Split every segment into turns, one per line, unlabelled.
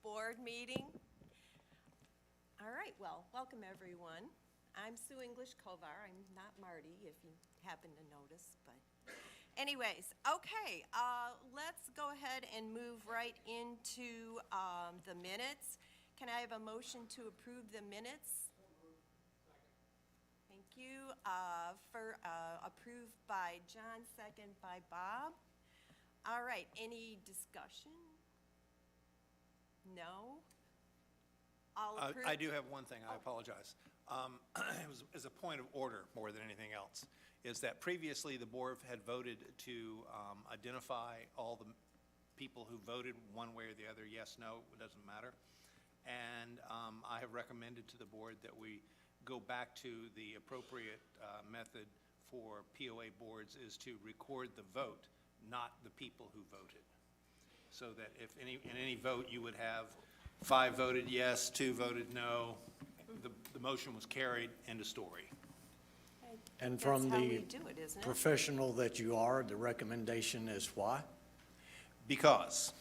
board meeting. All right, well, welcome everyone. I'm Sue English Kovar. I'm not Marty, if you happen to notice, but anyways, okay, let's go ahead and move right into the minutes. Can I have a motion to approve the minutes? Thank you. Approved by John, second by Bob. All right, any discussion? No? All approved?
I do have one thing, I apologize. It was as a point of order more than anything else, is that previously the board had voted to identify all the people who voted one way or the other, yes, no, it doesn't matter. And I have recommended to the board that we go back to the appropriate method for POA boards is to record the vote, not the people who voted. So that if in any vote you would have 5 voted yes, 2 voted no, the motion was carried, end of story.
And from
That's how we
the
do it, isn't it?
professional that you are, the recommendation is why?
Because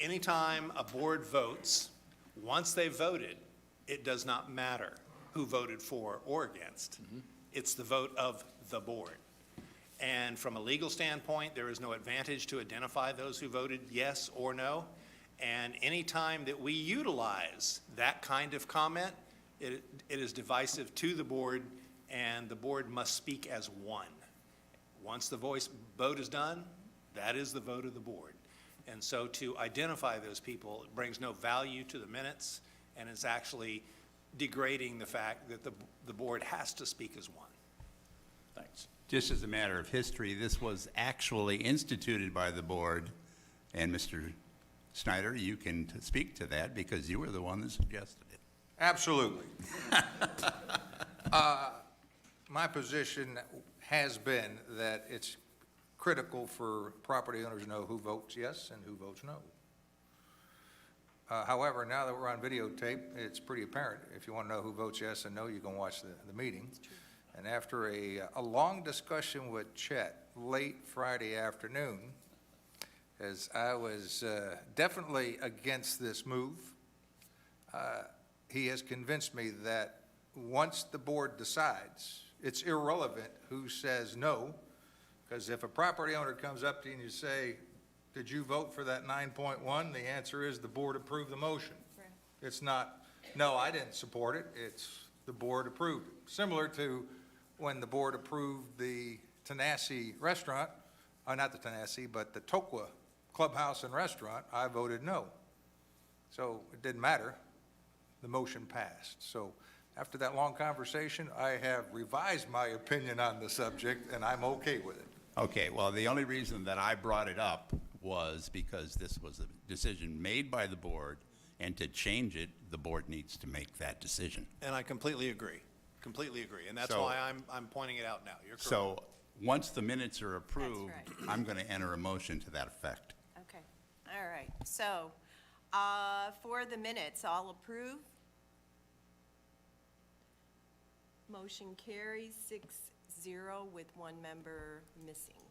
anytime a board votes, once they've voted, it does not matter who voted for or against. It's the vote of the board. And from a legal standpoint, there is no advantage to identify those who voted yes or no. And any time that we utilize that kind of comment, it is divisive to the board, and the board must speak as one. Once the vote is done, that is the vote of the board. And so to identify those people brings no value to the minutes, and it's actually degrading the fact that the board has to speak as one.
Thanks.
Just as a matter of history, this was actually instituted by the board, and Mr. Snyder, you can speak to that because you were the one that suggested it.
Absolutely. My position has been that it's critical for property owners to know who votes yes and who votes no. However, now that we're on videotape, it's pretty apparent. If you want to know who votes yes and no, you can watch the meeting. And after a long discussion with Chet late Friday afternoon, as I was definitely against this move, he has convinced me that once the board decides, it's irrelevant who says no, because if a property owner comes up to you and you say, did you vote for that 9.1? The answer is the board approved the motion.
Right.
It's not, no, I didn't support it. It's the board approved it. Similar to when the board approved the Tanasi restaurant, not the Tanasi, but the Tokwa Clubhouse and Restaurant, I voted no. So it didn't matter. The motion passed. So after that long conversation, I have revised my opinion on the subject, and I'm okay with it.
Okay, well, the only reason that I brought it up was because this was a decision made by the board, and to change it, the board needs to make that decision.
And I completely agree, and that's
So-
why I'm pointing it out now. You're correct.
So, once the minutes are approved,
right.
I'm going to enter a motion to that effect.
Okay, all right. So, for the minutes, all approve? Motion carries 6-0 with one member missing.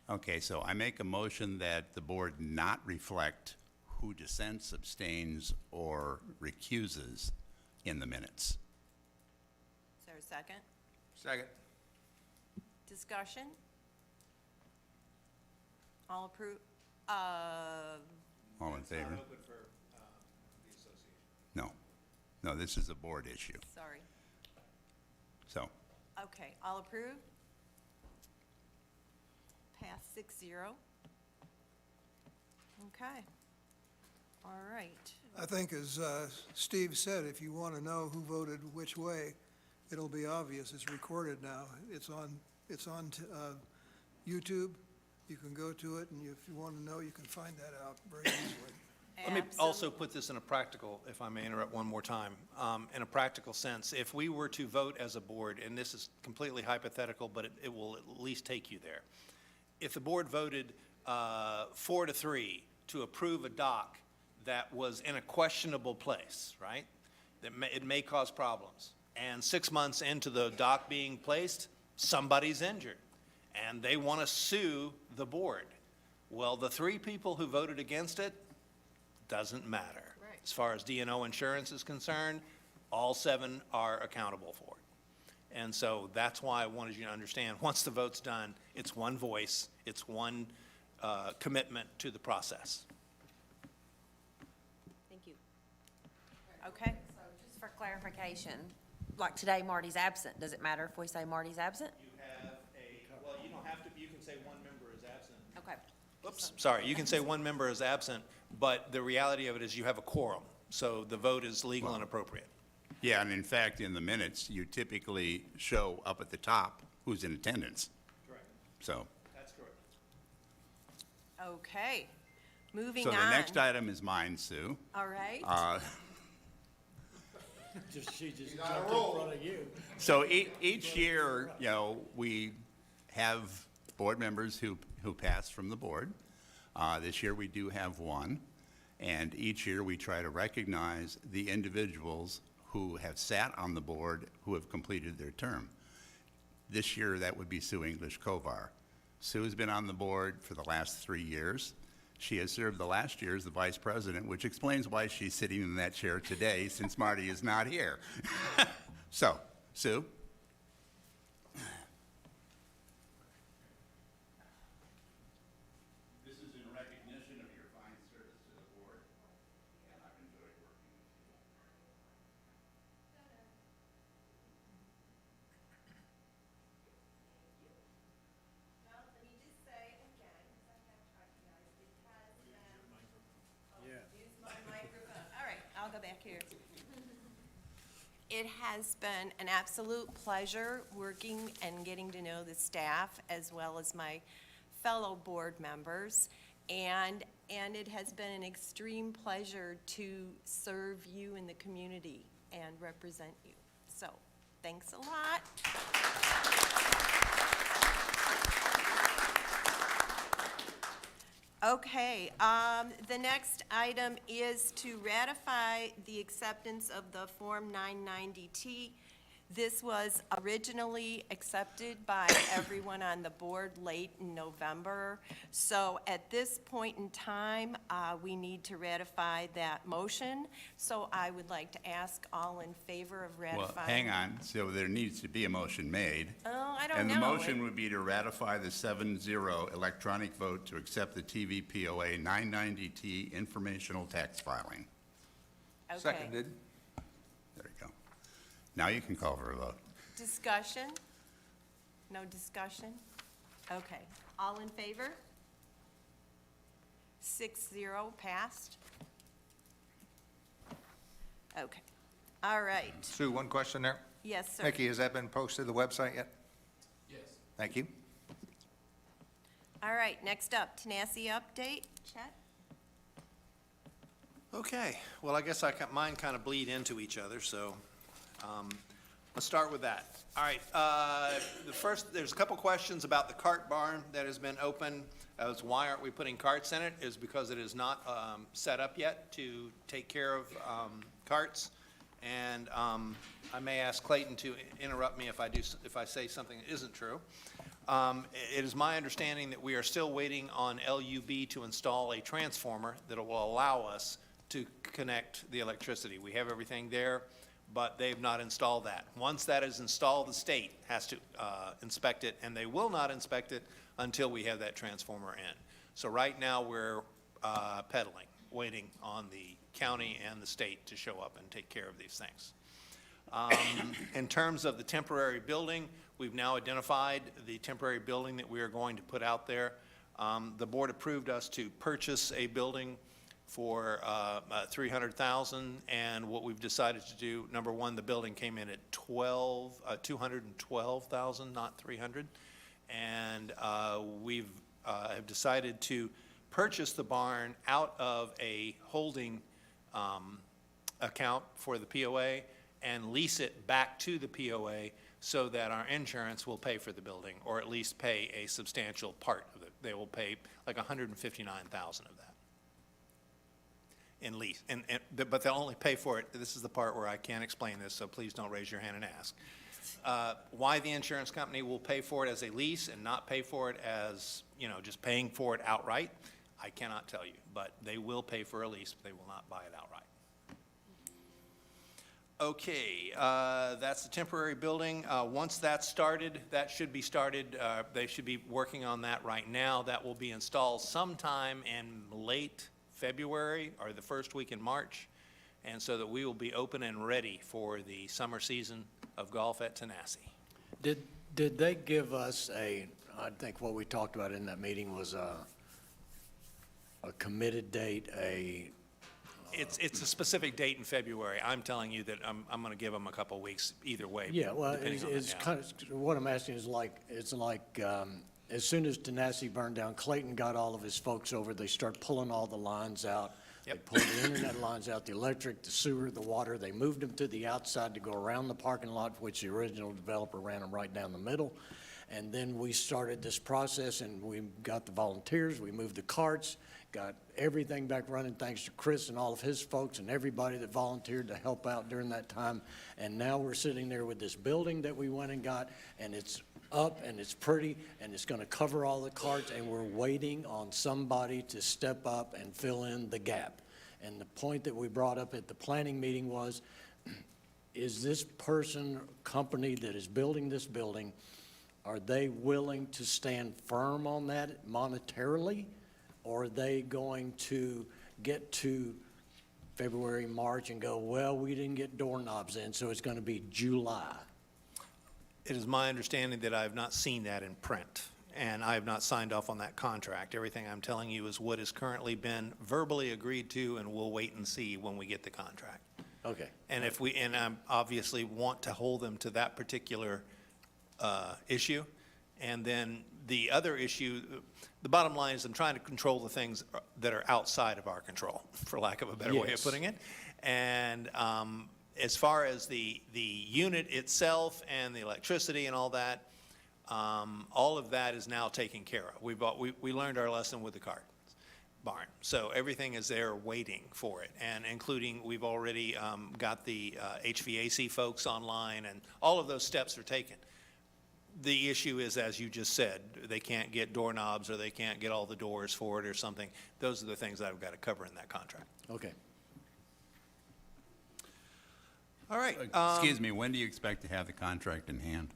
Okay, so I make a motion that the board not reflect who dissents, abstains, or recuses in the minutes.
Is there a second?
Second.
Discussion? All approve?
All in favor?
Open for the association.
No, this is a board issue.
Sorry.
So,
Okay, all approved? Pass 6-0. Okay. All right.
I think as Steve said, if you want to know who voted which way, it'll be obvious. It's recorded now. It's on YouTube. You can go to it, and if you want to know, you can find that out very easily.
Let me also
Absolutely.
put this in a practical, if I may interrupt one more time, in a practical sense. If we were to vote as a board, and this is completely hypothetical, but it will at least take you there. If the board voted 4-3 to approve a dock that was in a questionable place, right? It may cause problems. And 6 months into the dock being placed, somebody's injured, and they want to sue the board. Well, the 3 people who voted against it, doesn't matter.
Right.
As far as D&O insurance is concerned, all 7 are accountable for it. And so that's why I wanted you to understand, once the vote's done, it's one voice, it's one commitment to the process.
Thank you. Okay,
So just for clarification, like today Marty's absent, does it matter if we say Marty's absent?
You have well, you don't have to, you can say one member is absent.
Okay.
Oops, sorry, you can say one member is absent, but the reality of it is you have a quorum, so the vote is legal and appropriate.
Yeah, and in fact, in the minutes, you typically show up at the top who's in attendance,
Correct.
so.
That's correct.
okay. Moving
So
on.
the next item is mine, Sue.
All right.
She just jumped in front of you.
So each year, you know, we have board members who pass from the board. This year, we do have one. And each year, we try to recognize the individuals who have sat on the board who have completed their term. This year, that would be Sue English Kovar. Sue has been on the board for the last 3 years. She has served the last year as the vice president, which explains why she's sitting in that chair today, since Marty is not here. So, Sue? This is in recognition of your fine service to the board, and I've enjoyed working with you.
Well, let me just say again, because I have recognized it has been.
Yeah.
Use my microphone. All right, I'll go back here. It has been an absolute pleasure working and getting to know the staff as well as my fellow board members. And it has been an extreme pleasure to serve you in the community and represent you. So, thanks a lot. Okay, the next item is to ratify the acceptance of the Form 990T. This was originally accepted by everyone on the board late in November. So at this point in time, we need to ratify that motion. So I would like to ask all in favor of ratifying.
Well, hang on, so there needs to be a motion made.
Oh, I don't know.
And the motion would be to ratify the 7-0 electronic vote to accept the TVPOA 990T informational tax filing.
Okay.
Seconded.
There you go. Now you can call for a vote.
Discussion? No discussion? Okay. All in favor? 6-0 passed. Okay. All right.
Sue, one question there.
Yes, sir.
Mickey, has that been posted to the website yet? Yes. Thank you.
All right, next up, Tanasi update. Chet?
Okay, well, I guess mine kind of bleed into each other, so let's start with that. All right, there's a couple questions about the cart barn that has been open. As why aren't we putting carts in it, is because it is not set up yet to take care of carts. And I may ask Clayton to interrupt me if I say something that isn't true. It is my understanding that we are still waiting on LUB to install a transformer that will allow us to connect the electricity. We have everything there, but they've not installed that. Once that is installed, the state has to inspect it, and they will not inspect it until we have that transformer in. So right now, we're peddling, waiting on the county and the state to show up and take care of these things. In terms of the temporary building, we've now identified the temporary building that we are going to put out there. The board approved us to purchase a building for $300,000, and what we've decided to do, number one, the building came in at $212,000, not $300,000, and we've have decided to purchase the barn out of a holding account for the POA and lease it back to the POA so that our insurance will pay for the building, or at least pay a substantial part of it. They will pay like $159,000 of that in lease, but they'll only pay for it. This is the part where I can't explain this, so please don't raise your hand and ask. Why the insurance company will pay for it as a lease and not pay for it as, just paying for it outright, I cannot tell you, but they will pay for a lease, but they will not buy it outright. Okay, that's the temporary building. Once that's started, that should be started, they should be working on that right now. That will be installed sometime in late February or the first week in March, and so that we will be open and ready for the summer season of golf at Tanasi.
Did they give us I think what we talked about in that meeting was a committed date,
It's a specific date in February. I'm telling you that I'm going to give them a couple of weeks either way.
Yeah, well,
depending on
it's
the- yeah.
kind of, what I'm asking is it's like, as soon as Tanasi burned down, Clayton got all of his folks over, they start pulling all the lines out. They
Yep.
pulled the internet lines out, the electric, the sewer, the water, they moved them to the outside to go around the parking lot, which the original developer ran them right down the middle. And then we started this process, and we got the volunteers, we moved the carts, got everything back running, thanks to Chris and all of his folks and everybody that volunteered to help out during that time. And now we're sitting there with this building that we went and got, and it's up, and it's pretty, and it's gonna cover all the carts, and we're waiting on somebody to step up and fill in the gap. And the point that we brought up at the planning meeting was, is this person, company that is building this building, are they willing to stand firm on that monetarily? Or are they going to get to February, March and go, well, we didn't get doorknobs in, so it's gonna be July?
It is my understanding that I have not seen that in print, and I have not signed off on that contract. Everything I'm telling you is what has currently been verbally agreed to, and we'll wait and see when we get the contract.
Okay.
And I obviously want to hold them to that particular issue. And then the other issue, the bottom line is I'm trying to control the things that are outside of our control, for lack of a better way of
Yes.
putting it. And as far as the unit itself and the electricity and all that, all of that is now taken care of. We learned our lesson with the cart barn. So everything is there waiting for it, and including, we've already got the HVAC folks online, and all of those steps are taken. The issue is, as you just said, they can't get doorknobs, or they can't get all the doors for it or something. Those are the things that I've got to cover in that contract.
Okay.
All right,
Excuse me, when do you expect to have the contract in hand?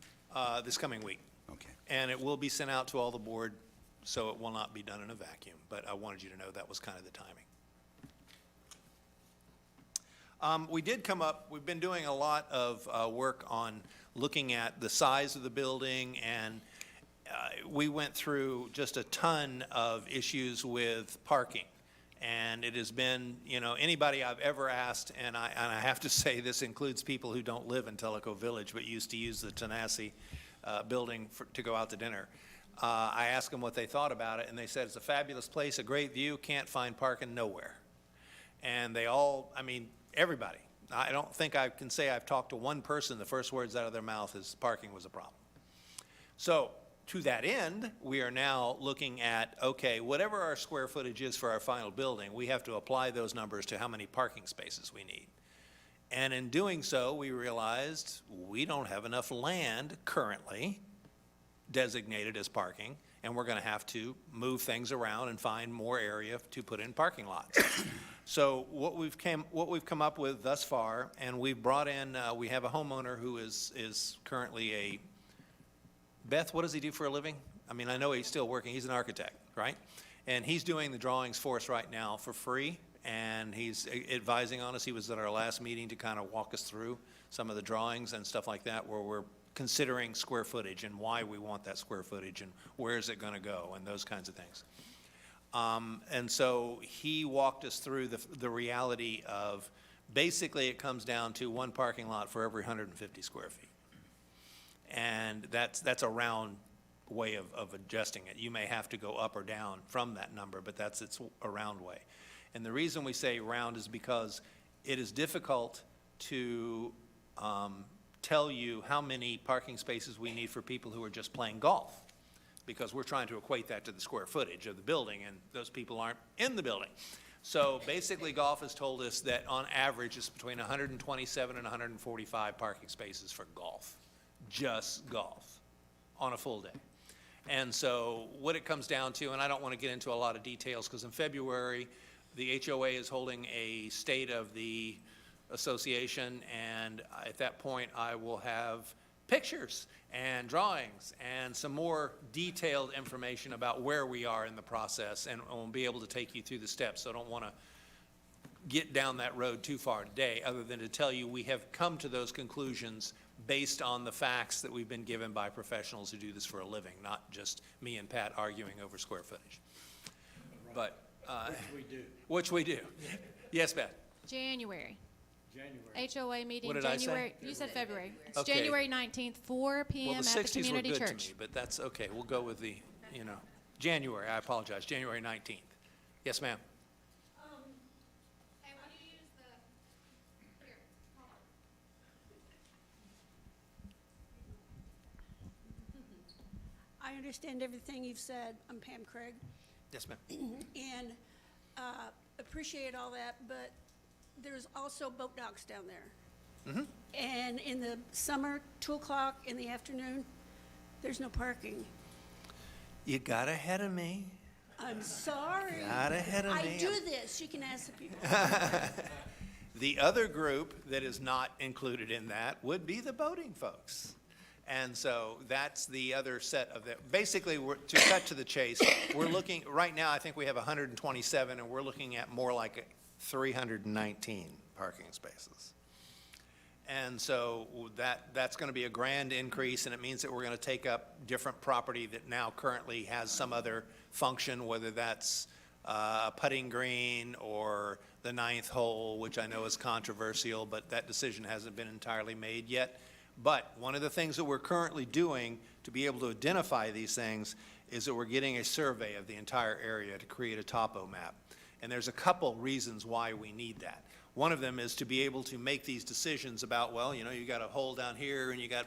this coming week.
Okay.
And it will be sent out to all the board, so it will not be done in a vacuum, but I wanted you to know that was kind of the timing. We've been doing a lot of work on looking at the size of the building, and we went through just a ton of issues with parking. And it has been, anybody I've ever asked, and I have to say this includes people who don't live in Tellico Village but used to use the Tanasi building to go out to dinner. I asked them what they thought about it, and they said it's a fabulous place, a great view, can't find parking nowhere. And they all, everybody. I don't think I can say I've talked to one person, the first words out of their mouth is parking was a problem. So, to that end, we are now looking at, okay, whatever our square footage is for our final building, we have to apply those numbers to how many parking spaces we need. And in doing so, we realized we don't have enough land currently designated as parking, and we're going to have to move things around and find more area to put in parking lots. So what we've come up with thus far, and we've brought in, we have a homeowner who is currently Beth, what does he do for a living? I know he's still working. He's an architect, right? And he's doing the drawings for us right now for free, and he's advising on us. He was at our last meeting to kind of walk us through some of the drawings and stuff like that, where we're considering square footage and why we want that square footage and where is it going to go and those kinds of things. And so he walked us through the reality of, basically it comes down to one parking lot for every 150 square feet. And that's a round way of adjusting it. You may have to go up or down from that number, but it's a round way. And the reason we say round is because it is difficult to tell you how many parking spaces we need for people who are just playing golf, because we're trying to equate that to the square footage of the building, and those people aren't in the building. So basically, golf has told us that on average, it's between 127 and 145 parking spaces for golf. Just golf on a full day. And so what it comes down to, and I don't want to get into a lot of details, because in February, the HOA is holding a state of the association, and at that point, I will have pictures and drawings and some more detailed information about where we are in the process, and we'll be able to take you through the steps. So I don't want to get down that road too far today, other than to tell you we have come to those conclusions based on the facts that we've been given by professionals who do this for a living, not just me and Pat arguing over square footage. But, which we do. Yes, Beth?
January. HOA meeting,
What did I say?
January, you said February. It's
Okay.
January 19th, 4
Well,
PM
the
at the
60s were
community
good to
church.
me, but that's okay. We'll go with the, January, I apologize, January 19th. Yes, ma'am?
Hey, will you use the, here, hold on.
I understand everything you've said. I'm Pam Craig,
Yes, ma'am.
and appreciate all that, but there's also boat docks down there. And in the summer, 2 o'clock in the afternoon, there's no parking.
You got ahead of me.
I'm sorry.
Got ahead of
I
me.
do this. You can ask the people.
The other group that is not included in that would be the boating folks. And so that's the other set of the, basically, to cut to the chase, we're looking, right now, I think we have 127, and we're looking at more like 319 parking spaces. And so that's going to be a grand increase, and it means that we're going to take up different property that now currently has some other function, whether that's a putting green or the 9th hole, which I know is controversial, but that decision hasn't been entirely made yet. But one of the things that we're currently doing to be able to identify these things is that we're getting a survey of the entire area to create a topo map. And there's a couple reasons why we need that. One of them is to be able to make these decisions about, well, you got a hole down here, and you got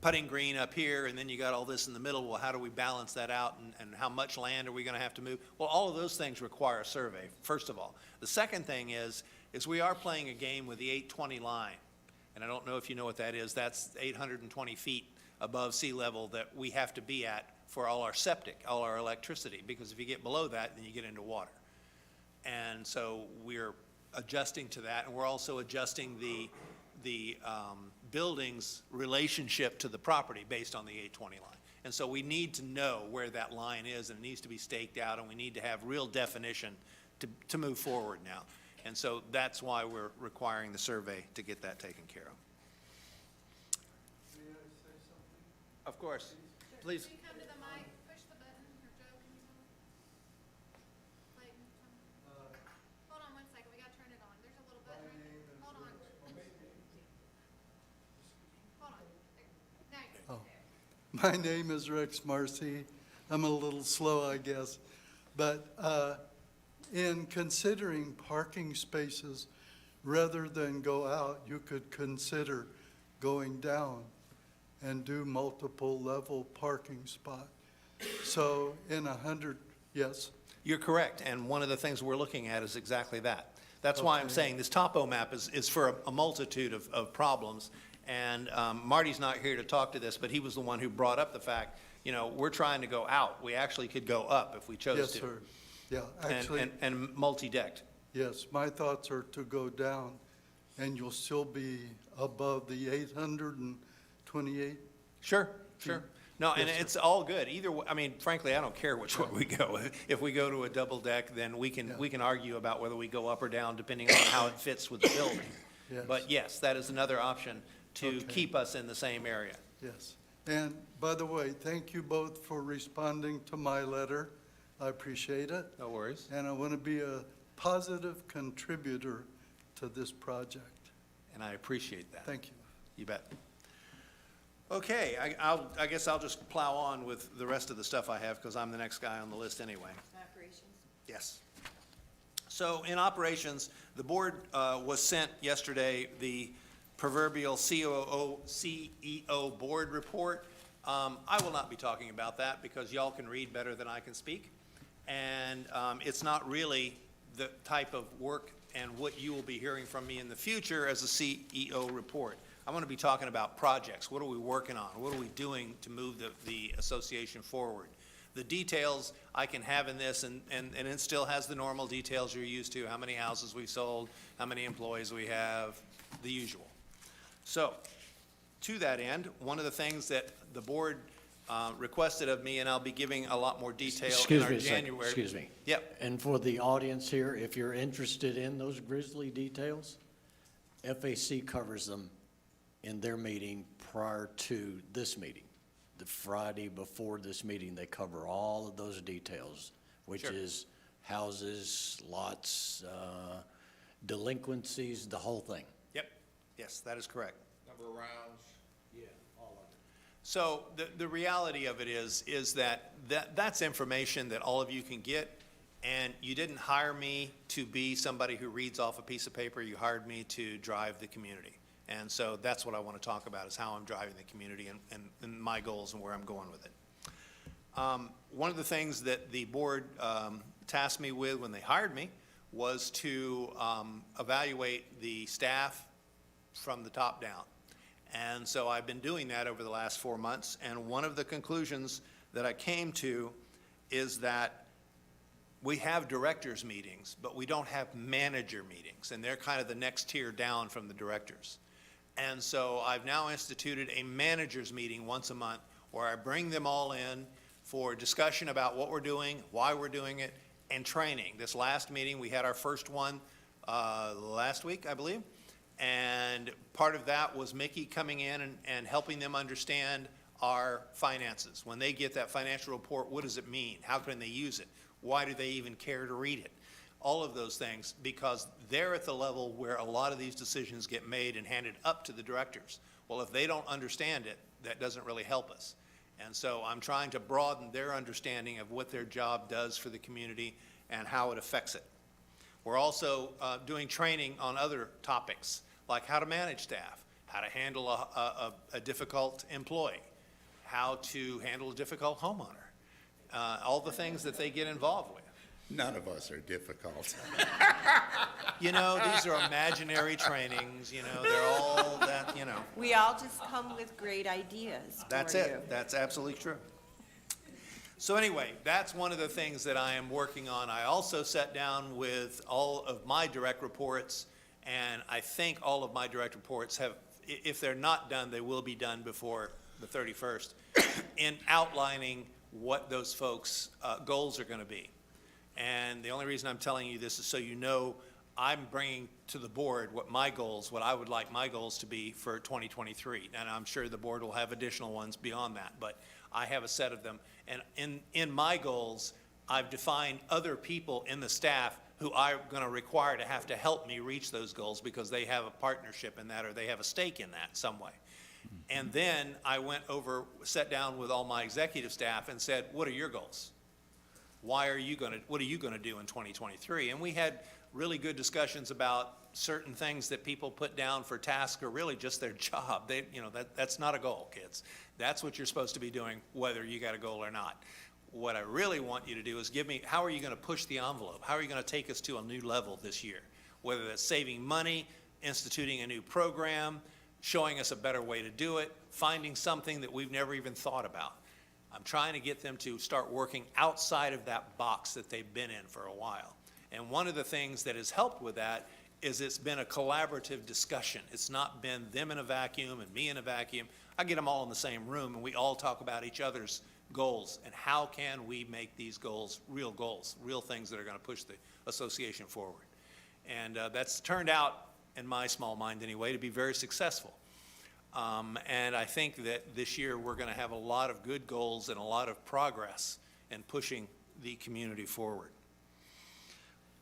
putting green up here, and then you got all this in the middle. Well, how do we balance that out, and how much land are we going to have to move? Well, all of those things require a survey, first of all. The second thing is we are playing a game with the 820 line. And I don't know if you know what that is. That's 820 feet above sea level that we have to be at for all our septic, all our electricity, because if you get below that, then you get into water. And so we're adjusting to that, and we're also adjusting the building's relationship to the property based on the 820 line. And so we need to know where that line is, and it needs to be staked out, and we need to have real definition to move forward now. And so that's why we're requiring the survey to get that taken care of.
May I say something?
Of course. Please.
Can you come to the mic, push the button, or Joe, can you tell me? Clayton, hold on 1 second, we gotta turn it on. There's a little button right there. Hold on. Hold on. There. Now you go.
My name is Rex Marcy. I'm a little slow, I guess. But in considering parking spaces, rather than go out, you could consider going down and do multiple level parking spot. So in 100, yes?
You're correct, and one of the things we're looking at is exactly that. That's why I'm
Okay.
saying this topo map is for a multitude of problems. And Marty's not here to talk to this, but he was the one who brought up the fact, we're trying to go out. We actually could go up if we chose
Yes,
to.
sir. Yeah, actually,
And multi-decked.
yes, my thoughts are to go down, and you'll still be above the 828.
Sure. No, and
Yes, sir.
it's all good. Either way, I mean, frankly, I don't care which way we go. If we go to a double deck, then we can argue about whether we go up or down depending on how it fits with the building.
Yes.
But yes, that is another option to
Okay.
keep us in the same area.
Yes. And by the way, thank you both for responding to my letter. I appreciate it.
No worries.
And I want to be a positive contributor to this project.
And I appreciate that.
Thank you.
You bet. Okay, I guess I'll just plow on with the rest of the stuff I have because I'm the next guy on the list anyway.
Operations.
Yes. So in operations, the board was sent yesterday the proverbial CEO board report. I will not be talking about that because y'all can read better than I can speak. And it's not really the type of work and what you will be hearing from me in the future as a CEO report. I'm going to be talking about projects. What are we working on? What are we doing to move the association forward? The details I can have in this, and it still has the normal details you're used to, how many houses we've sold, how many employees we have, the usual. So, to that end, one of the things that the board requested of me, and I'll be giving a lot more detail in our January.
Excuse me.
Yep.
And for the audience here, if you're interested in those grisly details, FAC covers them in their meeting prior to this meeting. The Friday before this meeting, they cover all of those details, which
Sure.
is houses, lots, delinquencies, the whole thing.
Yep. Yes, that is correct.
Number of rounds.
Yeah, all of it.
So the reality of it is that's information that all of you can get, and you didn't hire me to be somebody who reads off a piece of paper. You hired me to drive the community. And so that's what I want to talk about, is how I'm driving the community and my goals and where I'm going with it. One of the things that the board tasked me with when they hired me was to evaluate the staff from the top down. And so I've been doing that over the last 4 months, and one of the conclusions that I came to is that we have directors' meetings, but we don't have manager meetings, and they're kind of the next tier down from the directors. And so I've now instituted a managers' meeting once a month where I bring them all in for discussion about what we're doing, why we're doing it, and training. This last meeting, we had our first one last week, I believe. And part of that was Mickey coming in and helping them understand our finances. When they get that financial report, what does it mean? How can they use it? Why do they even care to read it? All of those things, because they're at the level where a lot of these decisions get made and handed up to the directors. Well, if they don't understand it, that doesn't really help us. And so I'm trying to broaden their understanding of what their job does for the community and how it affects it. We're also doing training on other topics, like how to manage staff, how to handle a difficult employee, how to handle a difficult homeowner, all the things that they get involved with.
None of us are difficult.
You know, these are imaginary trainings, you know, they're all that, you know.
We all just come with great ideas for
That's
you.
it. That's absolutely true. So anyway, that's one of the things that I am working on. I also sat down with all of my direct reports, and I think all of my direct reports have, if they're not done, they will be done before the 31st, in outlining what those folks' goals are going to be. And the only reason I'm telling you this is so you know I'm bringing to the board what I would like my goals to be for 2023. And I'm sure the board will have additional ones beyond that, but I have a set of them. And in my goals, I've defined other people in the staff who I'm going to require to have to help me reach those goals because they have a partnership in that or they have a stake in that some way. And then I sat down with all my executive staff and said, what are your goals? What are you going to do in 2023? And we had really good discussions about certain things that people put down for tasks or really just their job. That's not a goal, kids. That's what you're supposed to be doing, whether you got a goal or not. What I really want you to do is give me, how are you going to push the envelope? How are you going to take us to a new level this year? Whether that's saving money, instituting a new program, showing us a better way to do it, finding something that we've never even thought about. I'm trying to get them to start working outside of that box that they've been in for a while. And one of the things that has helped with that is it's been a collaborative discussion. It's not been them in a vacuum and me in a vacuum. I get them all in the same room and we all talk about each other's goals and how can we make these goals, real things that are going to push the association forward. And that's turned out, in my small mind anyway, to be very successful. And I think that this year we're going to have a lot of good goals and a lot of progress in pushing the community forward.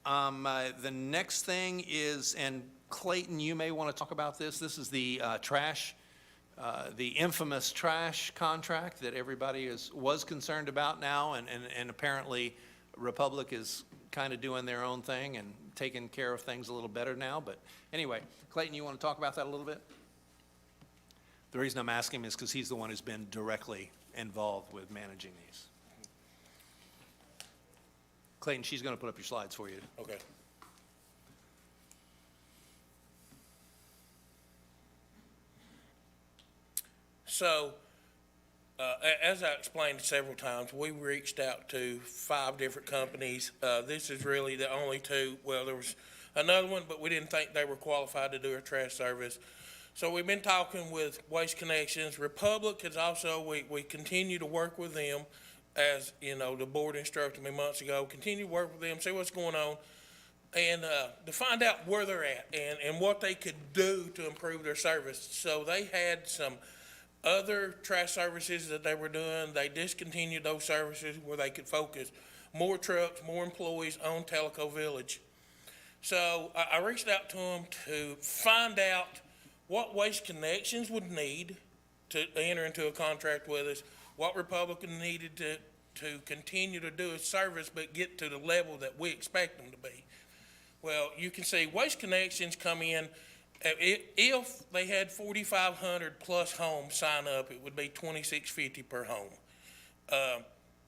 The next thing is, and Clayton, you may want to talk about this. This is the trash, the infamous trash contract that everybody was concerned about now, and apparently Republic is kind of doing their own thing and taking care of things a little better now. But anyway, Clayton, you want to talk about that a little bit? The reason I'm asking him is because he's the one who's been directly involved with managing these. Clayton, she's going to put up your slides for you.
So, as I explained several times, we reached out to 5 different companies. This is really the only 2. Well, there was another one, but we didn't think they were qualified to do our trash service. So we've been talking with Waste Connections. Republic is also, we continue to work with them, as, you know, the board instructed me months ago. Continue to work with them, see what's going on, and to find out where they're at and what they could do to improve their service. So they had some other trash services that they were doing. They discontinued those services where they could focus more trucks, more employees on Tellico Village. So I reached out to them to find out what Waste Connections would need to enter into a contract with us, what Republican needed to continue to do its service but get to the level that we expect them to be. Well, you can see Waste Connections come in, if they had 4,500 plus homes sign up, it would be $26.50 per home.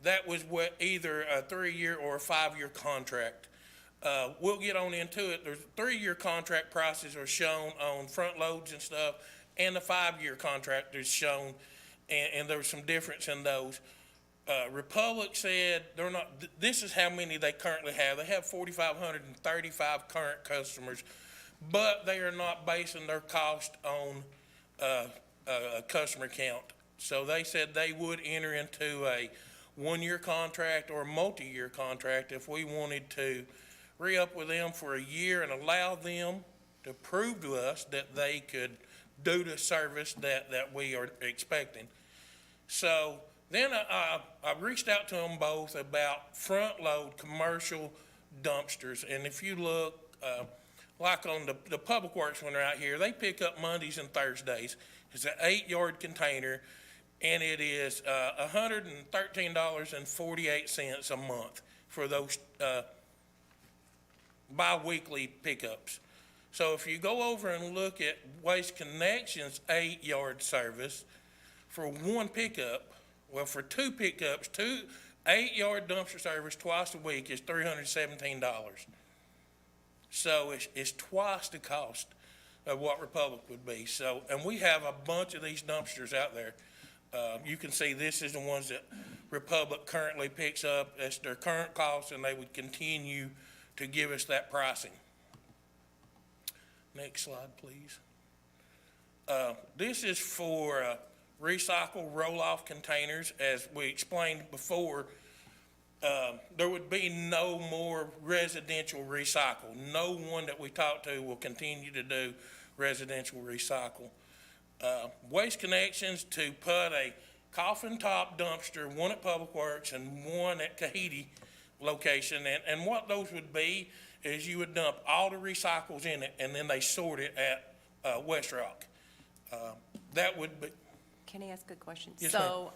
That was either a 3-year or a 5-year contract. We'll get on into it. There's 3-year contract prices are shown on front loads and stuff, and the 5-year contract is shown, and there's some difference in those. Republic said they're not, this is how many they currently have. They have 4,535 current customers, but they are not basing their cost on a customer count. So they said they would enter into a 1-year contract or a multi-year contract if we wanted to re-up with them for a year and allow them to prove to us that they could do the service that we are expecting. So then I reached out to them both about front load commercial dumpsters. And if you look, like on the Public Works one right here, they pick up Mondays and Thursdays. It's an 8-yard container, and it is $113.48 a month for those bi-weekly pickups. So if you go over and look at Waste Connections' 8-yard service, for 1 pickup, well, for 2 pickups, 2 8-yard dumpster service twice a week is $317. So it's twice the cost of what Republic would be. So, and we have a bunch of these dumpsters out there. You can see this is the ones that Republic currently picks up. That's their current cost, and they would continue to give us that pricing. Next slide, please. This is for recycle roll-off containers. As we explained before, there would be no more residential recycle. No one that we talk to will continue to do residential recycle. Waste Connections to put a coffin top dumpster, 1 at Public Works and 1 at Kahite location. And what those would be is you would dump all the recycles in it, and then they sort it at West Rock. That would be.
Can I ask a question?
Yes,
So,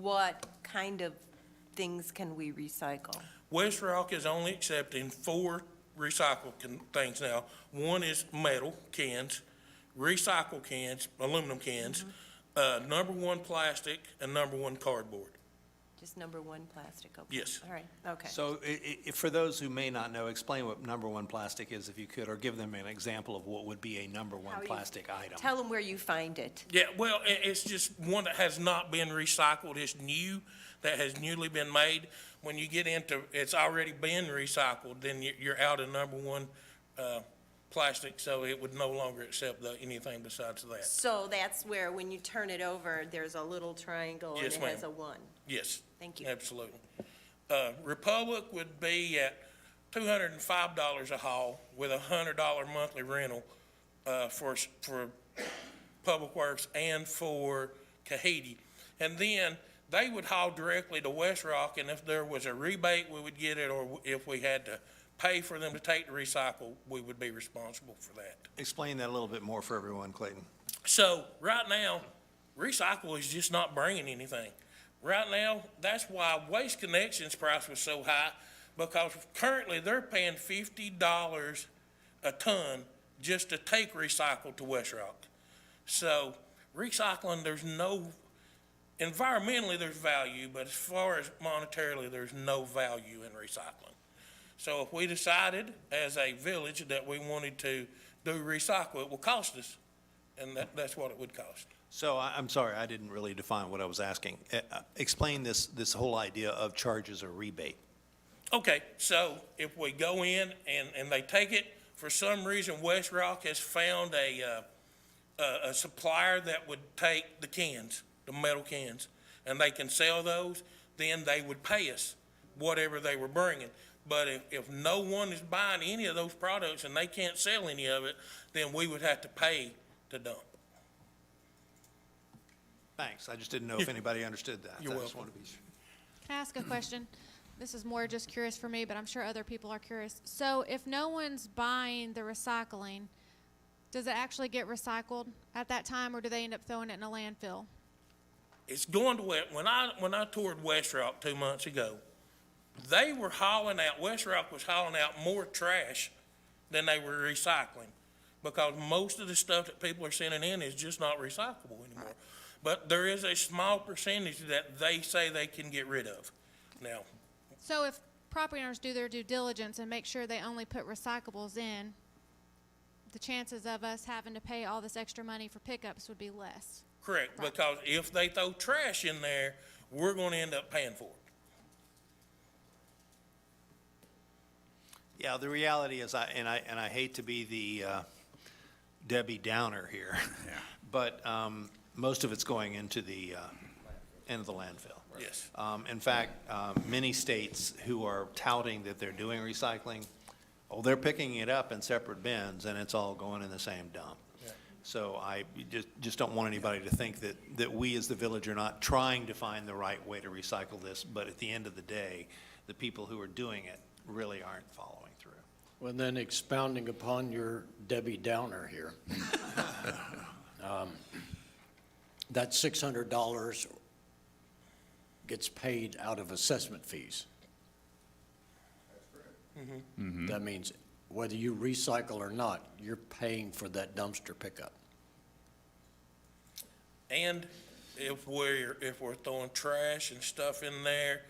what kind of things can we recycle?
West Rock is only accepting 4 recycle things now. 1 is metal cans, recycle cans, aluminum cans, number 1 plastic, and number 1 cardboard.
Just number 1 plastic, okay.
Yes.
All right, okay.
So for those who may not know, explain what number 1 plastic is if you could, or give them an example of what would be a number 1
How you-
plastic item.
Tell them where you find it.
Yeah, well, it's just one that has not been recycled. It's new, that has newly been made. When you get into, it's already been recycled, then you're out of number 1 plastic, so it would no longer accept anything besides that.
So that's where, when you turn it over, there's a little triangle and
Yes,
it has
ma'am.
a 1.
Yes.
Thank you.
Absolutely. Republic would be at $205 a haul with a $100 monthly rental for Public Works and for Kahite. And then they would haul directly to West Rock, and if there was a rebate, we would get it, or if we had to pay for them to take the recycle, we would be responsible for that.
Explain that a little bit more for everyone, Clayton.
So right now, recycle is just not bringing anything. Right now, that's why Waste Connections price was so high, because currently they're paying $50 a ton just to take recycle to West Rock. So recycling, environmentally there's value, but as far as monetarily, there's no value in recycling. So if we decided as a village that we wanted to do recycle, it will cost us, and that's what it would cost.
So I'm sorry, I didn't really define what I was asking. Explain this whole idea of charges or rebate.
Okay, so if we go in and they take it, for some reason, West Rock has found a supplier that would take the cans, the metal cans, and they can sell those, then they would pay us whatever they were bringing. But if no one is buying any of those products and they can't sell any of it, then we would have to pay to dump.
Thanks, I just didn't know if anybody understood that.
You're
I just
welcome.
wanted to be sure.
Can I ask a question? This is more just curious for me, but I'm sure other people are curious. So if no one's buying the recycling, does it actually get recycled at that time, or do they end up throwing it in a landfill?
It's going to, when I toured West Rock 2 months ago, they were hauling out, West Rock was hauling out more trash than they were recycling, because most of the stuff that people are sending in is just not recyclable anymore. But there is a small percentage that they say they can get rid of. Now,
So if property owners do their due diligence and make sure they only put recyclables in, the chances of us having to pay all this extra money for pickups would be less.
correct,
Right.
because if they throw trash in there, we're gonna end up paying for it.
Yeah, the reality is, I hate to be the Debbie Downer here, but most of it's going into the landfill.
Yes.
In fact, many states who are touting that they're doing recycling, they're picking it up in separate bins, and it's all going in the same dump.
Yeah.
So I just don't want anybody to think that we as the village are not trying to find the right way to recycle this, but at the end of the day, the people who are doing it really aren't following through.
Well, then expounding upon your Debbie Downer here. That $600 gets paid out of assessment fees. That's correct. That means whether you recycle or not, you're paying for that dumpster pickup.
And if we're throwing trash and stuff in there,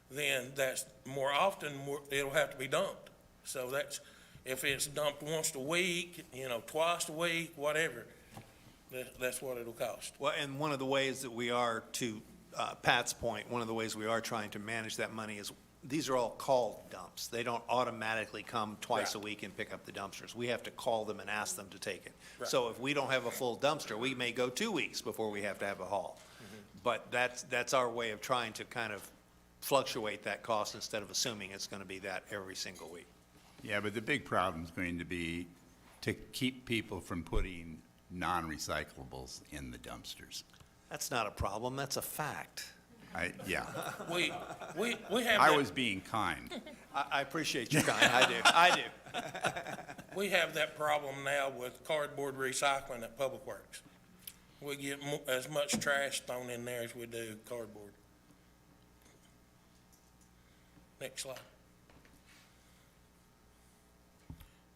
then that's more often, it'll have to be dumped. So that's, if it's dumped once a week, twice a week, whatever, that's what it'll cost.
Well, and one of the ways that we are, to Pat's point, one of the ways we are trying to manage that money is, these are all called dumps. They don't automatically come twice a
Right.
week and pick up the dumpsters. We have to call them and ask them to take it.
Right.
So if we don't have a full dumpster, we may go 2 weeks before we have to have a haul. But that's our way of trying to kind of fluctuate that cost instead of assuming it's going to be that every single week.
Yeah, but the big problem is going to be to keep people from putting non-recyclables in the dumpsters.
That's not a problem, that's a fact.
Yeah,
We have
I
that-
was being kind.
I appreciate you, kind. I do.
We have that problem now with cardboard recycling at Public Works. We get as much trash thrown in there as we do cardboard. Next slide.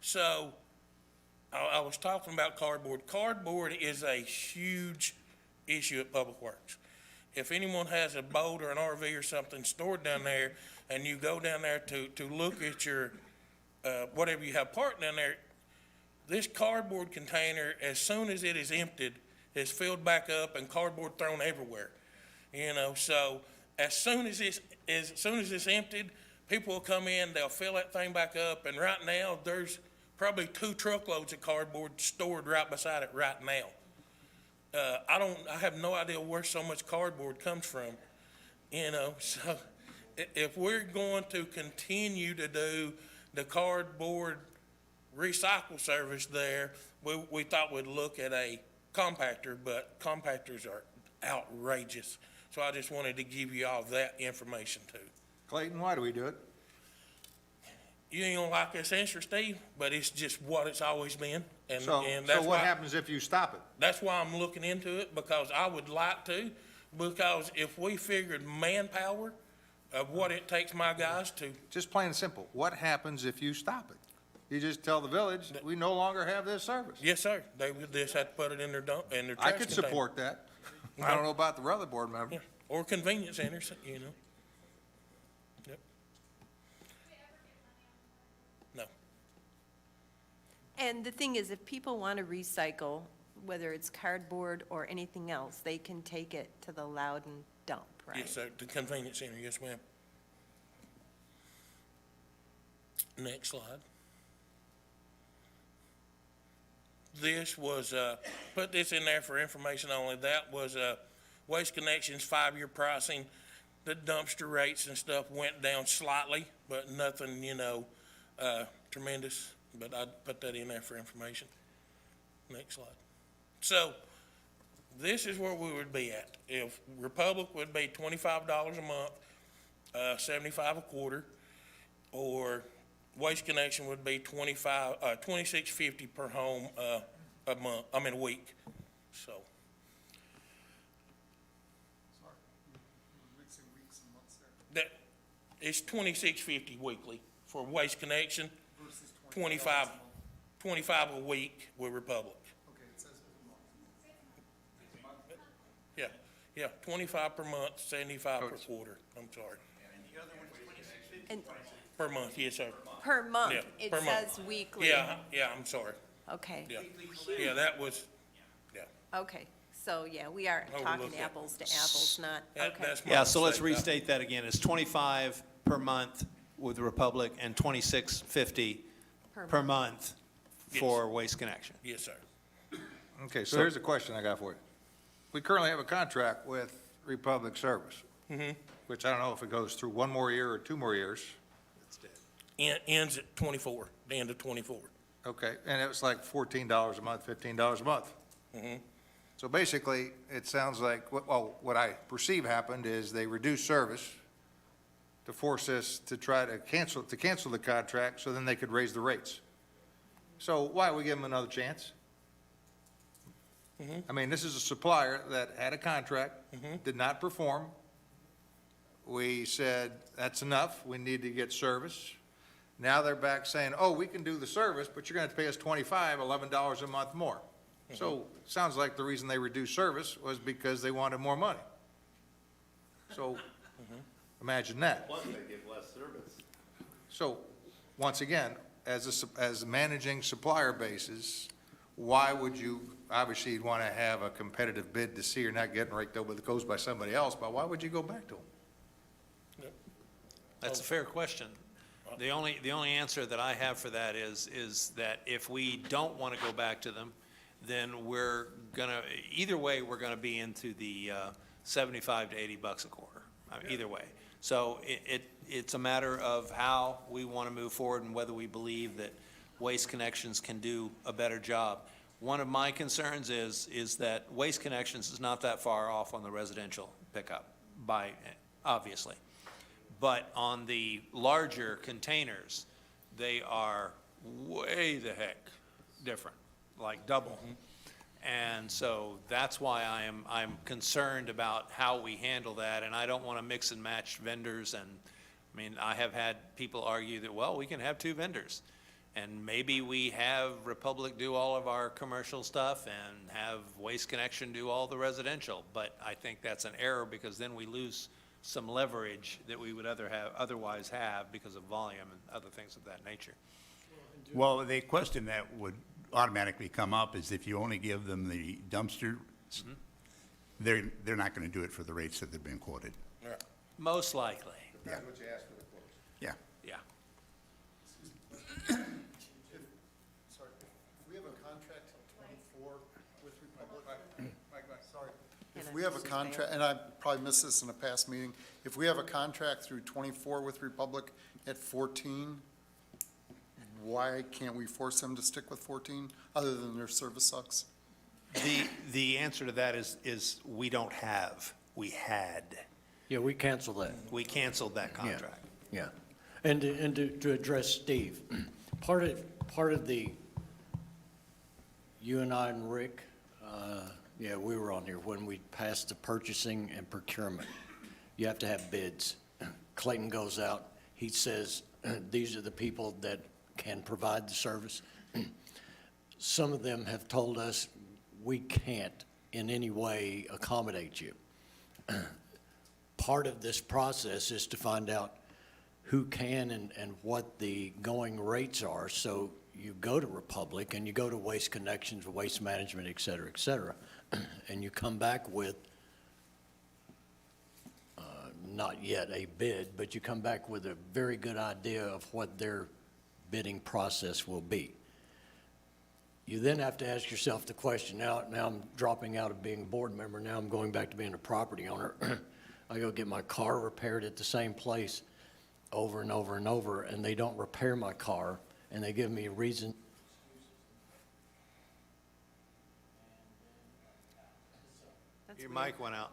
So, I was talking about cardboard. Cardboard is a huge issue at Public Works. If anyone has a boat or an RV or something stored down there, and you go down there to look at your, whatever you have parked down there, this cardboard container, as soon as it is emptied, is filled back up and cardboard thrown everywhere. So as soon as it's emptied, people will come in, they'll fill that thing back up, and right now, there's probably 2 truckloads of cardboard stored right beside it right now. I have no idea where so much cardboard comes from, so if we're going to continue to do the cardboard recycle service there, we thought we'd look at a compactor, but compactors are outrageous. So I just wanted to give you all that information too.
Clayton, why do we do it?
You ain't gonna like this answer, Steve, but it's just what it's always been, and
So
that's
what
why,
happens if you stop it?
that's why I'm looking into it, because I would like to, because if we figured manpower of what it takes my guys to,
Just plain and simple, what happens if you stop it? You just tell the village, we no longer have this service.
yes, sir, they would just have to put it in their dump, in their trash
I could
container.
support that. I don't know about the other board members.
Yeah, or convenience centers, Yep. No.
And the thing is, if people want to recycle, whether it's cardboard or anything else, they can take it to the Loudon dump, right?
Yes, sir, the convenience center, yes, ma'am. Next slide. This was, put this in there for information only, that was, Waste Connections' 5-year pricing. The dumpster rates and stuff went down slightly, but nothing, tremendous, but I'd put that in there for information. Next slide. So, this is where we would be at. If Republic would be $25 a month, $75 a quarter, or Waste Connection would be $26.50 per home, a month, a week, so. That, it's $26.50 weekly for Waste Connection, 25 a week with Republic. Yeah, 25 per month, 75 per quarter, I'm sorry.
And
Per month, yes, sir.
per month,
Yeah,
it
per month.
says weekly.
Yeah, I'm sorry,
Okay,
yeah, that was,
okay. So, yeah, we are talking
Overlooked it.
apples to apples, not, okay.
that's my
Yeah, so let's
mistake.
restate that again. It's 25 per month with the Republic and 26.50 per month for Waste Connection.
Yes, sir.
Okay, so here's a question I got for you. We currently have a contract with Republic Service, which I don't know if it goes through 1 more year or 2 more years.
Ends at 24, the end of 24.
Okay, and it was like $14 a month, $15 a month. So basically, it sounds like, what I perceive happened is they reduced service to force us to try to cancel the contract so then they could raise the rates. So why don't we give them another chance? I mean, this is a supplier that had a contract, did not perform. We said, that's enough, we need to get service. Now they're back saying, oh, we can do the service, but you're gonna have to pay us $11 a month more. So, sounds like the reason they reduced service was because they wanted more money. So, imagine that.
Plus, they give less service.
So, once again, as managing supplier bases, why would you, obviously you'd want to have a competitive bid to see you're not getting raked over the coals by somebody else, but why would you go back to them?
That's a fair question. The only answer that I have for that is that if we don't want to go back to them, then we're gonna, either way, we're gonna be into the 75 to 80 bucks a quarter, either way. So it's a matter of how we want to move forward and whether we believe that Waste Connections can do a better job. One of my concerns is that Waste Connections is not that far off on the residential pickup obviously. But on the larger containers, they are way the heck different, like double. And so that's why I'm concerned about how we handle that, and I don't want to mix and match vendors. And I mean, I have had people argue that, well, we can have 2 vendors, and maybe we have Republic do all of our commercial stuff and have Waste Connection do all the residential. But I think that's an error, because then we lose some leverage that we would otherwise have because of volume and other things of that nature.
Well, the question that would automatically come up is if you only give them the dumpster, they're not going to do it for the rates that they've been quoted.
Most likely,
That's what you asked for the quotes.
Yeah.
yeah.
Sorry, if we have a contract till 24 with Republic, sorry. If we have a contract, and I probably missed this in a past meeting, if we have a contract through 24 with Republic at 14, why can't we force them to stick with 14, other than their service sucks?
The answer to that is we don't have, we had.
Yeah, we canceled that.
We canceled that contract.
Yeah. And to address Steve, part of the, you and I and Rick, yeah, we were on here when we passed the purchasing and procurement. You have to have bids. Clayton goes out, he says, these are the people that can provide the service. Some of them have told us, we can't in any way accommodate you. Part of this process is to find out who can and what the going rates are, so you go to Republic and you go to Waste Connections, Waste Management, et cetera, and you come back with, not yet a bid, but you come back with a very good idea of what their bidding process will be. You then have to ask yourself the question, now I'm dropping out of being a board member, now I'm going back to being a property owner. I go get my car repaired at the same place over and over and over, and they don't repair my car, and they give me a reason.
That's
Your
weird.
mic went out.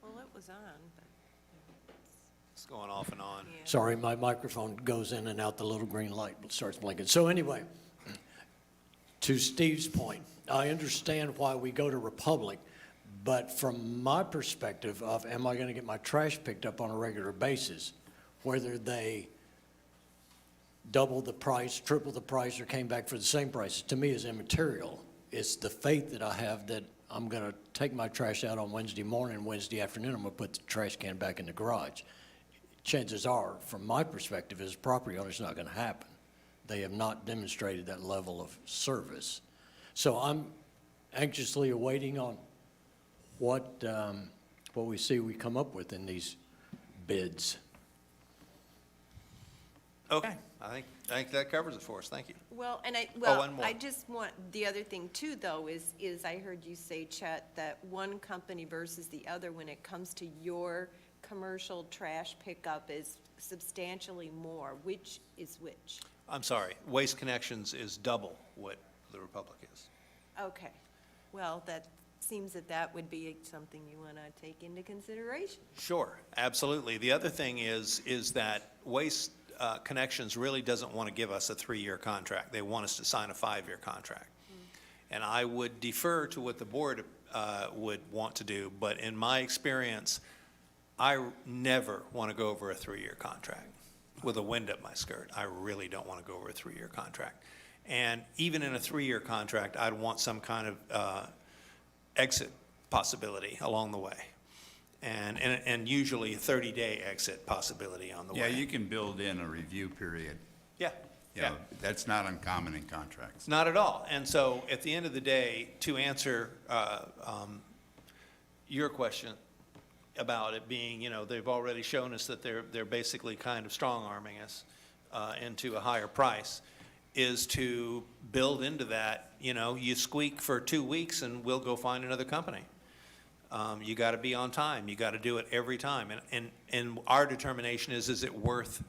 Well, it was on, but,
It's going off and on.
yeah.
Sorry, my microphone goes in and out, the little green light starts blinking. So anyway, to Steve's point, I understand why we go to Republic, but from my perspective of, am I gonna get my trash picked up on a regular basis, whether they double the price, triple the price, or came back for the same price, to me is immaterial. It's the faith that I have that I'm gonna take my trash out on Wednesday morning, Wednesday afternoon, I'm gonna put the trash can back in the garage. Chances are, from my perspective as a property owner, it's not gonna happen. They have not demonstrated that level of service. So I'm anxiously awaiting on what we see we come up with in these bids.
Okay, I think that covers it for us, thank you.
Well, and
one more.
I just want, the other thing too, though, is I heard you say, Chet, that one company versus the other, when it comes to your commercial trash pickup, is substantially more. Which is which?
I'm sorry, Waste Connections is double what the Republic is.
Okay. Well, that seems that would be something you want to take into consideration.
Sure, absolutely. The other thing is that Waste Connections really doesn't want to give us a 3-year contract. They want us to sign a 5-year contract. And I would defer to what the board would want to do, but in my experience, I never want to go over a 3-year contract with a wind up my skirt. I really don't want to go over a 3-year contract. And even in a 3-year contract, I'd want some kind of exit possibility along the way. And usually a 30-day exit possibility on the way.
Yeah, you can build in a review period.
Yeah,
You
yeah.
know, that's not uncommon in contracts.
Not at all. And so at the end of the day, to answer your question about it being, they've already shown us that they're basically kind of strong-arming us into a higher price, is to build into that, you squeak for 2 weeks and we'll go find another company. You got to be on time. You got to do it every time. And our determination is it worth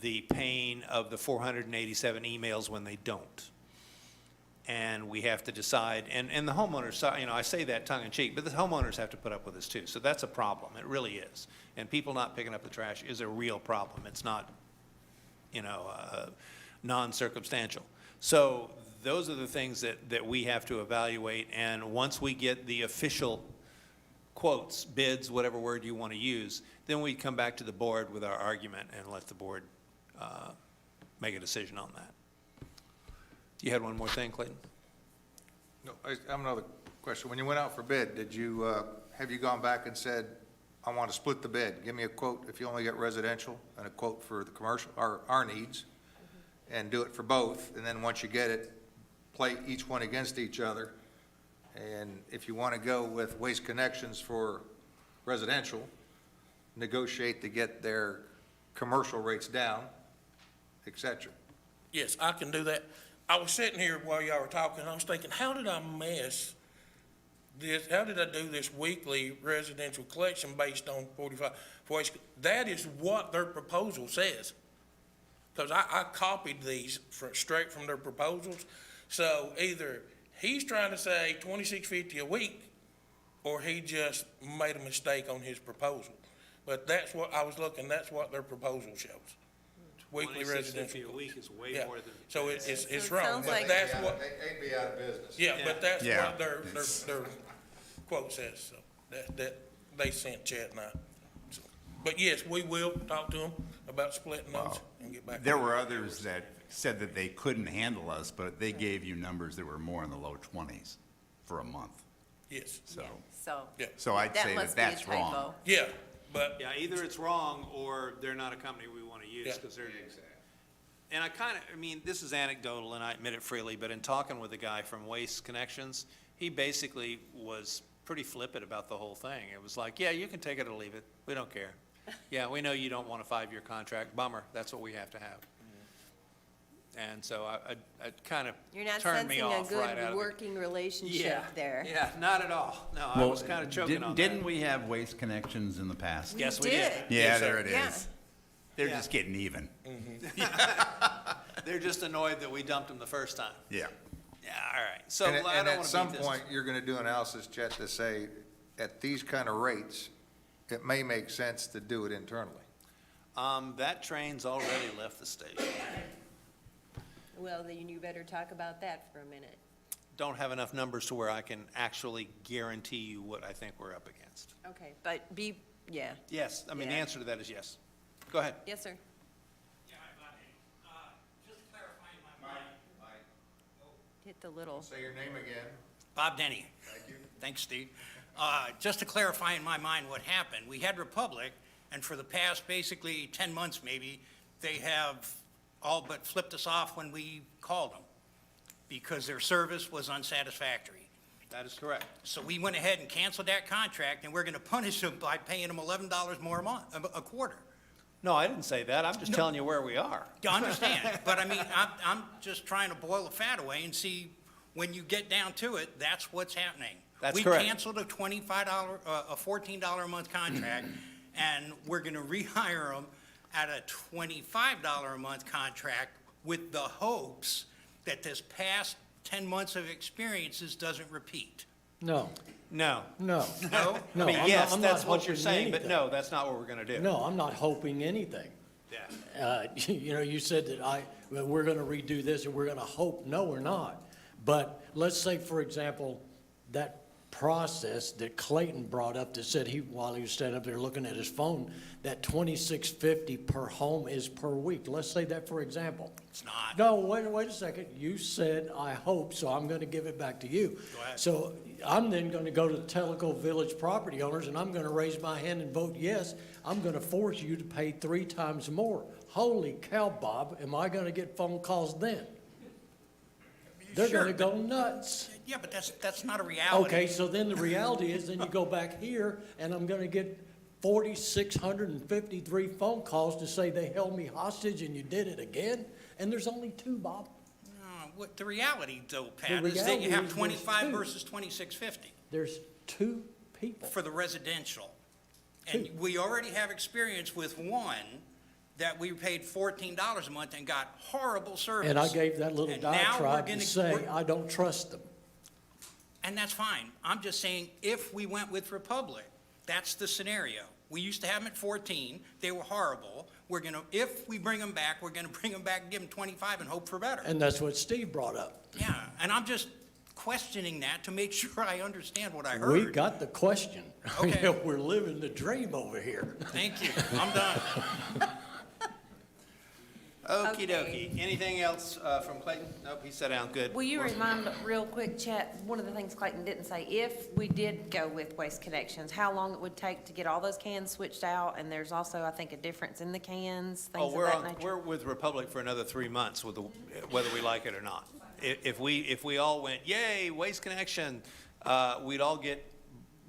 the pain of the 487 emails when they don't? And we have to decide, and the homeowners, I say that tongue in cheek, but the homeowners have to put up with this too. So that's a problem. It really is. And people not picking up the trash is a real problem. It's not, non-circumstantial. So those are the things that we have to evaluate. And once we get the official quotes, bids, whatever word you want to use, then we come back to the board with our argument and let the board make a decision on that. You had one more thing, Clayton?
No, I have another question. When you went out for bid, did you, have you gone back and said, I want to split the bid? Give me a quote if you only get residential and a quote for the commercial, our needs, and do it for both. And then once you get it, play each one against each other. And if you want to go with Waste Connections for residential, negotiate to get their commercial rates down, et cetera.
Yes, I can do that. I was sitting here while y'all were talking, I was thinking, how did I miss this? How did I do this weekly residential collection based on 45? That is what their proposal says. Because I copied these straight from their proposals. So either he's trying to say $26.50 a week, or he just made a mistake on his proposal. But that's what I was looking, that's what their proposal shows. Weekly residential.
$26.50 a week is way
Yeah.
more than.
So it's
So it
wrong,
sounds
but
like-
that's what,
They'd be out of business.
yeah, but that's
Yeah.
what their quote says, so that they sent Chad and I. So, but yes, we will talk to them about splitting those and get back.
There
on
were
it.
others that said that they couldn't handle us, but they gave you numbers that were more in the low 20s for a month.
Yes,
So,
yeah,
so I'd say that
must be a
that's wrong.
typo.
yeah, but
Yeah, either it's wrong or they're not a company we want to use
Yeah.
because they're. And I mean, this is anecdotal and I admit it freely, but in talking with the guy from Waste Connections, he basically was pretty flippant about the whole thing. It was like, yeah, you can take it or leave it. We don't care. Yeah, we know you don't want a 5-year contract. Bummer. That's what we have to have. And so I kind of
You're not
turned me
sensing a
off right out
good
of the.
working relationship
Yeah,
there.
yeah, not at all. No, I was kind of choking on that.
Didn't we have Waste Connections in the past?
Yes, we did.
Yeah,
Yes, sir.
there it
Yeah.
is. They're
Yeah.
just getting even.
They're just annoyed that we dumped them the first time.
Yeah.
Yeah, all right. So
And
I
and
don't
at
want to
some
beat this.
point, you're gonna do analysis, Chet, to say, at these kind of rates, it may make sense to do it internally.
That train's already left the station.
Well, then you better talk about that for a minute.
Don't have enough numbers to where I can actually guarantee you what I think we're up against.
Okay, but yeah.
Yes, I mean, the
Yeah.
answer to that is yes. Go ahead.
Yes, sir.
Just clarifying my mind.
Hit the little.
Say your name again.
Bob Denny.
Thank you.
Thanks, Steve. Just to clarify in my mind what happened, we had Republic, and for the past basically 10 months maybe, they have all but flipped us off when we called them because their service was unsatisfactory.
That is correct.
So we went ahead and canceled that contract, and we're going to punish them by paying them $11 more a quarter.
No, I didn't say that. I'm just telling you where we are.
I understand, but I mean, I'm just trying to boil the fat away and see, when you get down to it, that's what's happening.
That's correct.
We canceled a $14 a month contract, and we're gonna rehire them at a $25 a month contract with the hopes that this past 10 months of experiences doesn't repeat.
No,
No.
no.
No?
No,
I mean,
I'm not-
yes,
I'm not
that's what you're
hoping
saying, but
anything.
no, that's not what we're going to do.
No, I'm not hoping anything.
Yeah.
You know, you said that we're going to redo this and we're going to hope. No, we're not. But let's say, for example, that process that Clayton brought up that said while he was standing up there looking at his phone, that $26.50 per home is per week. Let's say that, for example.
It's not.
No, wait a second. You said, I hope, so I'm going to give it back to you.
Go ahead.
So I'm then going to go to the Tellico Village property owners, and I'm going to raise my hand and vote yes. I'm going to force you to pay 3 times more. Holy cow, Bob, am I going to get phone calls then? They're
Sure,
going to go nuts.
Yeah, but that's not a reality.
Okay, so then the reality is, then you go back here, and I'm going to get 4,653 phone calls to say they held me hostage and you did it again, and there's only 2, Bob.
What the reality, though, Pat,
The
is that you
reality
have
is there's
25
two.
versus 26.50
There's 2 people.
for the residential. And we already have experience with one that we paid $14 a month and got horrible service.
And I gave that little
And now we're
diatribe
gonna-
to say,
we're-
I don't trust them.
And that's fine. I'm just saying, if we went with Republic, that's the scenario. We used to have them at 14. They were horrible. If we bring them back, we're gonna bring them back and give them 25 and hope for better.
And that's what Steve brought up.
Yeah, and I'm just questioning that to make sure I understand what I heard.
We got the question.
Okay.
We're living the dream over here.
Thank you. I'm done.
Okie dokie. Anything else from Clayton? Nope, he sat down. Good.
Will you remind, real quick, Chet, one of the things Clayton didn't say, if we did go with Waste Connections, how long it would take to get all those cans switched out? And there's also, I think, a difference in the cans,
Oh,
things of that nature.
we're with Republic for another 3 months with whether we like it or not. If we all went, yay, Waste Connection, we'd all get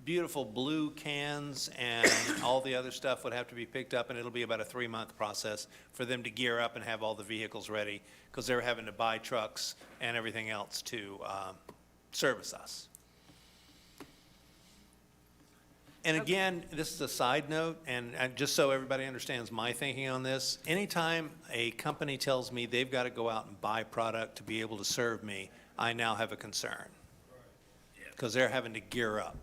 beautiful blue cans and all the other stuff would have to be picked up, and it'll be about a 3-month process for them to gear up and have all the vehicles ready, because they're having to buy trucks and everything else to service us. And again, this is a side note, and just so everybody understands my thinking on this, anytime a company tells me they've got to go out and buy product to be able to serve me, I now have a concern, because they're having to gear up.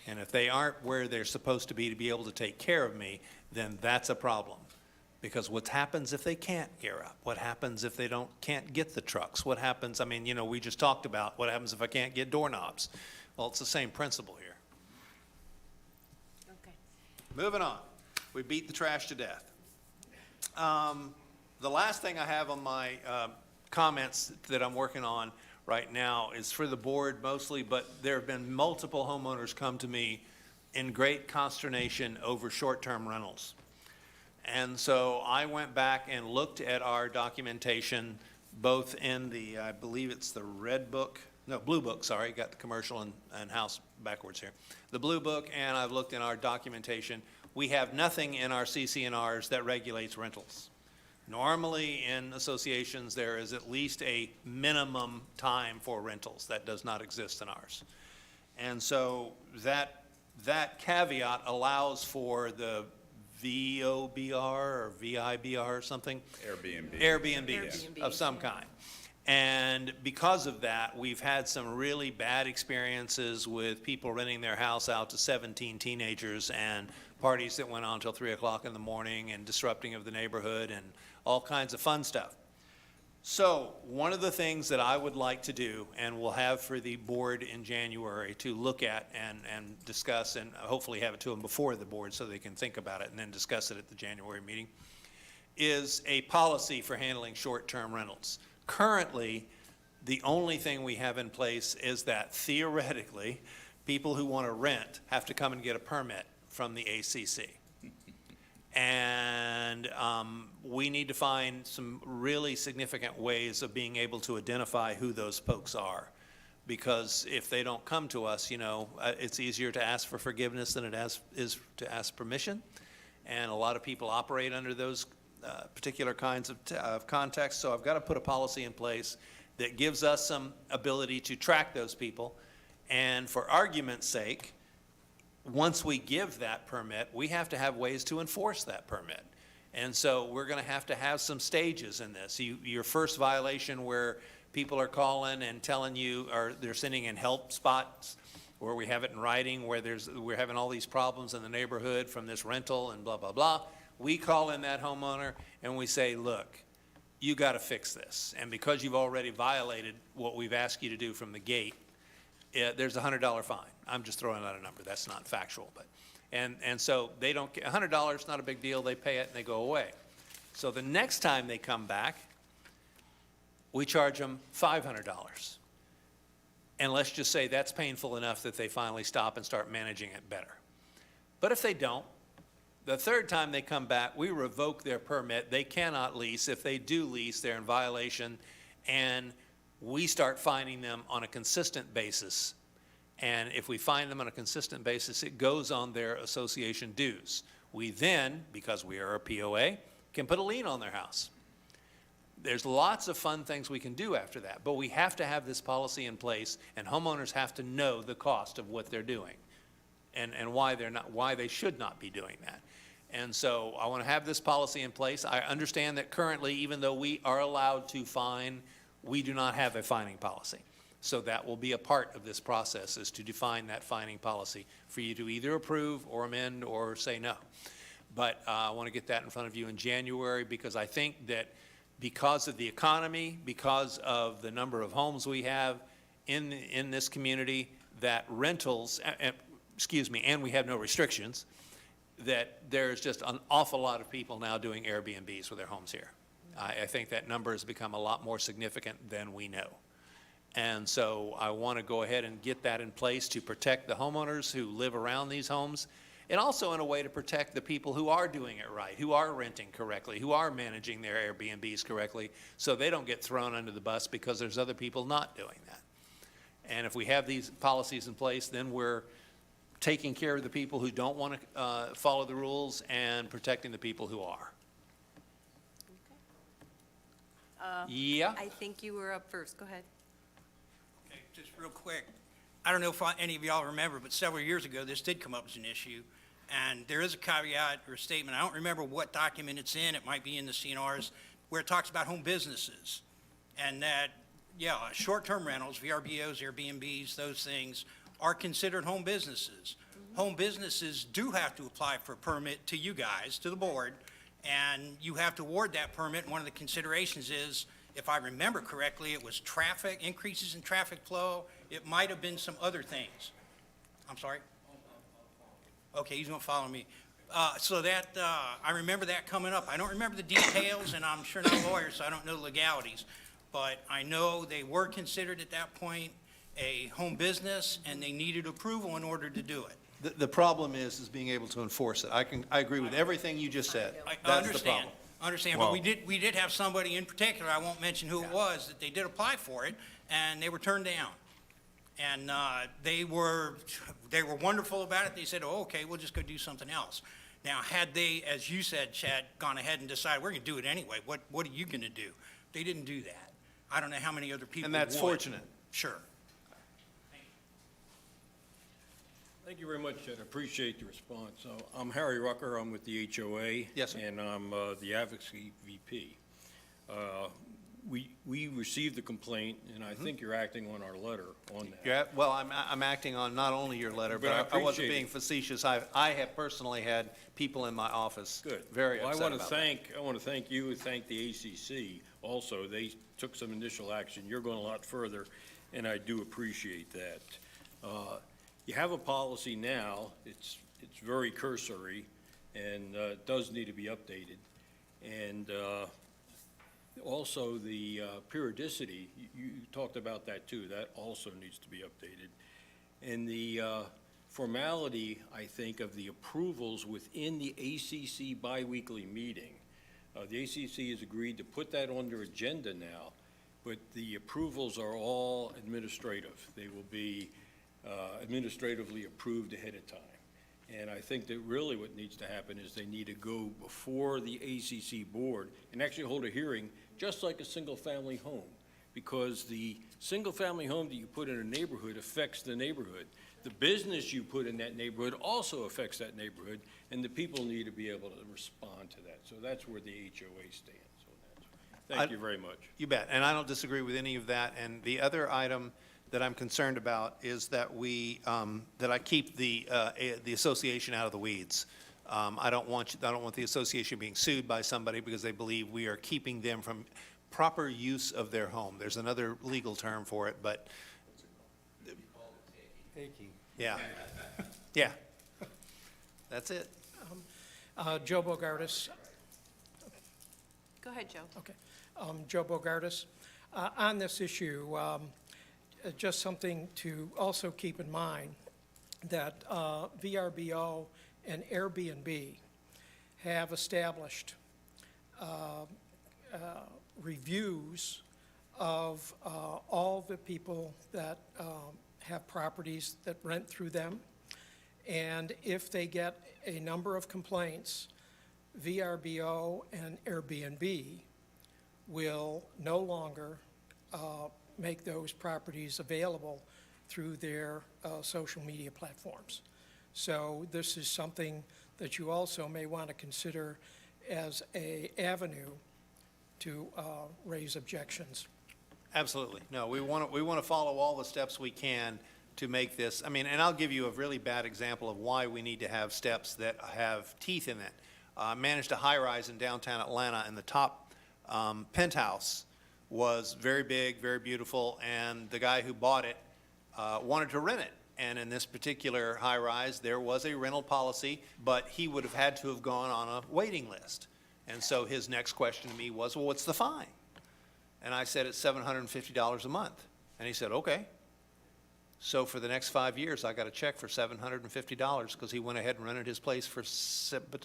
And if they aren't where they're supposed to be able to take care of me, then that's a problem. Because what happens if they can't gear up? What happens if they can't get the trucks? What happens, I mean, you know, we just talked about what happens if I can't get doorknobs? Well, it's the same principle here.
Okay.
Moving on. We beat the trash to death. The last thing I have on my comments that I'm working on right now is for the board mostly, but there have been multiple homeowners come to me in great consternation over short-term rentals. And so I went back and looked at our documentation, both in the, I believe it's the red book, no, blue book, sorry, got the commercial and house backwards here. The blue book, and I've looked in our documentation. We have nothing in our CC&Rs that regulates rentals. Normally, in associations, there is at least a minimum time for rentals. That does not exist in ours. And so that caveat allows for the VOBR or VIBR or something? Airbnbs of some kind. And because of that, we've had some really bad experiences with people renting their house out to 17 teenagers and parties that went on till 3 o'clock in the morning and disrupting of the neighborhood and all kinds of fun stuff. So one of the things that I would like to do, and we'll have for the board in January to look at and discuss, and hopefully have it to them before the board so they can think about it and then discuss it at the January meeting, is a policy for handling short-term rentals. Currently, the only thing we have in place is that theoretically, people who want to rent have to come and get a permit from the ACC. And we need to find some really significant ways of being able to identify who those folks are. Because if they don't come to us, you know, it's easier to ask for forgiveness than it is to ask permission. And a lot of people operate under those particular kinds of contexts. So I've got to put a policy in place that gives us some ability to track those people. And for argument's sake, once we give that permit, we have to have ways to enforce that permit. And so we're going to have some stages in this. Your first violation where people are calling and telling you, or they're sending in help spots, where we have it in writing, where we're having all these problems in the neighborhood from this rental and blah, blah, blah. We call in that homeowner and we say, look, you got to fix this. And because you've already violated what we've asked you to do from the gate, there's a $100 fine. I'm just throwing out a number. That's not factual, but, and so they don't get $100, not a big deal. They pay it and they go away. So the next time they come back, we charge them $500. And let's just say that's painful enough that they finally stop and start managing it better. But if they don't, the third time they come back, we revoke their permit. They cannot lease. If they do lease, they're in violation, and we start fining them on a consistent basis. And if we fine them on a consistent basis, it goes on their association dues. We then, because we are a POA, can put a lien on their house. There's lots of fun things we can do after that, but we have to have this policy in place, and homeowners have to know the cost of what they're doing and why they should not be doing that. And so I want to have this policy in place. I understand that currently, even though we are allowed to fine, we do not have a fining policy. So that will be a part of this process, is to define that fining policy for you to either approve or amend or say no. But I want to get that in front of you in January, because I think that because of the economy, because of the number of homes we have in this community, that rentals, and we have no restrictions, that there's just an awful lot of people now doing Airbnbs with their homes here. I think that number has become a lot more significant than we know. And so I want to go ahead and get that in place to protect the homeowners who live around these homes, and also in a way to protect the people who are doing it right, who are renting correctly, who are managing their Airbnbs correctly, so they don't get thrown under the bus because there's other people not doing that. And if we have these policies in place, then we're taking care of the people who don't want to follow the rules and protecting the people who are. Yeah?
I think you were up first. Go ahead.
Okay, just real quick. I don't know if any of y'all remember, but several years ago, this did come up as an issue. And there is a caveat or a statement. I don't remember what document it's in. It might be in the CNRs, where it talks about home businesses. And that, yeah, short-term rentals, VRBOs, Airbnbs, those things are considered home businesses. Home businesses do have to apply for a permit to you guys, to the board, and you have to award that permit. And one of the considerations is, if I remember correctly, it was traffic, increases in traffic flow. It might have been some other things. I'm sorry? Okay, he's gonna follow me. So that, I remember that coming up. I don't remember the details, and I'm sure not a lawyer, so I don't know the legalities. But I know they were considered at that point a home business, and they needed approval in order to do it.
The problem is being able to enforce it. I agree with everything you just said.
I
That's the
understand,
problem.
understand,
Well-
but we did have somebody in particular, I won't mention who it was, that they did apply for it, and they were turned down. And they were wonderful about it. They said, oh, okay, we'll just go do something else. Now, had they, as you said, Chad, gone ahead and decided, we're going to do it anyway, what are you going to do? They didn't do that. I don't know how many other people
And
would.
that's fortunate.
Sure.
Thank you very much, Ed. I appreciate the response. So I'm Harry Rucker. I'm with the HOA.
Yes, sir.
And I'm the advocacy VP. We received the complaint, and I think you're acting on our letter on that.
Yeah, well, I'm acting on not only your letter,
But I
but I wasn't
appreciate
being
it.
facetious. I have personally had people in my office
Good.
very
Well,
upset about that.
I want to thank you and thank the ACC also. They took some initial action. You're going a lot further, and I do appreciate that. You have a policy now. It's very cursory, and it does need to be updated. And also, the periodicity, you talked about that too. That also needs to be updated. And the formality, I think, of the approvals within the ACC biweekly meeting. The ACC has agreed to put that on their agenda now, but the approvals are all administrative. They will be administratively approved ahead of time. And I think that really what needs to happen is they need to go before the ACC board and actually hold a hearing, just like a single-family home, because the single-family home that you put in a neighborhood affects the neighborhood. The business you put in that neighborhood also affects that neighborhood, and the people need to be able to respond to that. So that's where the HOA stands on that. Thank you very much.
You bet, and I don't disagree with any of that. And the other item that I'm concerned about is that that I keep the association out of the weeds. I don't want the association being sued by somebody because they believe we are keeping them from proper use of their home. There's another legal term for it, but. Yeah, yeah, that's it.
Joe Bogardus.
Go ahead, Joe.
Okay. Joe Bogardus. On this issue, just something to also keep in mind, that VRBO and Airbnb have established reviews of all the people that have properties that rent through them. And if they get a number of complaints, VRBO and Airbnb will no longer make those properties available through their social media platforms. So this is something that you also may want to consider as an avenue to raise objections.
Absolutely. No, we want to follow all the steps we can to make this, I mean, and I'll give you a really bad example of why we need to have steps that have teeth in it. Managed a high-rise in downtown Atlanta, and the top penthouse was very big, very beautiful, and the guy who bought it wanted to rent it. And in this particular high-rise, there was a rental policy, but he would have had to have gone on a waiting list. And so his next question to me was, well, what's the fine? And I said, it's $750 a month. And he said, okay. So for the next 5 years, I got a check for $750 because he went ahead and rented his place for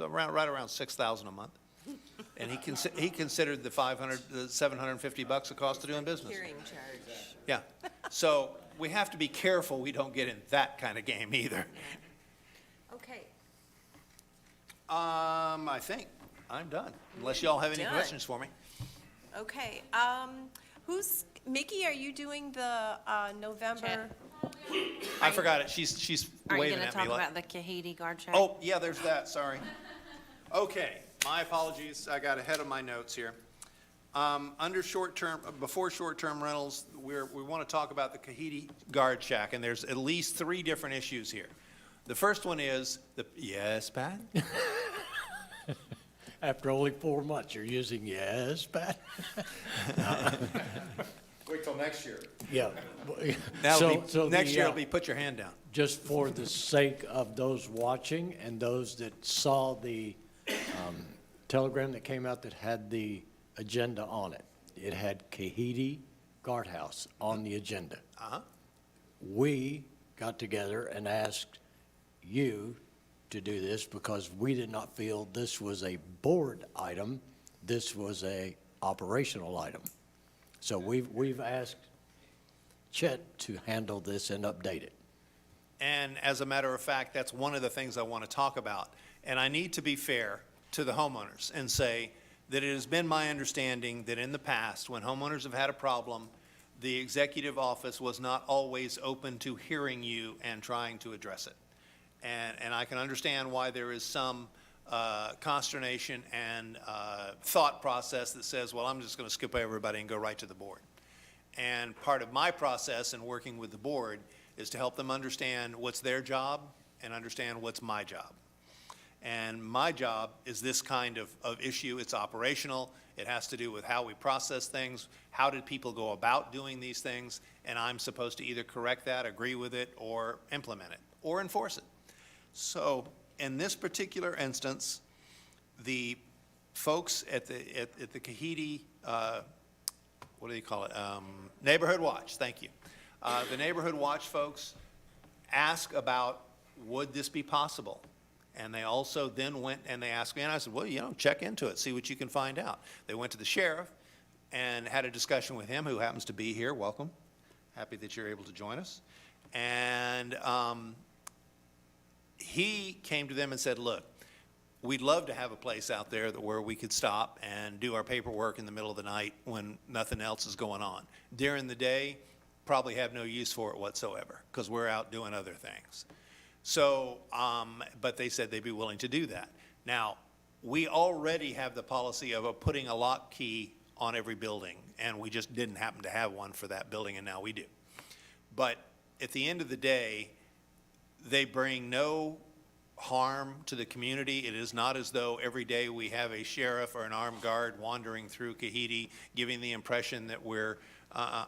right around $6,000 a month. And he considered the $750 a cost of doing business.
Hearing charge.
Yeah. So we have to be careful we don't get in that kind of game either.
Okay.
I think I'm done, unless y'all have any
Done.
questions for me.
Okay, Mickey, are you doing the November?
I forgot it. She's
Are you
waving
gonna
at me
talk
like.
about the Kahite guard shack?
Oh, yeah, there's that, sorry. Okay, my apologies, I got ahead of my notes here. Under before short-term rentals, we want to talk about the Kahite guard shack, and there's at least 3 different issues here. The first one is, yes, Pat?
After only 4 months, you're using yes, Pat?
Wait till next year.
Yeah.
Next year it'll be put your hand down.
Just for the sake of those watching and those that saw the telegram that came out that had the agenda on it, it had Kahite Guardhouse on the agenda.
Uh-huh.
We got together and asked you to do this because we did not feel this was a board item. This was a operational item. So we've asked Chet to handle this and update it.
And as a matter of fact, that's one of the things I want to talk about. And I need to be fair to the homeowners and say that it has been my understanding that in the past, when homeowners have had a problem, the executive office was not always open to hearing you and trying to address it. And I can understand why there is some consternation and thought process that says, well, I'm just going to skip everybody and go right to the board. And part of my process in working with the board is to help them understand what's their job and understand what's my job. And my job is this kind of issue. It's operational. It has to do with how we process things. How did people go about doing these things? And I'm supposed to either correct that, agree with it, or implement it, or enforce it. So in this particular instance, the folks at the Kahite, what do you call it? Neighborhood Watch, thank you. The Neighborhood Watch folks asked about, would this be possible? And they also then went and they asked me, and I said, well, check into it, see what you can find out. They went to the sheriff and had a discussion with him, who happens to be here. Welcome. Happy that you're able to join us. And he came to them and said, look, we'd love to have a place out there where we could stop and do our paperwork in the middle of the night when nothing else is going on. During the day, probably have no use for it whatsoever because we're out doing other things. So, but they said they'd be willing to do that. Now, we already have the policy of putting a lock key on every building, and we just didn't happen to have one for that building, and now we do. But at the end of the day, they bring no harm to the community. It is not as though every day we have a sheriff or an armed guard wandering through Kahite, giving the impression that we're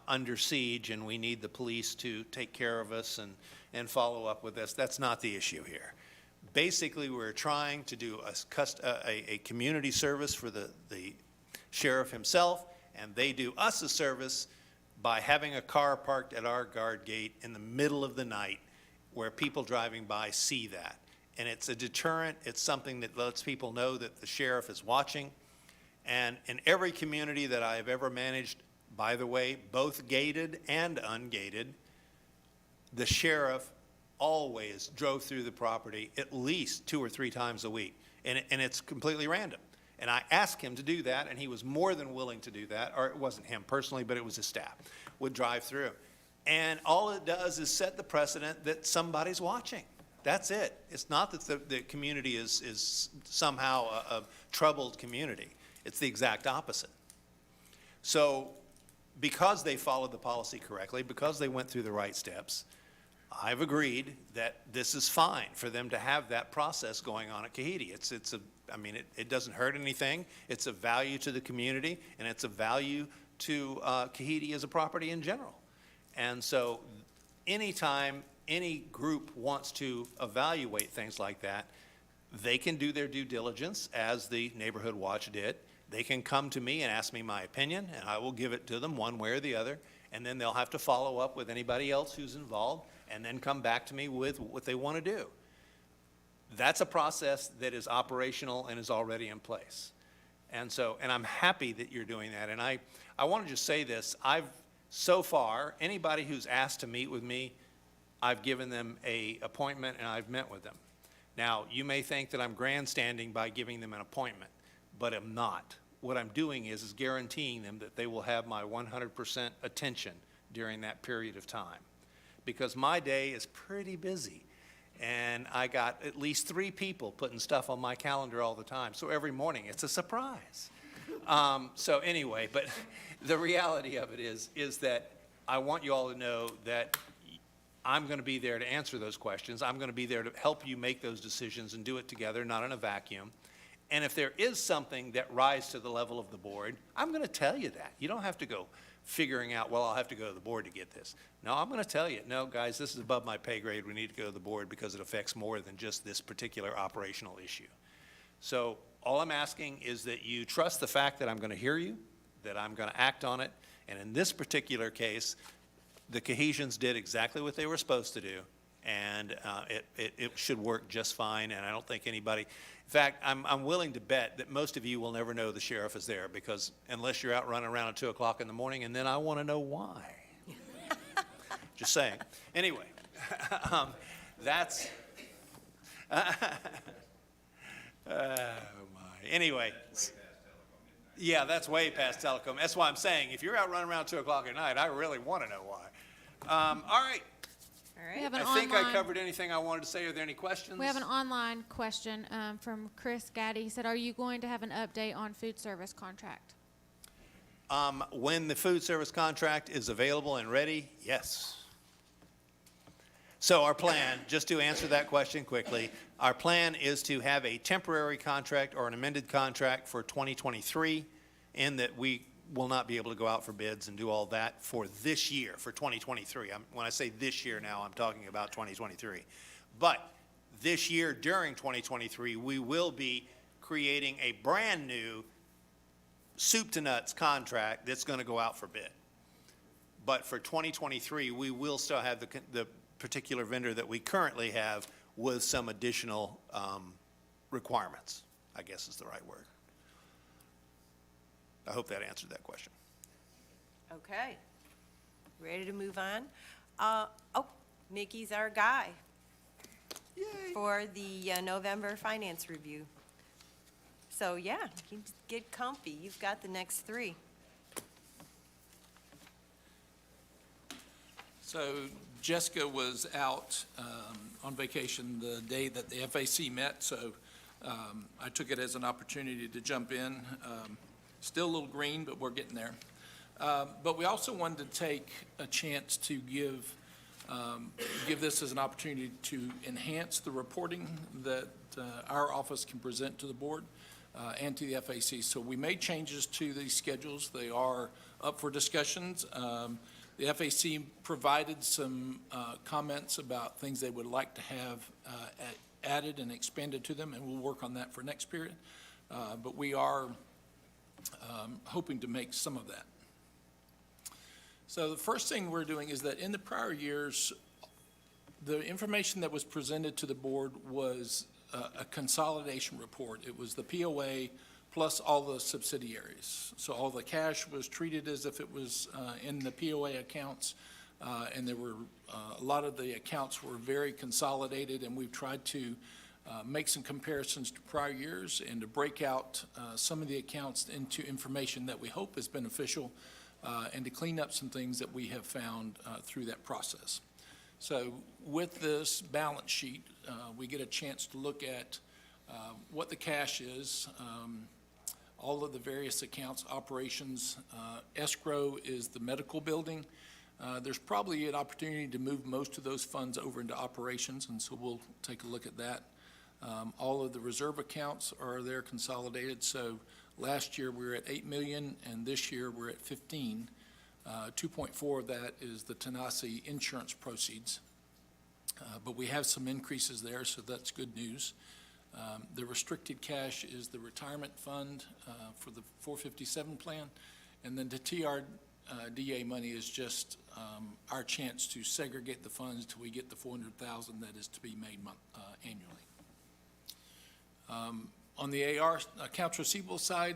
under siege and we need the police to take care of us and follow up with us. That's not the issue here. Basically, we're trying to do a community service for the sheriff himself, and they do us a service by having a car parked at our guard gate in the middle of the night where people driving by see that. And it's a deterrent. It's something that lets people know that the sheriff is watching. And in every community that I have ever managed, by the way, both gated and ungated, the sheriff always drove through the property at least 2 or 3 times a week. And it's completely random. And I asked him to do that, and he was more than willing to do that. Or it wasn't him personally, but it was his staff, would drive through. And all it does is set the precedent that somebody's watching. That's it. It's not that the community is somehow a troubled community. It's the exact opposite. So because they followed the policy correctly, because they went through the right steps, I've agreed that this is fine for them to have that process going on at Kahite. It doesn't hurt anything. It's a value to the community, and it's a value to Kahite as a property in general. And so anytime any group wants to evaluate things like that, they can do their due diligence, as the Neighborhood Watch did. They can come to me and ask me my opinion, and I will give it to them one way or the other, and then they'll have to follow up with anybody else who's involved, and then come back to me with what they want to do. That's a process that is operational and is already in place. And I'm happy that you're doing that. And I want to just say this. So far, anybody who's asked to meet with me, I've given them an appointment and I've met with them. Now, you may think that I'm grandstanding by giving them an appointment, but I'm not. What I'm doing is guaranteeing them that they will have my 100% attention during that period of time. Because my day is pretty busy, and I got at least 3 people putting stuff on my calendar all the time. So every morning it's a surprise. So anyway, but the reality of it is that I want you all to know that I'm going to be there to answer those questions. I'm going to be there to help you make those decisions and do it together, not in a vacuum. And if there is something that rises to the level of the board, I'm going to tell you that. You don't have to go figuring out, well, I'll have to go to the board to get this. No, I'm going to tell you, no, guys, this is above my pay grade. We need to go to the board because it affects more than just this particular operational issue. So all I'm asking is that you trust the fact that I'm going to hear you, that I'm going to act on it. And in this particular case, the Kahitians did exactly what they were supposed to do, and it should work just fine, and I don't think anybody, in fact, I'm willing to bet that most of you will never know the sheriff is there, because unless you're out running around at 2 o'clock in the morning, and then I want to know why. Just saying. Anyway, that's, oh my, anyway. Yeah, that's way past telecom. That's why I'm saying, if you're out running around 2 o'clock at night, I really want to know why. All right.
All
We
right.
have an
I think I
online-
covered anything I wanted to say. Are there any questions?
We have an online question from Chris Gaddy. He said, are you going to have an update on food service contract?
When the food service contract is available and ready, yes. So our plan, just to answer that question quickly, our plan is to have a temporary contract or an amended contract for 2023, in that we will not be able to go out for bids and do all that for this year, for 2023. When I say this year now, I'm talking about 2023. But this year, during 2023, we will be creating a brand-new soup to nuts contract that's going to go out for bid. But for 2023, we will still have the particular vendor that we currently have with some additional requirements, I guess is the right word. I hope that answered that question.
Okay. Ready to move on? Oh, Mickey's our guy. Yay. For the November finance review. So, yeah, you can get comfy. You've got the next three.
So Jessica was out on vacation the day that the FAC met, so I took it as an opportunity to jump in. Still a little green, but we're getting there. But we also wanted to take a chance to give this as an opportunity to enhance the reporting that our office can present to the board and to the FAC. So we made changes to these schedules. They are up for discussions. The FAC provided some comments about things they would like to have added and expanded to them, and we'll work on that for next period. But we are hoping to make some of that. So the first thing we're doing is that in the prior years, the information that was presented to the board was a consolidation report. It was the POA plus all the subsidiaries. So all the cash was treated as if it was in the POA accounts, and there were a lot of the accounts were very consolidated, and we've tried to make some comparisons to prior years and to break out some of the accounts into information that we hope is beneficial and to clean up some things that we have found through that process. So with this balance sheet, we get a chance to look at what the cash is, all of the various accounts, operations. Escrow is the medical building. There's probably an opportunity to move most of those funds over into operations, and so we'll take a look at that. All of the reserve accounts are there consolidated. So last year we were at 8 million, and this year we're at 15. 2.4 of that is the Tanasi insurance proceeds. But we have some increases there, so that's good news. The restricted cash is the retirement fund for the 457 plan, and then the TRDA money is just our chance to segregate the funds till we get the 400,000 that is to be made annually. On the AR accounts receivable side,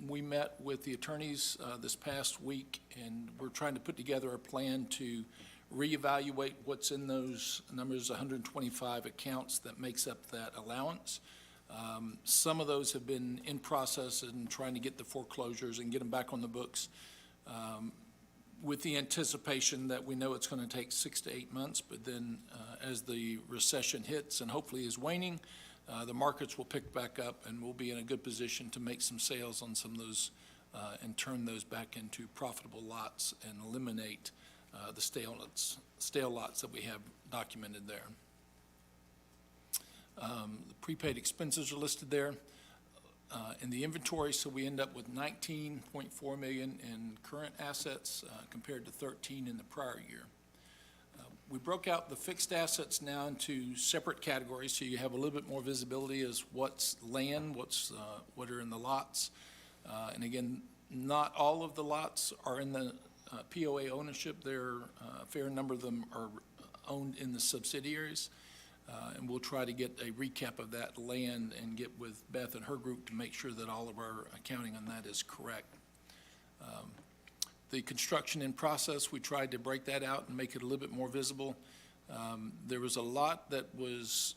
we met with the attorneys this past week, and we're trying to put together a plan to reevaluate what's in those numbers, 125 accounts that makes up that allowance. Some of those have been in process and trying to get the foreclosures and get them back on the books, with the anticipation that we know it's going to take 6 to 8 months, but then as the recession hits and hopefully is waning, the markets will pick back up and we'll be in a good position to make some sales on some of those and turn those back into profitable lots and eliminate the stale lots that we have documented there. The prepaid expenses are listed there in the inventory, so we end up with 19.4 million in current assets compared to 13 in the prior year. We broke out the fixed assets now into separate categories, so you have a little bit more visibility as what's land, what are in the lots. And again, not all of the lots are in the POA ownership. A fair number of them are owned in the subsidiaries. And we'll try to get a recap of that land and get with Beth and her group to make sure that all of our accounting on that is correct. The construction in process, we tried to break that out and make it a little bit more visible. There was a lot that was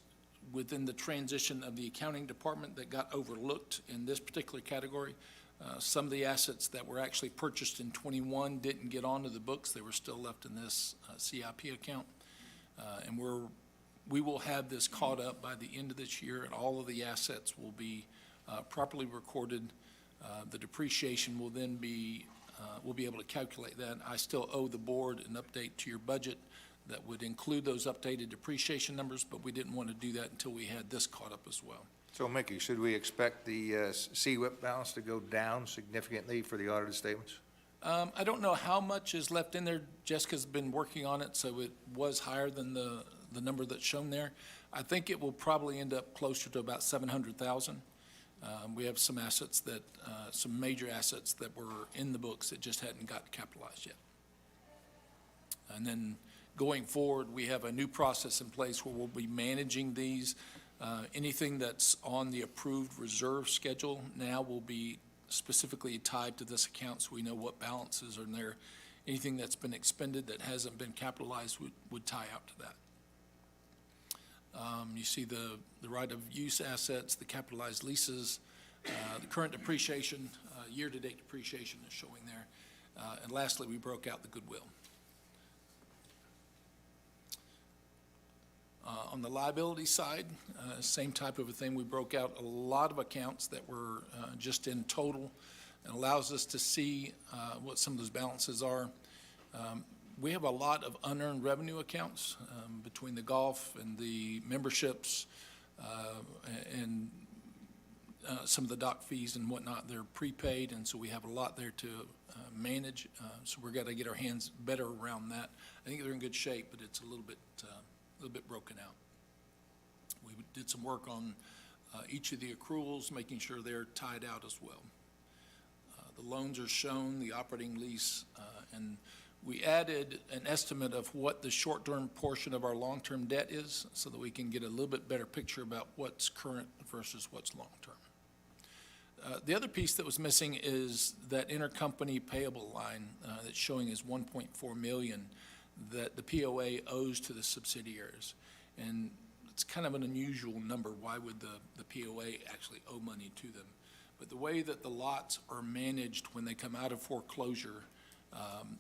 within the transition of the accounting department that got overlooked in this particular category. Some of the assets that were actually purchased in '21 didn't get onto the books. They were still left in this CIP account. And we will have this caught up by the end of this year, and all of the assets will be properly recorded. The depreciation will then be, we'll be able to calculate that. I still owe the board an update to your budget that would include those updated depreciation numbers, but we didn't want to do that until we had this caught up as well.
So Mickey, should we expect the CWIP balance to go down significantly for the audited statements?
I don't know how much is left in there. Jessica's been working on it, so it was higher than the number that's shown there. I think it will probably end up closer to about 700,000. We have some assets that, some major assets that were in the books that just hadn't got capitalized yet. And then going forward, we have a new process in place where we'll be managing these. Anything that's on the approved reserve schedule now will be specifically tied to this account, so we know what balances are in there. Anything that's been expended that hasn't been capitalized would tie out to that. You see the right of use assets, the capitalized leases, the current depreciation, year-to-date depreciation is showing there. And lastly, we broke out the goodwill. On the liability side, same type of a thing. We broke out a lot of accounts that were just in total, and allows us to see what some of those balances are. We have a lot of unearned revenue accounts between the golf and the memberships and some of the dock fees and whatnot. They're prepaid, and so we have a lot there to manage. So we've got to get our hands better around that. I think they're in good shape, but it's a little bit broken out. We did some work on each of the accruals, making sure they're tied out as well. The loans are shown, the operating lease, and we added an estimate of what the short-term portion of our long-term debt is so that we can get a little bit better picture about what's current versus what's long-term. The other piece that was missing is that intercompany payable line that's showing as $1.4 million that the POA owes to the subsidiaries. And it's kind of an unusual number. Why would the POA actually owe money to them? But the way that the lots are managed when they come out of foreclosure,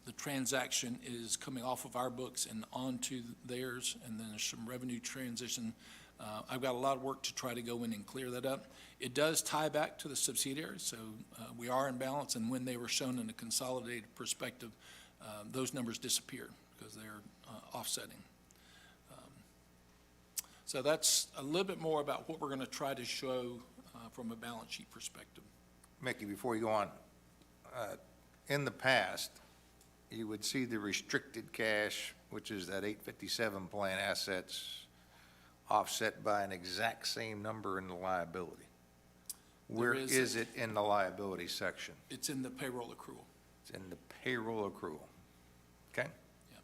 the transaction is coming off of our books and onto theirs, and then there's some revenue transition. I've got a lot of work to try to go in and clear that up. It does tie back to the subsidiaries, so we are in balance, and when they were shown in a consolidated perspective, those numbers disappear because they're offsetting. So that's a little bit more about what we're going to try to show from a balance sheet perspective.
Mickey, before you go on, in the past, you would see the restricted cash, which is that 857 plan assets, offset by an exact same number in the liability. Where is it in the liability section?
It's in the payroll accrual.
It's in the payroll accrual. Okay?
Yeah.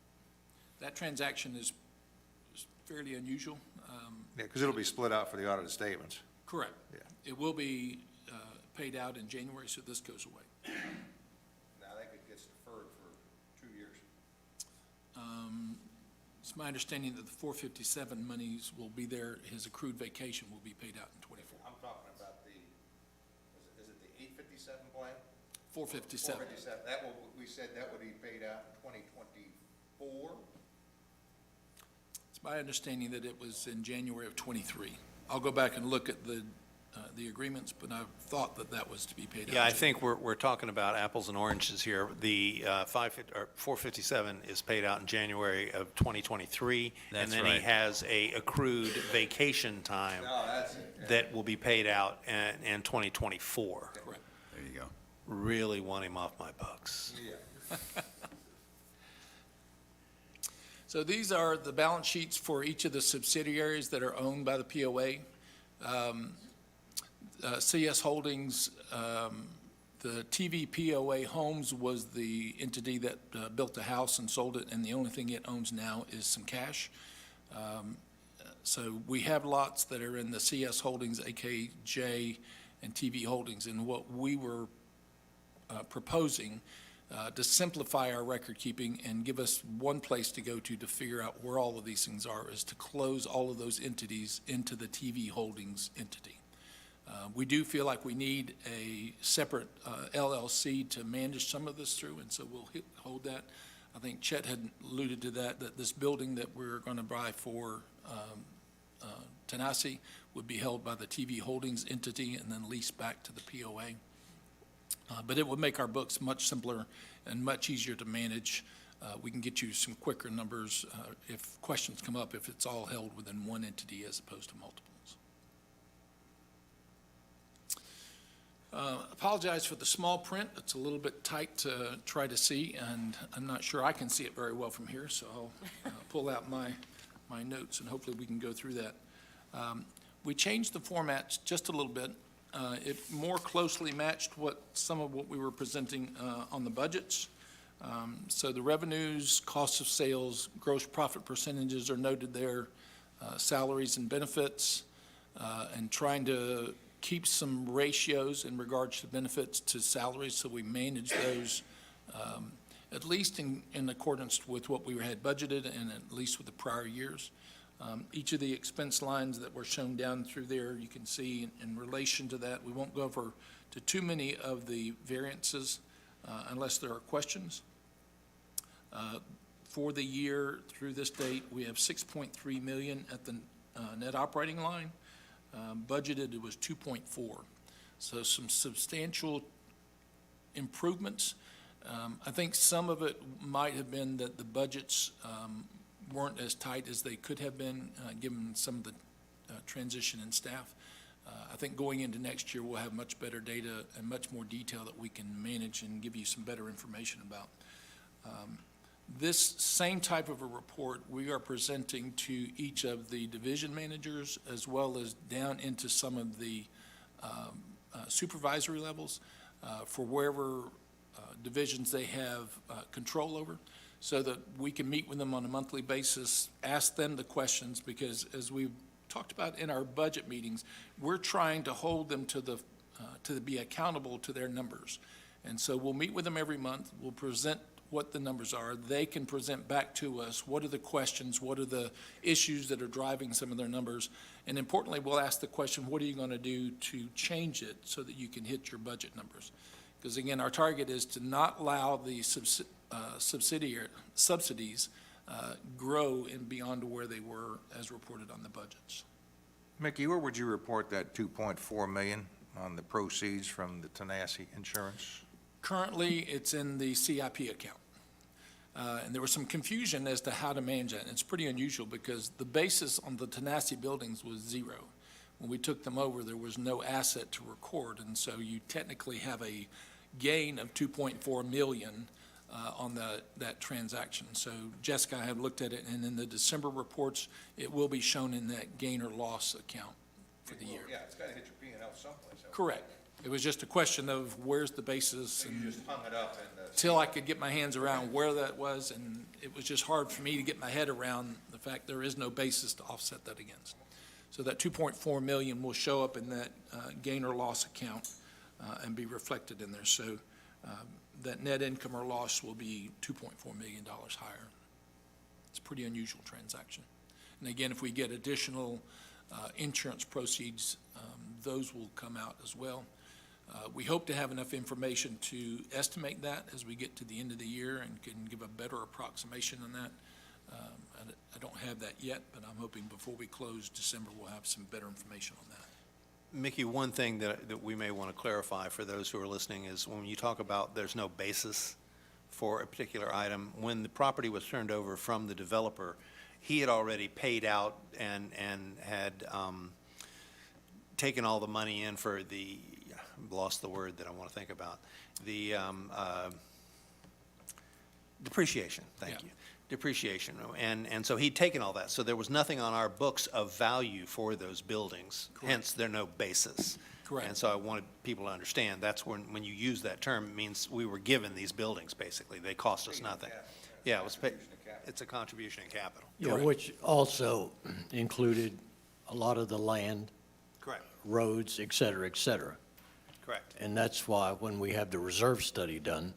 That transaction is fairly unusual.
Yeah, because it'll be split out for the audited statements.
Correct.
Yeah.
It will be paid out in January, so this goes away.
Now, I think it gets deferred for 2 years.
It's my understanding that the 457 monies will be there, his accrued vacation will be paid out in '24.
I'm talking about the, is it the 857 plan?
457.
457, that will, we said that would be paid out in 2024?
It's my understanding that it was in January of '23. I'll go back and look at the agreements, but I thought that that was to be paid out.
Yeah, I think we're talking about apples and oranges here. The 457 is paid out in January of 2023.
That's
and then
right.
he has a accrued vacation time
that's it. Yeah.
that will be paid out in 2024.
Correct.
There you go.
Really want him off my books.
Yeah.
So these are the balance sheets for each of the subsidiaries that are owned by the POA. CS Holdings The TVPOA Homes was the entity that built the house and sold it, and the only thing it owns now is some cash. So we have lots that are in the CS Holdings, AKJ, and TV Holdings, and what we were proposing to simplify our record keeping and give us one place to go to figure out where all of these things are is to close all of those entities into the TV Holdings entity. We do feel like we need a separate LLC to manage some of this through, and so we'll hold that. I think Chet had alluded to that this building that we're going to buy for Tanasi would be held by the TV Holdings entity and then leased back to the POA. But it would make our books much simpler and much easier to manage. We can get you some quicker numbers if questions come up, if it's all held within one entity as opposed to multiples. Apologize for the small print. It's a little bit tight to try to see, and I'm not sure I can see it very well from here, so I'll pull out my notes and hopefully we can go through that. We changed the formats just a little bit. It more closely matched some of what we were presenting on the budgets. So the revenues, cost of sales, gross profit percentages are noted there, salaries and benefits, and trying to keep some ratios in regards to benefits to salaries, so we manage those at least in accordance with what we had budgeted and at least with the prior years. Each of the expense lines that were shown down through there, you can see in relation to that. We won't go over to too many of the variances unless there are questions. For the year through this date, we have $6.3 million at the net operating line. Budgeted, it was 2.4. So some substantial improvements. I think some of it might have been that the budgets weren't as tight as they could have been, given some of the transition in staff. I think going into next year, we'll have much better data and much more detail that we can manage and give you some better information about. This same type of a report we are presenting to each of the division managers as well as down into some of the supervisory levels for wherever divisions they have control over, so that we can meet with them on a monthly basis, ask them the questions, because as we've talked about in our budget meetings, we're trying to hold them to be accountable to their numbers. And so we'll meet with them every month, we'll present what the numbers are, they can present back to us what are the questions, what are the issues that are driving some of their numbers, and importantly, we'll ask the question, what are you going to do to change it so that you can hit your budget numbers? Because again, our target is to not allow the subsidies grow and beyond where they were as reported on the budgets.
Mickey, where would you report that 2.4 million on the proceeds from the Tanasi insurance?
Currently, it's in the CIP account. And there was some confusion as to how to manage that. And it's pretty unusual because the basis on the Tanasi buildings was zero. When we took them over, there was no asset to record. And so you technically have a gain of 2.4 million on that transaction. So Jessica and I have looked at it, and in the December reports, it will be shown in that gain or loss account for the year.
Yeah, it's got to hit your P&L someplace.
Correct. It was just a question of where's the basis.
And you just hung it up in the...
Till I could get my hands around where that was, and it was just hard for me to get my head around the fact there is no basis to offset that against. So that 2.4 million will show up in that gain or loss account and be reflected in there. So that net income or loss will be $2.4 million higher. It's a pretty unusual transaction. And again, if we get additional insurance proceeds, those will come out as well. We hope to have enough information to estimate that as we get to the end of the year and can give a better approximation on that. I don't have that yet, but I'm hoping before we close December, we'll have some better information on that.
Mickey, one thing that we may want to clarify for those who are listening is when you talk about there's no basis for a particular item, when the property was turned over from the developer, he had already paid out and had taken all the money in for the, I've lost the word that I want to think about, the depreciation, thank you. Depreciation, and so he'd taken all that, so there was nothing on our books of value for those buildings, hence there no basis.
Correct.
And so I wanted people to understand, that's when you use that term, it means we were given these buildings, basically. They cost us nothing. Yeah, it's a contribution in capital.
Yeah, which also included a lot of the land,
Correct,
roads, et cetera, et cetera.
correct.
And that's why when we have the reserve study done,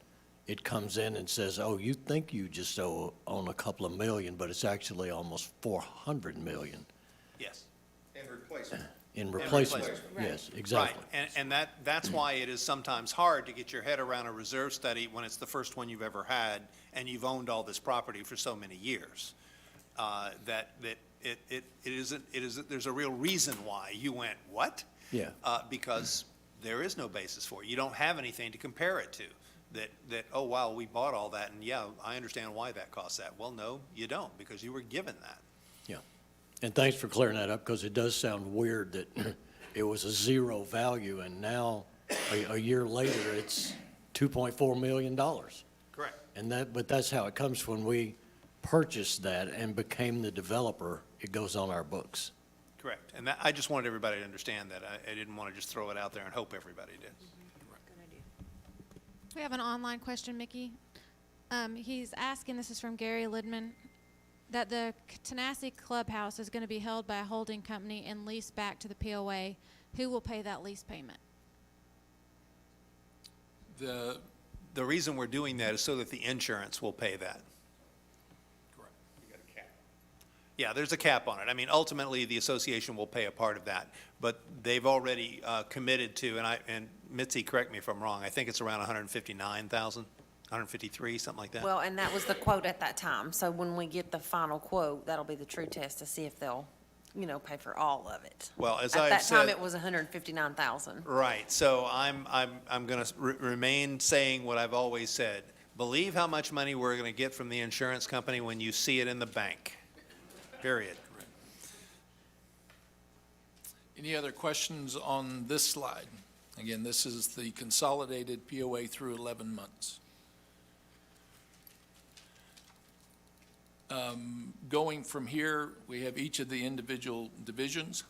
it comes in and says, oh, you think you just own a couple of million, but it's actually almost 400 million
Yes.
In replacement.
in replacement.
replacement.
Yes, exactly.
Right, and that's why it is sometimes hard to get your head around a reserve study when it's the first one you've ever had, and you've owned all this property for so many years. There's a real reason why you went, what?
Yeah.
Because there is no basis for it. You don't have anything to compare it to. That, oh, wow, we bought all that, and yeah, I understand why that costs that. Well, no, you don't, because you were given that.
Yeah. And thanks for clearing that up, because it does sound weird that it was a zero value, and now, a year later, it's $2.4 million.
Correct.
But that's how it comes when we purchased that and became the developer, it goes on our books.
Correct. And I just wanted everybody to understand that. I didn't want to just throw it out there and hope everybody did.
We have an online question, Mickey. He's asking, this is from Gary Lidman, that the Tanasi Clubhouse is going to be held by a holding company and leased back to the POA. Who will pay that lease payment?
The reason we're doing that is so that the insurance will pay that.
Correct.
You got a cap.
Yeah, there's a cap on it. I mean, ultimately, the association will pay a part of that, but they've already committed to, and Mitzi, correct me if I'm wrong, I think it's around 159,000, 153, something like that.
Well, and that was the quote at that time. So when we get the final quote, that'll be the true test to see if they'll, pay for all of it.
Well, as
At
I've
that time,
said-
it was 159,000.
Right, so I'm going to remain saying what I've always said. Believe how much money we're going to get from the insurance company when you see it in the bank, period.
Any other questions on this slide? Again, this is the consolidated POA through 11 months. Going from here, we have each of the individual divisions.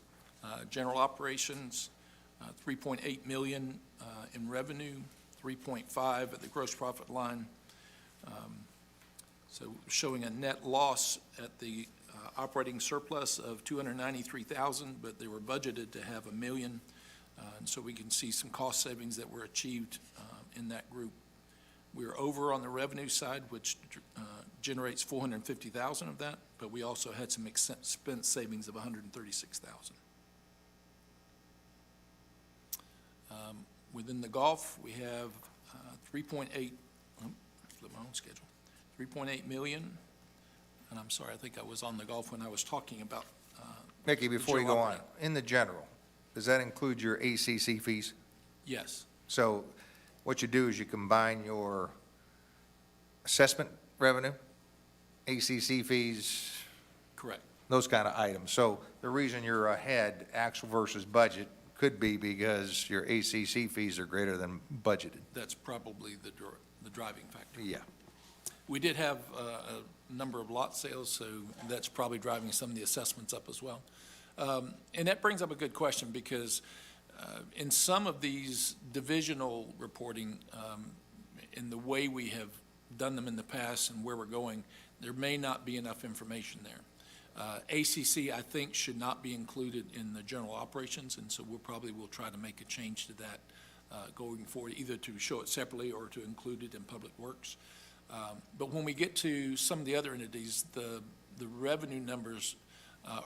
General operations, 3.8 million in revenue, 3.5 at the gross profit line. So showing a net loss at the operating surplus of 293,000, but they were budgeted to have $1 million. And so we can see some cost savings that were achieved in that group. We're over on the revenue side, which generates 450,000 of that, but we also had some expense savings of 136,000. Within the golf, we have 3.8, flip my own schedule, 3.8 million. And I'm sorry, I think I was on the golf when I was talking about.
Mickey, before you go on,
general
in the general, does that include your ACC fees?
Yes,
So what you do is you combine your assessment revenue, ACC fees,
correct.
those kind of items. So the reason you're ahead, actual versus budget, could be because your ACC fees are greater than budgeted.
That's probably the driving factor.
Yeah.
We did have a number of lot sales, so that's probably driving some of the assessments up as well. And that brings up a good question, because in some of these divisional reporting, in the way we have done them in the past and where we're going, there may not be enough information there. ACC, I think, should not be included in the general operations, and so we'll try to make a change to that going forward, either to show it separately or to include it in Public Works. But when we get to some of the other entities, the revenue numbers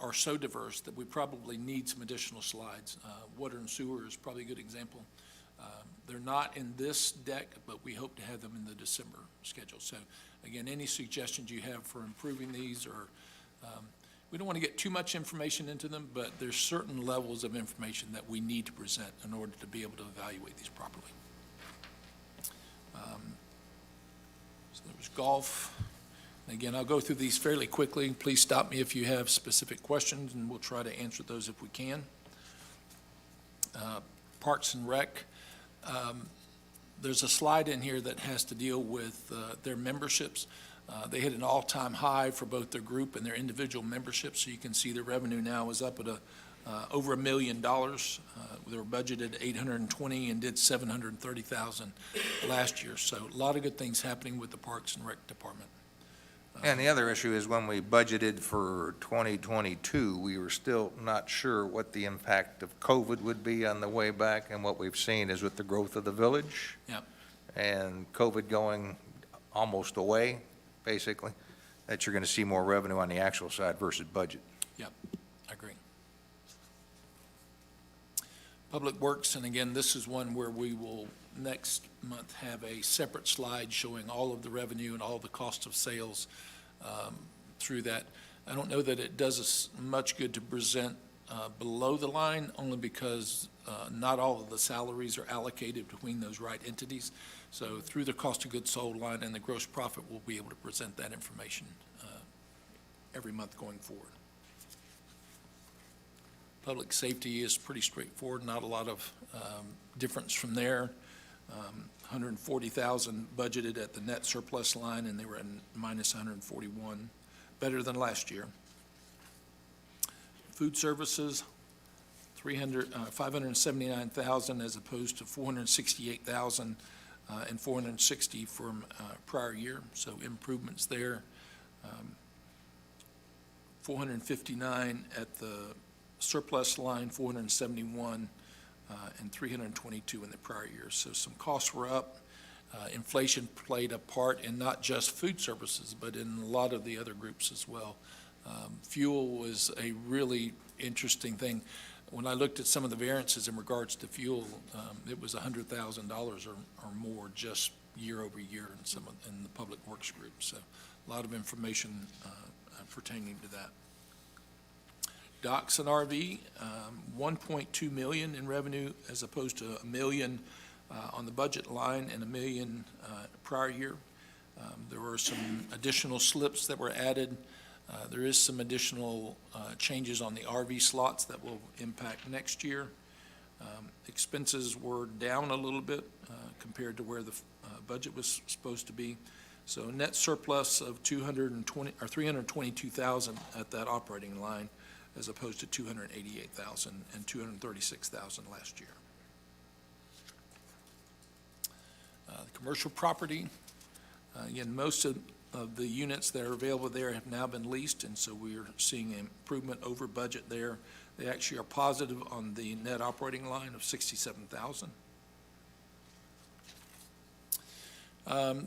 are so diverse that we probably need some additional slides. Water and sewer is probably a good example. They're not in this deck, but we hope to have them in the December schedule. So again, any suggestions you have for improving these, or we don't want to get too much information into them, but there's certain levels of information that we need to present in order to be able to evaluate these properly. So there was golf. And again, I'll go through these fairly quickly. Please stop me if you have specific questions, and we'll try to answer those if we can. Parks and Rec. There's a slide in here that has to deal with their memberships. They hit an all-time high for both their group and their individual memberships, so you can see their revenue now is up at over $1 million. They were budgeted 820 and did 730,000 last year. So a lot of good things happening with the Parks and Rec Department.
And the other issue is when we budgeted for 2022, we were still not sure what the impact of COVID would be on the way back, and what we've seen is with the growth of the village.
Yep.
And COVID going almost away, basically, that you're going to see more revenue on the actual side versus budget.
Yep, I agree. Public Works, and again, this is one where we will next month have a separate slide showing all of the revenue and all the cost of sales through that. I don't know that it does us much good to present below the line, only because not all of the salaries are allocated between those right entities. So through the cost of goods sold line and the gross profit, we'll be able to present that information every month going forward. Public safety is pretty straightforward, not a lot of difference from there. 140,000 budgeted at the net surplus line, and they were at minus 141, better than last year. Food services, 579,000 as opposed to 468,000 and 460 from prior year, so improvements there. 459 at the surplus line, 471 and 322 in the prior year. So some costs were up. Inflation played a part in not just food services, but in a lot of the other groups as well. Fuel was a really interesting thing. When I looked at some of the variances in regards to fuel, it was $100,000 or more just year over year in the Public Works group. So a lot of information pertaining to that. Docks and RV, 1.2 million in revenue as opposed to $1 million on the budget line and $1 million prior year. There were some additional slips that were added. There is some additional changes on the RV slots that will impact next year. Expenses were down a little bit compared to where the budget was supposed to be. So net surplus of 322,000 at that operating line, as opposed to 288,000 and 236,000 last year. The commercial property, again, most of the units that are available there have now been leased, and so we are seeing an improvement over budget there. They actually are positive on the net operating line of 67,000.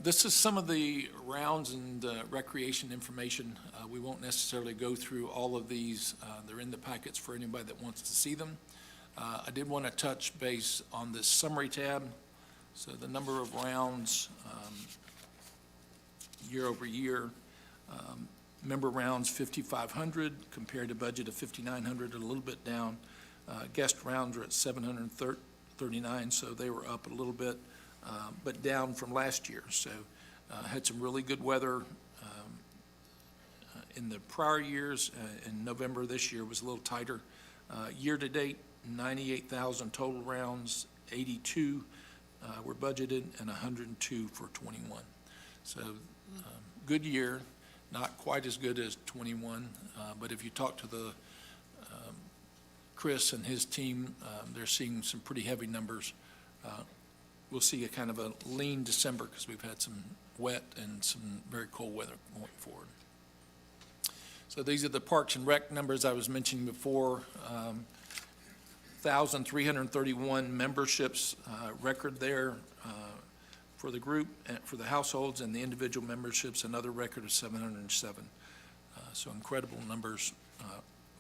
This is some of the rounds and recreation information. We won't necessarily go through all of these. They're in the packets for anybody that wants to see them. I did want to touch base on this summary tab. So the number of rounds year over year. Member rounds 5,500 compared to budget of 5,900, a little bit down. Guest rounds are at 739, so they were up a little bit, but down from last year. So had some really good weather in the prior years. In November this year was a little tighter. Year to date, 98,000 total rounds, 82 were budgeted, and 102 for 21. So good year, not quite as good as 21, but if you talk to the Chris and his team, they're seeing some pretty heavy numbers. We'll see a kind of a lean December because we've had some wet and some very cold weather going forward. So these are the Parks and Rec numbers I was mentioning before. 1,331 memberships record there for the group, for the households, and the individual memberships, another record of 707. So incredible numbers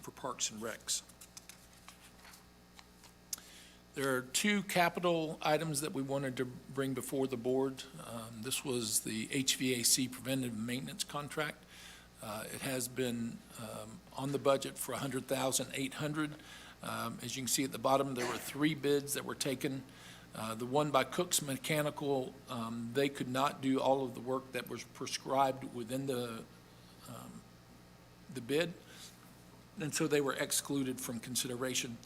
for Parks and Recs. There are two capital items that we wanted to bring before the board. This was the HVAC preventive maintenance contract. It has been on the budget for $100,800. As you can see at the bottom, there were 3 bids that were taken. The one by Cook's Mechanical, they could not do all of the work that was prescribed within the bid, and so they were excluded from consideration.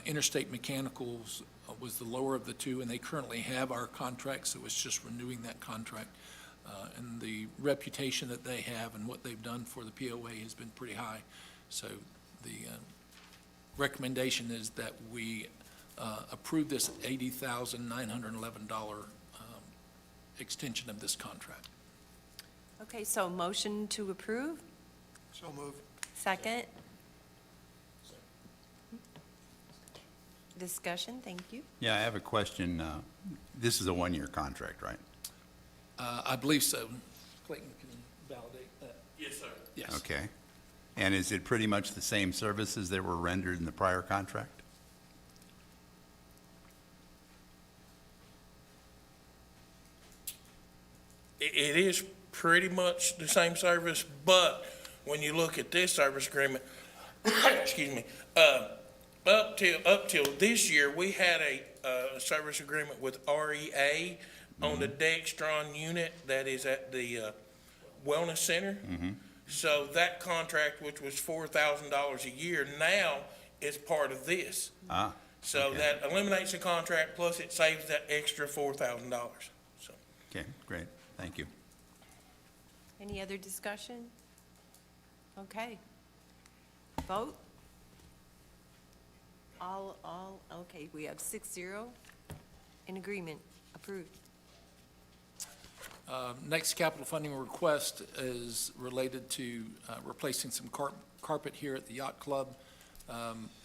Interstate Mechanicals was the lower of the two, and they currently have our contract, so it's just renewing that contract. And the reputation that they have and what they've done for the POA has been pretty high. So the recommendation is that we approve this $80,911 extension of this contract.
Okay, so motion to approve,
So moved.
second. Discussion, thank you.
Yeah, I have a question. This is a one-year contract, right?
I believe so. Clayton can validate that. Yes, sir. Yes.
Okay. And is it pretty much the same services that were rendered in the prior contract?
It is pretty much the same service, but when you look at this service agreement, excuse me, up till this year, we had a service agreement with REA on the Dextron unit that is at the Wellness Center. So that contract, which was $4,000 a year, now is part of this.
Ah,
So
okay.
that eliminates the contract, plus it saves that extra $4,000. So
Okay, great. Thank you.
Any other discussion? Okay. Vote? Okay, we have 6-0 in agreement, approved.
Next capital funding request is related to replacing some carpet here at the Yacht Club.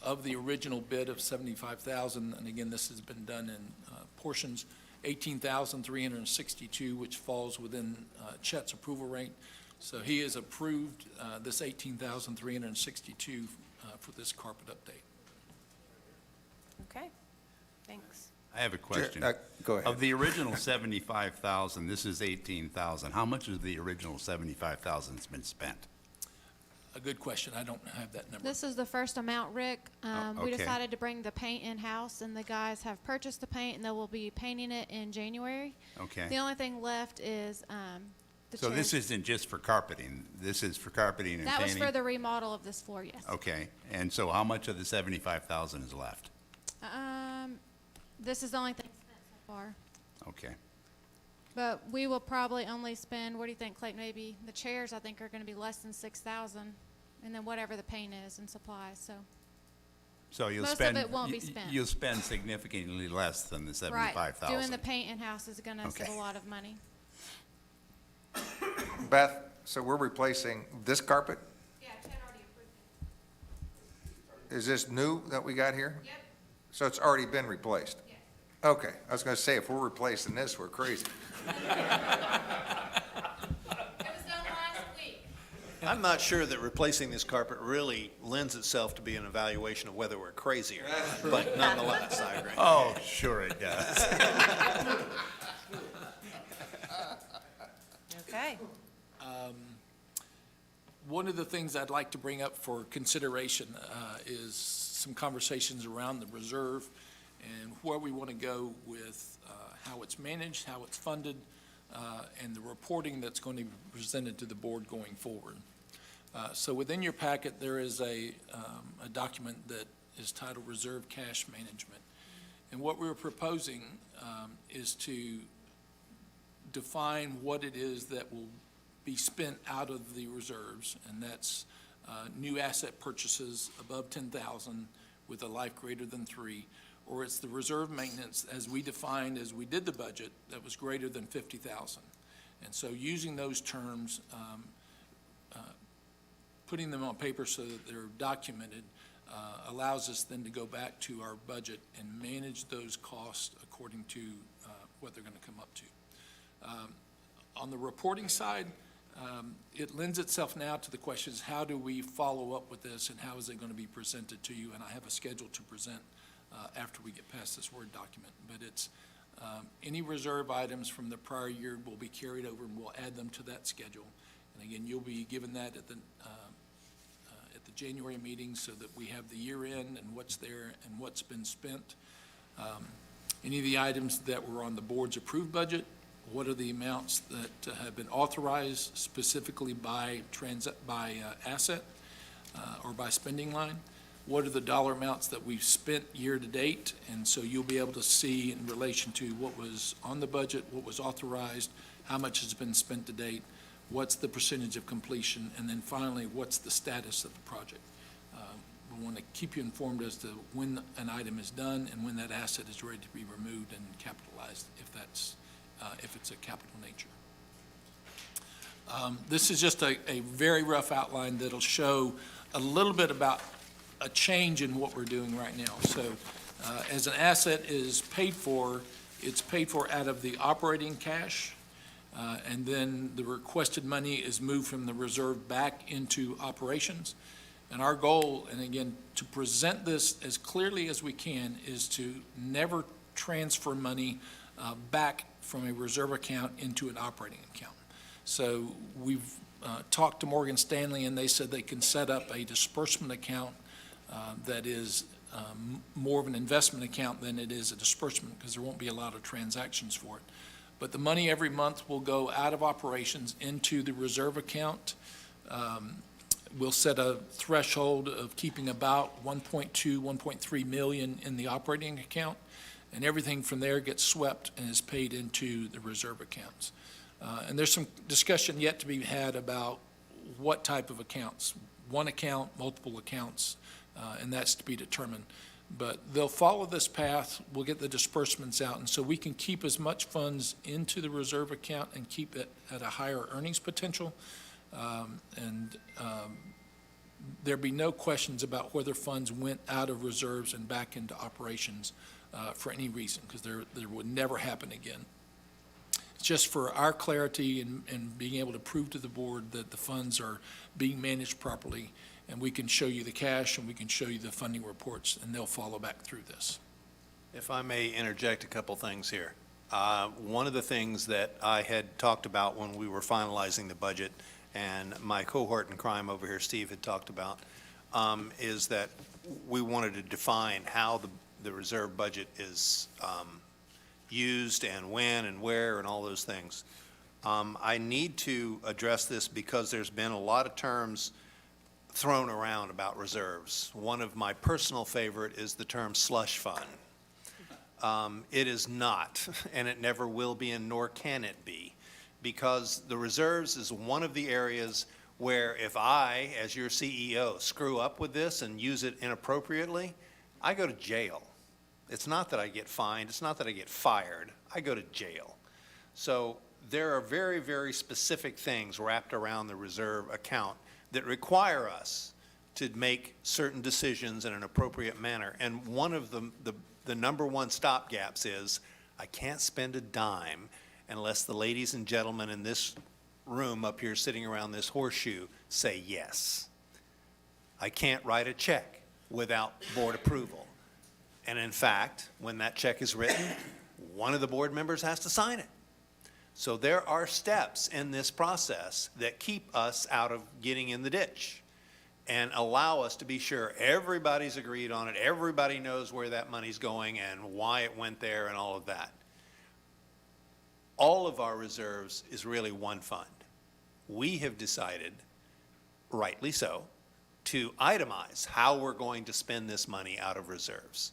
Of the original bid of $75,000, and again, this has been done in portions, $18,362, which falls within Chet's approval rate. So he has approved this $18,362 for this carpet update.
Okay, thanks.
I have a question.
Go ahead.
Of the original 75,000, this is 18,000. How much of the original 75,000 has been spent?
A good question. I don't have that number.
This is the first amount, Rick. We
okay.
decided to bring the paint in-house, and the guys have purchased the paint, and they will be painting it in January.
Okay.
The only thing left is the
So this
chairs.
isn't just for carpeting. This is for carpeting and
That was
painting?
for the remodel of this floor, yes.
Okay. And so how much of the 75,000 is left?
This is the only thing spent so far.
Okay.
But we will probably only spend, what do you think, Clayton? Maybe the chairs, I think, are going to be less than 6,000, and then whatever the paint is and supplies, so.
So you'll
Most of
spend.
it won't be spent.
You'll spend significantly less than the 75,000.
Right, doing the paint in-house is going to
Okay.
save a lot of money.
Beth, so we're replacing this carpet?
Yeah, Chet already approved it.
Is this new that we got here?
Yep.
So it's already been replaced?
Yes.
Okay, I was gonna say, if we're replacing this, we're crazy.
It was done last week.
I'm not sure that replacing this carpet really lends itself to be an evaluation of whether we're crazy or not, but nonetheless, I agree.
Oh, sure it does.
Okay.
One of the things I'd like to bring up for consideration is some conversations around the reserve and where we want to go with how it's managed, how it's funded, and the reporting that's going to be presented to the board going forward. So within your packet, there is a document that is titled Reserve Cash Management. And what we're proposing is to define what it is that will be spent out of the reserves, and that's new asset purchases above 10,000 with a life greater than 3, or it's the reserve maintenance as we defined as we did the budget that was greater than 50,000. And so using those terms, putting them on paper so that they're documented, allows us then to go back to our budget and manage those costs according to what they're going to come up to. On the reporting side, it lends itself now to the questions, how do we follow up with this and how is it going to be presented to you? And I have a schedule to present after we get past this Word document. But it's any reserve items from the prior year will be carried over and we'll add them to that schedule. And again, you'll be given that at the January meeting so that we have the year end and what's there and what's been spent. Any of the items that were on the board's approved budget, what are the amounts that have been authorized specifically by asset or by spending line? What are the dollar amounts that we've spent year to date? And so you'll be able to see in relation to what was on the budget, what was authorized, how much has been spent to date, what's the percentage of completion, and then finally, what's the status of the project? want to keep you informed as to when an item is done and when that asset is ready to be removed and capitalized, if it's a capital nature. This is just a very rough outline that'll show a little bit about a change in what we're doing right now. So as an asset is paid for, it's paid for out of the operating cash, and then the requested money is moved from the reserve back into operations. And our goal, and again, to present this as clearly as we can, is to never transfer money back from a reserve account into an operating account. So we've talked to Morgan Stanley, and they said they can set up a disbursement account that is more of an investment account than it is a disbursement, because there won't be a lot of transactions for it. But the money every month will go out of operations into the reserve account. We'll set a threshold of keeping about 1.2, 1.3 million in the operating account, and everything from there gets swept and is paid into the reserve accounts. And there's some discussion yet to be had about what type of accounts, one account, multiple accounts, and that's to be determined. But they'll follow this path, we'll get the disbursements out, and so we can keep as much funds into the reserve account and keep it at a higher earnings potential. There'd be no questions about whether funds went out of reserves and back into operations for any reason, because there would never happen again. It's just for our clarity and being able to prove to the board that the funds are being managed properly, and we can show you the cash and we can show you the funding reports, and they'll follow back through this.
If I may interject a couple things here. One of the things that I had talked about when we were finalizing the budget, and my cohort in crime over here, Steve, had talked about, is that we wanted to define how the reserve budget is used and when and where and all those things. I need to address this because there's been a lot of terms thrown around about reserves. One of my personal favorite is the term slush fund. It is not, and it never will be, and nor can it be, because the reserves is one of the areas where if I, as your CEO, screw up with this and use it inappropriately, I go to jail. It's not that I get fined, it's not that I get fired, I go to jail. So there are very, very specific things wrapped around the reserve account that require us to make certain decisions in an appropriate manner. And one of the number one stopgaps is I can't spend a dime unless the ladies and gentlemen in this room up here sitting around this horseshoe say yes. I can't write a check without board approval. And in fact, when that check is written, one of the board members has to sign it. So there are steps in this process that keep us out of getting in the ditch and allow us to be sure everybody's agreed on it, everybody knows where that money's going and why it went there and all of that. All of our reserves is really one fund. We have decided, rightly so, to itemize how we're going to spend this money out of reserves.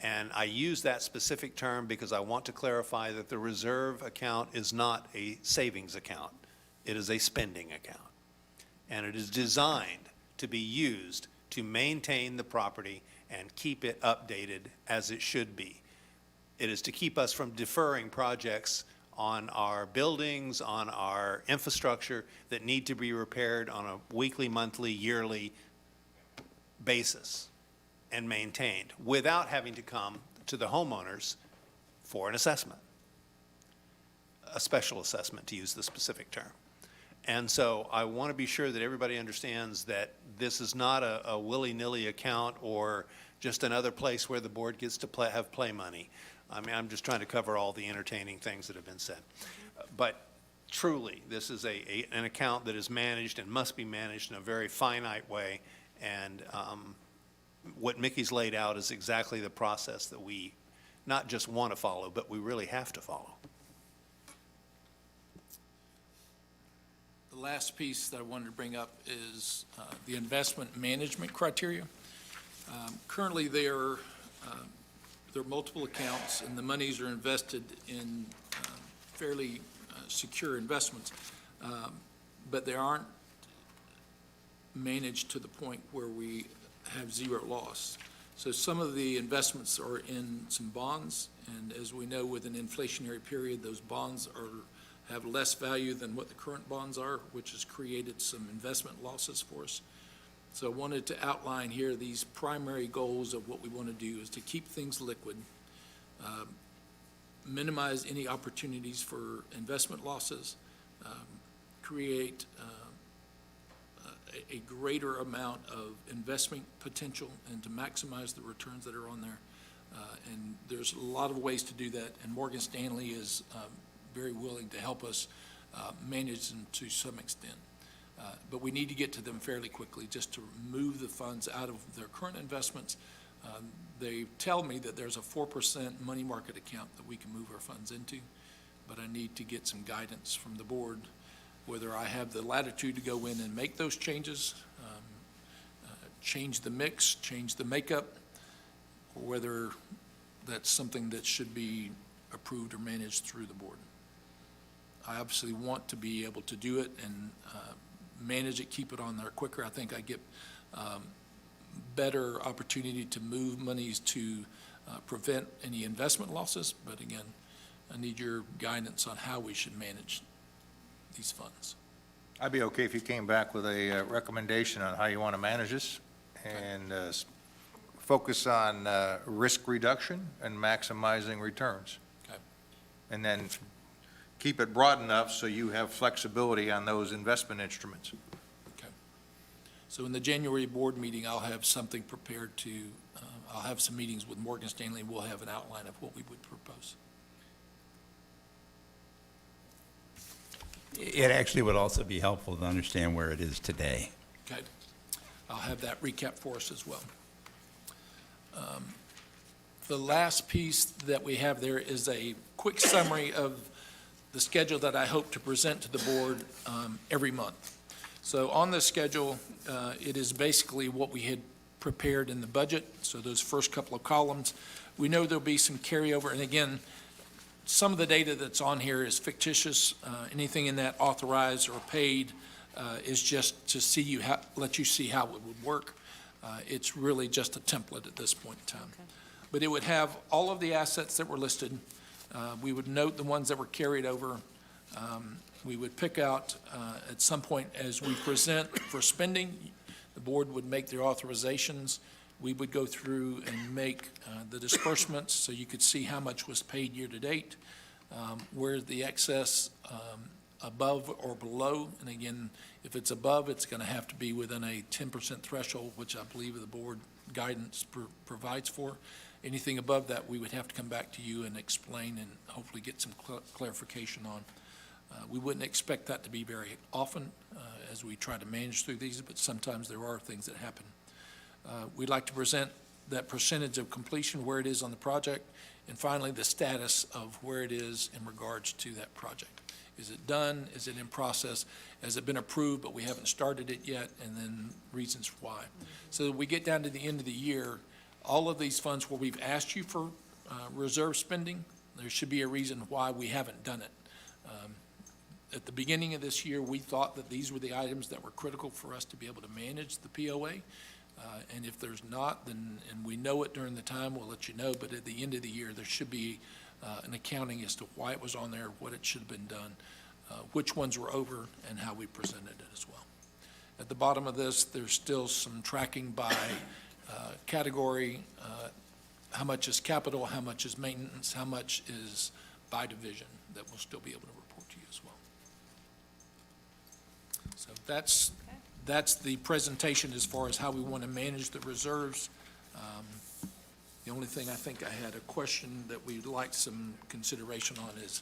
And I use that specific term because I want to clarify that the reserve account is not a savings account. It is a spending account. And it is designed to be used to maintain the property and keep it updated as it should be. It is to keep us from deferring projects on our buildings, on our infrastructure that need to be repaired on a weekly, monthly, yearly basis and maintained without having to come to the homeowners for an assessment, a special assessment, to use the specific term. And so I want to be sure that everybody understands that this is not a willy-nilly account or just another place where the board gets to have play money. I mean, I'm just trying to cover all the entertaining things that have been said. But truly, this is an account that is managed and must be managed in a very finite way. And what Mickey's laid out is exactly the process that we not just want to follow, but we really have to follow.
The last piece that I wanted to bring up is the investment management criteria. Currently, there are multiple accounts, and the monies are invested in fairly secure investments, but they aren't managed to the point where we have zero loss. So some of the investments are in some bonds, and as we know, with an inflationary period, those bonds have less value than what the current bonds are, which has created some investment losses for us. So I wanted to outline here these primary goals of what we want to do is to keep things liquid, minimize any opportunities for investment losses, create a greater amount of investment potential, and to maximize the returns that are on there. And there's a lot of ways to do that, and Morgan Stanley is very willing to help us manage them to some extent. But we need to get to them fairly quickly just to move the funds out of their current investments. They tell me that there's a 4% money market account that we can move our funds into, but I need to get some guidance from the board, whether I have the latitude to go in and make those changes, change the mix, change the makeup, or whether that's something that should be approved or managed through the board. I obviously want to be able to do it and manage it, keep it on there quicker. I think I get better opportunity to move monies to prevent any investment losses, but again, I need your guidance on how we should manage these funds.
I'd be okay if you came back with a recommendation on how you want to manage this, and focus on risk reduction and maximizing returns.
Okay.
And then keep it broad enough so you have flexibility on those investment instruments.
Okay. So in the January board meeting, I'll have something prepared to, I'll have some meetings with Morgan Stanley, and we'll have an outline of what we would propose.
It actually would also be helpful to understand where it is today.
Okay. I'll have that recap for us as well. The last piece that we have there is a quick summary of the schedule that I hope to present to the board every month. So on this schedule, it is basically what we had prepared in the budget, so those first couple of columns. We know there'll be some carryover, and again, some of the data that's on here is fictitious. Anything in that authorized or paid is just to see you, let you see how it would work. It's really just a template at this point in time.
Okay.
But it would have all of the assets that were listed. We would note the ones that were carried over. We would pick out at some point as we present for spending, the board would make their authorizations. We would go through and make the disbursements so you could see how much was paid year to date, where the excess above or below. And again, if it's above, it's going to have to be within a 10% threshold, which I believe the board guidance provides for. Anything above that, we would have to come back to you and explain and hopefully get some clarification on. We wouldn't expect that to be very often as we try to manage through these, but sometimes there are things that happen. We'd like to present that percentage of completion, where it is on the project, and finally, the status of where it is in regards to that project. Is it done? Is it in process? Has it been approved, but we haven't started it yet? And then reasons why. So we get down to the end of the year, all of these funds where we've asked you for reserve spending, there should be a reason why we haven't done it. At the beginning of this year, we thought that these were the items that were critical for us to be able to manage the POA. And if there's not, then, and we know it during the time, we'll let you know. But at the end of the year, there should be an accounting as to why it was on there, what it should have been done, which ones were over, and how we presented it as well. At the bottom of this, there's still some tracking by category, how much is capital, how much is maintenance, how much is by division, that we'll still be able to report to you as well. So that's the presentation as far as how we want to manage the reserves. The only thing I think I had a question that we'd like some consideration on is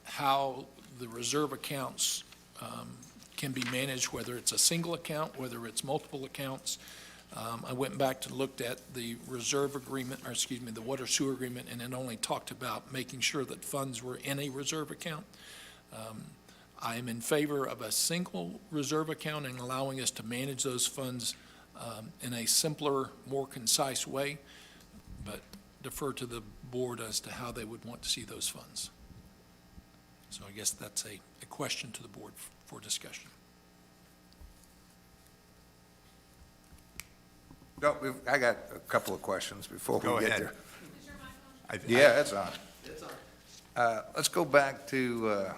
how the reserve accounts can be managed, whether it's a single account, whether it's multiple accounts. I went back to looked at the reserve agreement, or excuse me, the water sewer agreement, and it only talked about making sure that funds were in a reserve account. I am in favor of a single reserve account and allowing us to manage those funds in a simpler, more concise way, but defer to the board as to how they would want to see those funds. So I guess that's a question to the board for discussion.
No, I got a couple of questions before
Go
we get
ahead.
there.
I-
Yeah, it's on. Let's go back to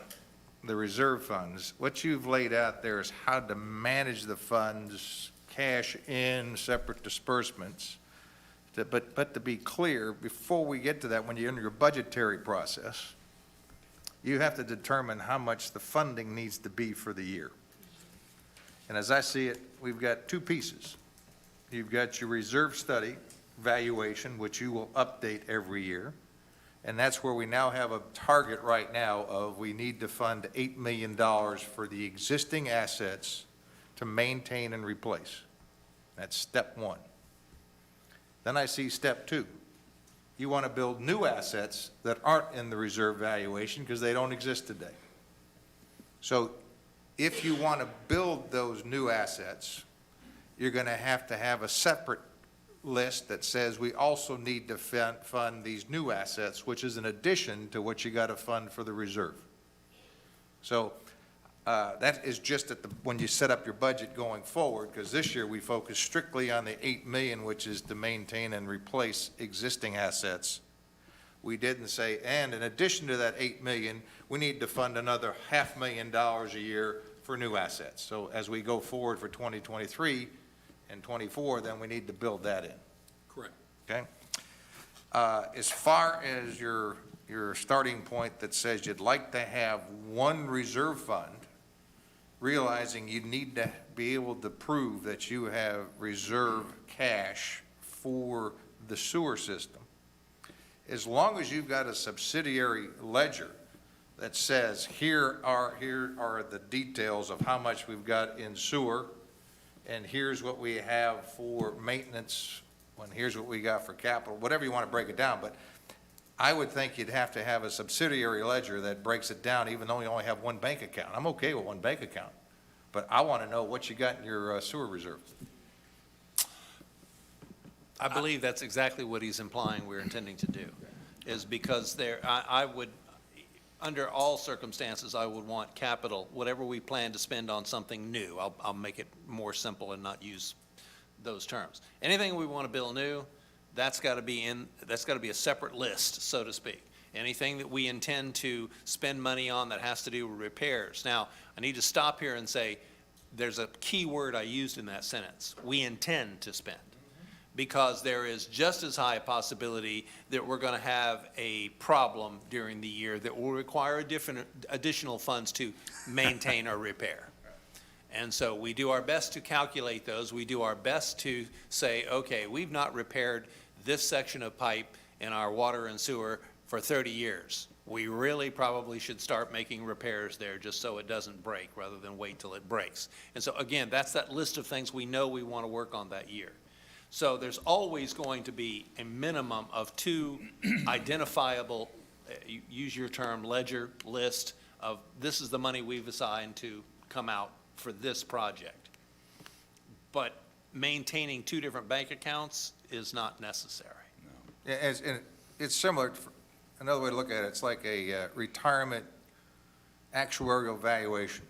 the reserve funds. What you've laid out there is how to manage the funds, cash in, separate disbursements. But to be clear, before we get to that, when you're in your budgetary process, you have to determine how much the funding needs to be for the year. And as I see it, we've got two pieces. You've got your reserve study valuation, which you will update every year. And that's where we now have a target right now of we need to fund $8 million for the existing assets to maintain and replace. That's step one. Then I see step two. You want to build new assets that aren't in the reserve valuation because they don't exist today. So if you want to build those new assets, you're going to have a separate list that says we also need to fund these new assets, which is an addition to what you got to fund for the reserve. So that is just when you set up your budget going forward, because this year we focus strictly on the $8 million, which is to maintain and replace existing assets. We didn't say, and in addition to that $8 million, we need to fund another $500,000 a year for new assets. So as we go forward for 2023 and 24, then we need to build that in.
Correct.
Okay? As far as your starting point that says you'd like to have one reserve fund, realizing you need to be able to prove that you have reserve cash for the sewer system. As long as you've got a subsidiary ledger that says, here are the details of how much we've got in sewer, and here's what we have for maintenance, and here's what we got for capital, whatever you want to break it down, but I would think you'd have to have a subsidiary ledger that breaks it down, even though you only have one bank account. I'm okay with one bank account, but I want to know what you got in your sewer reserve.
I believe that's exactly what he's implying we're intending to do, is because I would, under all circumstances, I would want capital, whatever we plan to spend on something new. I'll make it more simple and not use those terms. Anything we want to build new, that's got to be a separate list, so to speak. Anything that we intend to spend money on that has to do with repairs. Now, I need to stop here and say, there's a key word I used in that sentence. We intend to spend. Because there is just as high a possibility that we're going to have a problem during the year that will require additional funds to maintain or repair. And so we do our best to calculate those. We do our best to say, okay, we've not repaired this section of pipe in our water and sewer for 30 years. We really probably should start making repairs there just so it doesn't break rather than wait till it breaks. And so again, that's that list of things we know we want to work on that year. So there's always going to be a minimum of two identifiable, use your term, ledger list of this is the money we've assigned to come out for this project. But maintaining two different bank accounts is not necessary.
Yeah, and it's similar, another way to look at it, it's like a retirement actuarial valuation,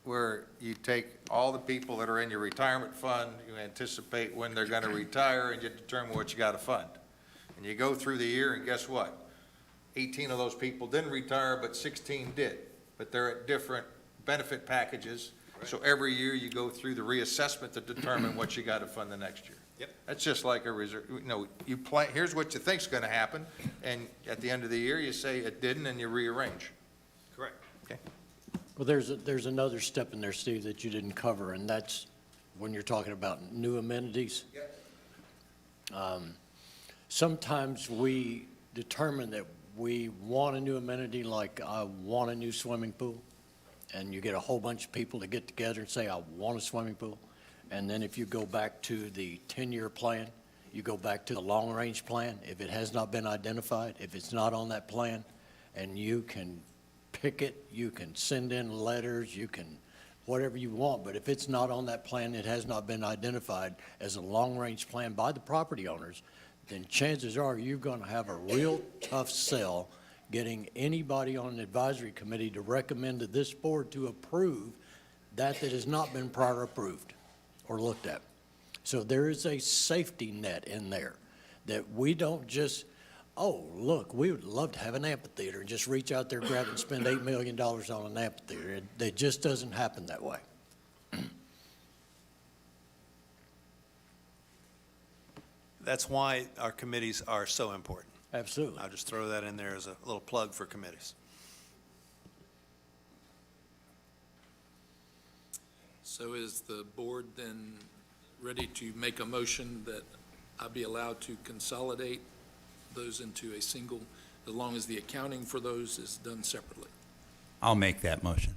where you take all the people that are in your retirement fund, you anticipate when they're going to retire, and you determine what you got to fund. And you go through the year, and guess what? 18 of those people didn't retire, but 16 did. But they're at different benefit packages. Right. So every year you go through the reassessment to determine what you got to fund the next year. Yep. That's just like a reserve. You know, you plan. Here's what you think's going to happen, and at the end of the year, you say it didn't, and you rearrange. Correct. Okay.
Well, there's another step in there, Steve, that you didn't cover, and that's when you're talking about new amenities. Sometimes we determine that we want a new amenity, like I want a new swimming pool, and you get a whole bunch of people to get together and say, I want a swimming pool. And then if you go back to the 10-year plan, you go back to the long-range plan, if it has not been identified, if it's not on that plan, and you can pick it, you can send in letters, you can whatever you want, but if it's not on that plan, it has not been identified as a long-range plan by the property owners, then chances are you're going to have a real tough sell getting anybody on an advisory committee to recommend to this board to approve that has not been prior approved or looked at. So there is a safety net in there that we don't just, oh, look, we would love to have an amphitheater and just reach out there, grab and spend $8 million on an amphitheater. It just doesn't happen that way.
That's why our committees are so important.
Absolutely.
I'll just throw that in there as a little plug for committees.
So is the board then ready to make a motion that I be allowed to consolidate those into a single, as long as the accounting for those is done separately?
I'll make that motion.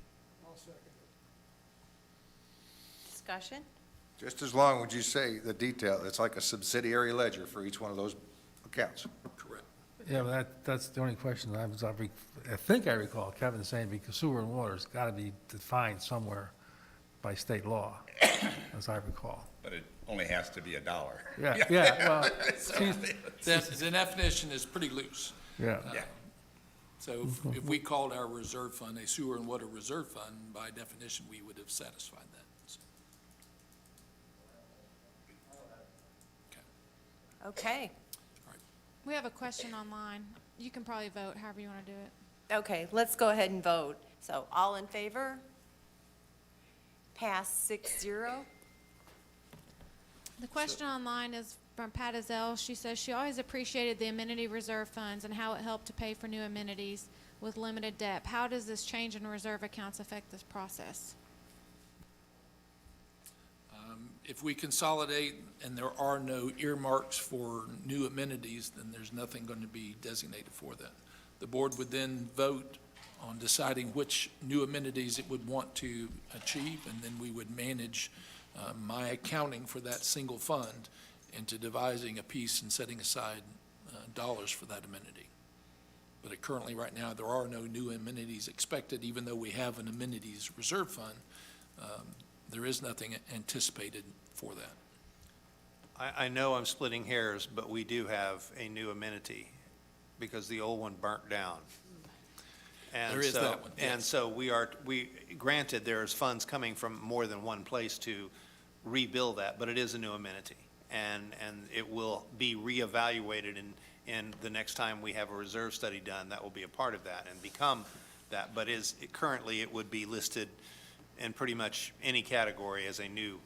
Discussion?
Just as long, would you say, the detail, it's like a subsidiary ledger for each one of those accounts?
Correct.
Yeah, but that's the only question I think I recall Kevin saying, because sewer and water's got to be defined somewhere by state law, as I recall.
But it only has to be $1.
Yeah, well,
The definition is pretty loose.
yeah.
So if we called our reserve fund a sewer and water reserve fund, by definition, we would have satisfied that. So,
Okay,
We have a question online. You can probably vote however you want to do it.
okay, let's go ahead and vote. So all in favor? Pass 6-0.
The question online is from Pat Azell. She says she always appreciated the amenity reserve funds and how it helped to pay for new amenities with limited debt. How does this change in reserve accounts affect this process?
If we consolidate and there are no earmarks for new amenities, then there's nothing going to be designated for that. The board would then vote on deciding which new amenities it would want to achieve, and then we would manage my accounting for that single fund into devising a piece and setting aside dollars for that amenity. But currently, right now, there are no new amenities expected, even though we have an amenities reserve fund. There is nothing anticipated for that.
I know I'm splitting hairs, but we do have a new amenity because the old one burnt down. And
There is
so-
that one,
And
yes.
so granted, there's funds coming from more than one place to rebuild that, but it is a new amenity. And it will be reevaluated in the next time we have a reserve study done. That will be a part of that and become that. But currently, it would be listed in pretty much any category as a new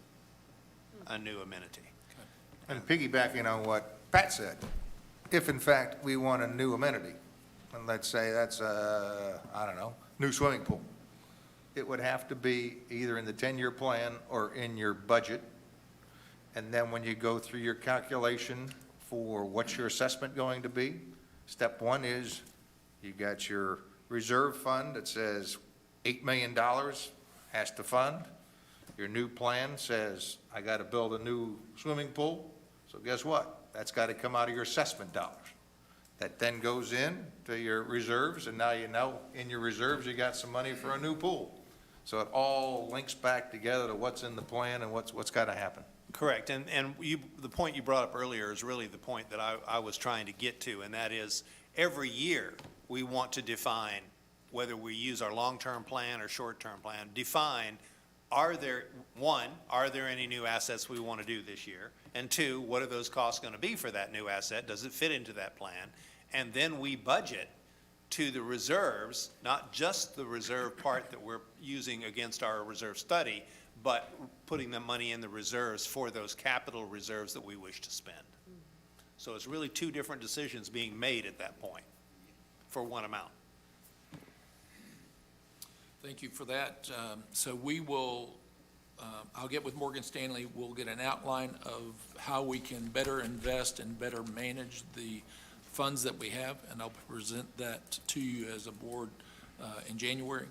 amenity.
And piggybacking on what Pat said, if in fact we want a new amenity, and let's say that's I don't know, new swimming pool, it would have to be either in the 10-year plan or in your budget. And then when you go through your calculation for what's your assessment going to be, step one is you got your reserve fund that says $8 million has to fund. Your new plan says, I got to build a new swimming pool. So guess what? That's got to come out of your assessment dollars. That then goes in to your reserves, and now you know in your reserves you got some money for a new pool. So it all links back together to what's in the plan and what's got to happen.
Correct, and the point you brought up earlier is really the point that I was trying to get to, and that is, every year, we want to define, whether we use our long-term plan or short-term plan, define, are there any new assets we want to do this year? And two, what are those costs going to be for that new asset? Does it fit into that plan? And then we budget to the reserves, not just the reserve part that we're using against our reserve study, but putting the money in the reserves for those capital reserves that we wish to spend. So it's really two different decisions being made at that point for one amount.
Thank you for that. So we will, I'll get with Morgan Stanley, we'll get an outline of how we can better invest and better manage the funds that we have, and I'll present that to you as a board in January.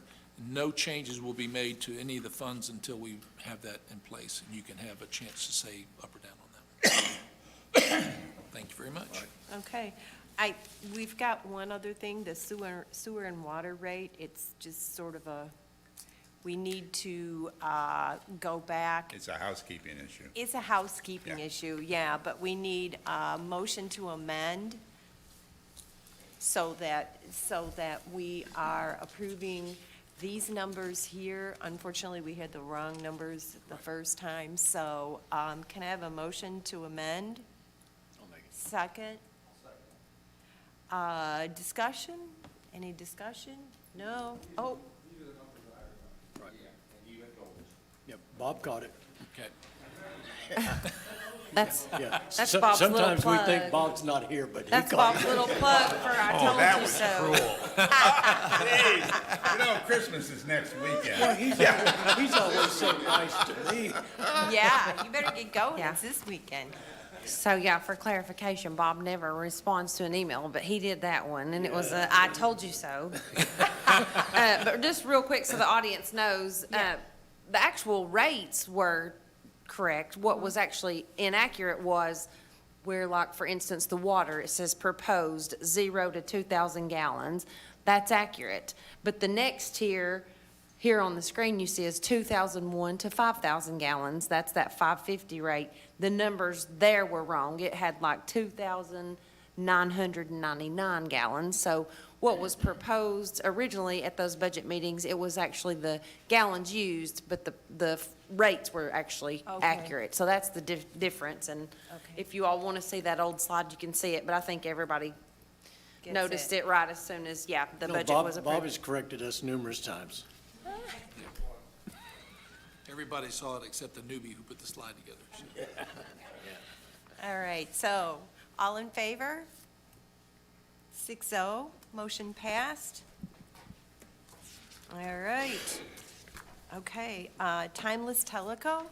No changes will be made to any of the funds until we have that in place, and you can have a chance to say up or down on that. Thank you very much.
Okay. We've got one other thing, the sewer and water rate. It's just sort of we need to go back.
It's a housekeeping issue.
It's a housekeeping
Yeah.
issue, yeah, but we need a motion to amend so that we are approving these numbers here, unfortunately, we had the wrong numbers the first time, so can I have a motion to amend?
I'll make it.
Second? Discussion? Any discussion? No? Oh,
Yep, Bob caught it.
Okay.
That's,
Yeah.
That's
So-
Bob's little
Sometimes we think
plug.
Bob's not here, but he
that's
caught
Bob's
it.
little plug for I
Oh,
told
that
you
was
so.
cruel. Jeez, you know, Christmas is next weekend.
He's always so nice to me.
yeah, you better get going.
Yeah.
It's this weekend.
So, yeah, for clarification, Bob never responds to an email, but he did that one, and it was a, I told you so. But just real quick, so the audience knows, the actual rates were correct. What was actually inaccurate was where, like, for instance, the water, it says proposed 0 to 2,000 gallons. That's accurate. But the next tier, here on the screen, you see is 2,001 to 5,000 gallons. That's that 550 rate. The numbers there were wrong. It had like 2,999 gallons. So what was proposed originally at those budget meetings, it was actually the gallons used, but the rates were actually
Okay.
accurate. So that's the difference. And
Okay.
if you all want to see that old slide, you can see it. But I think everybody
Gets
noticed it right as soon as, the
No,
budget
Bob-
was
Bob
approved.
has corrected us numerous times.
Everybody saw it except the newbie who put the slide together. So.
All right, so, all in favor? 6-0, motion passed. All right. Okay, timeless teleco?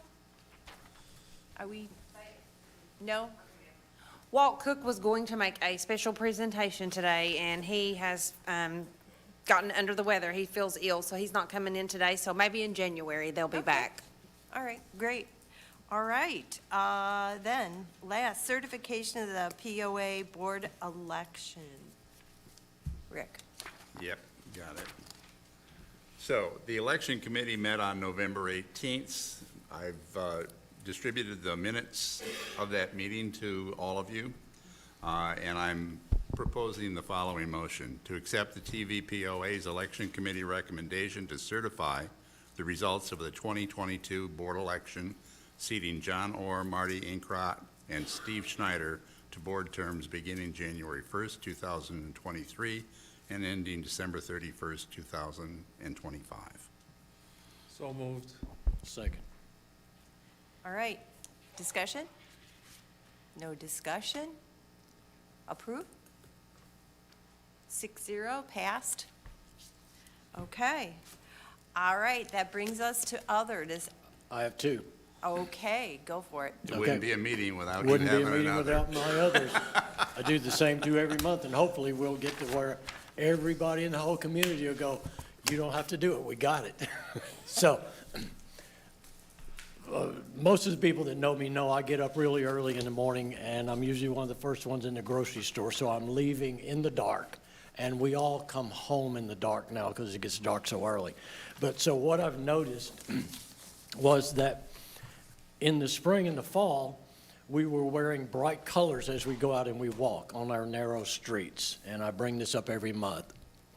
Are we, no?
Walt Cook was going to make a special presentation today, and he has gotten under the weather. He feels ill, so he's not coming in today, so maybe in January they'll be
Okay.
back.
All right, great. All right, then, last, certification of the POA board election. Rick?
Yep, got it. So, the election committee met on November 18th. I've distributed the minutes of that meeting to all of you, and I'm proposing the following motion: to accept the TVPOA's election committee recommendation to certify the results of the 2022 board election, seating John Orr, Marty Inkrot, and Steve Schneider to board terms beginning January 1st, 2023, and ending December 31st, 2025.
So moved.
Second.
All right, discussion? No discussion? Approved? 6-0, passed? Okay. All right, that brings us to other.
I have two.
Okay, go for it.
It wouldn't
Okay.
be a meeting without you
Wouldn't be a
having
meeting
another.
without my others. I do the same two every month, and hopefully we'll get to where everybody in the whole community will go, you don't have to do it, we got it. So, most of the people that know me know I get up really early in the morning, and I'm usually one of the first ones in the grocery store, so I'm leaving in the dark. And we all come home in the dark now because it gets dark so early. But so what I've noticed was that in the spring and the fall, we were wearing bright colors as we go out and we walk on our narrow streets. And I bring this up every month.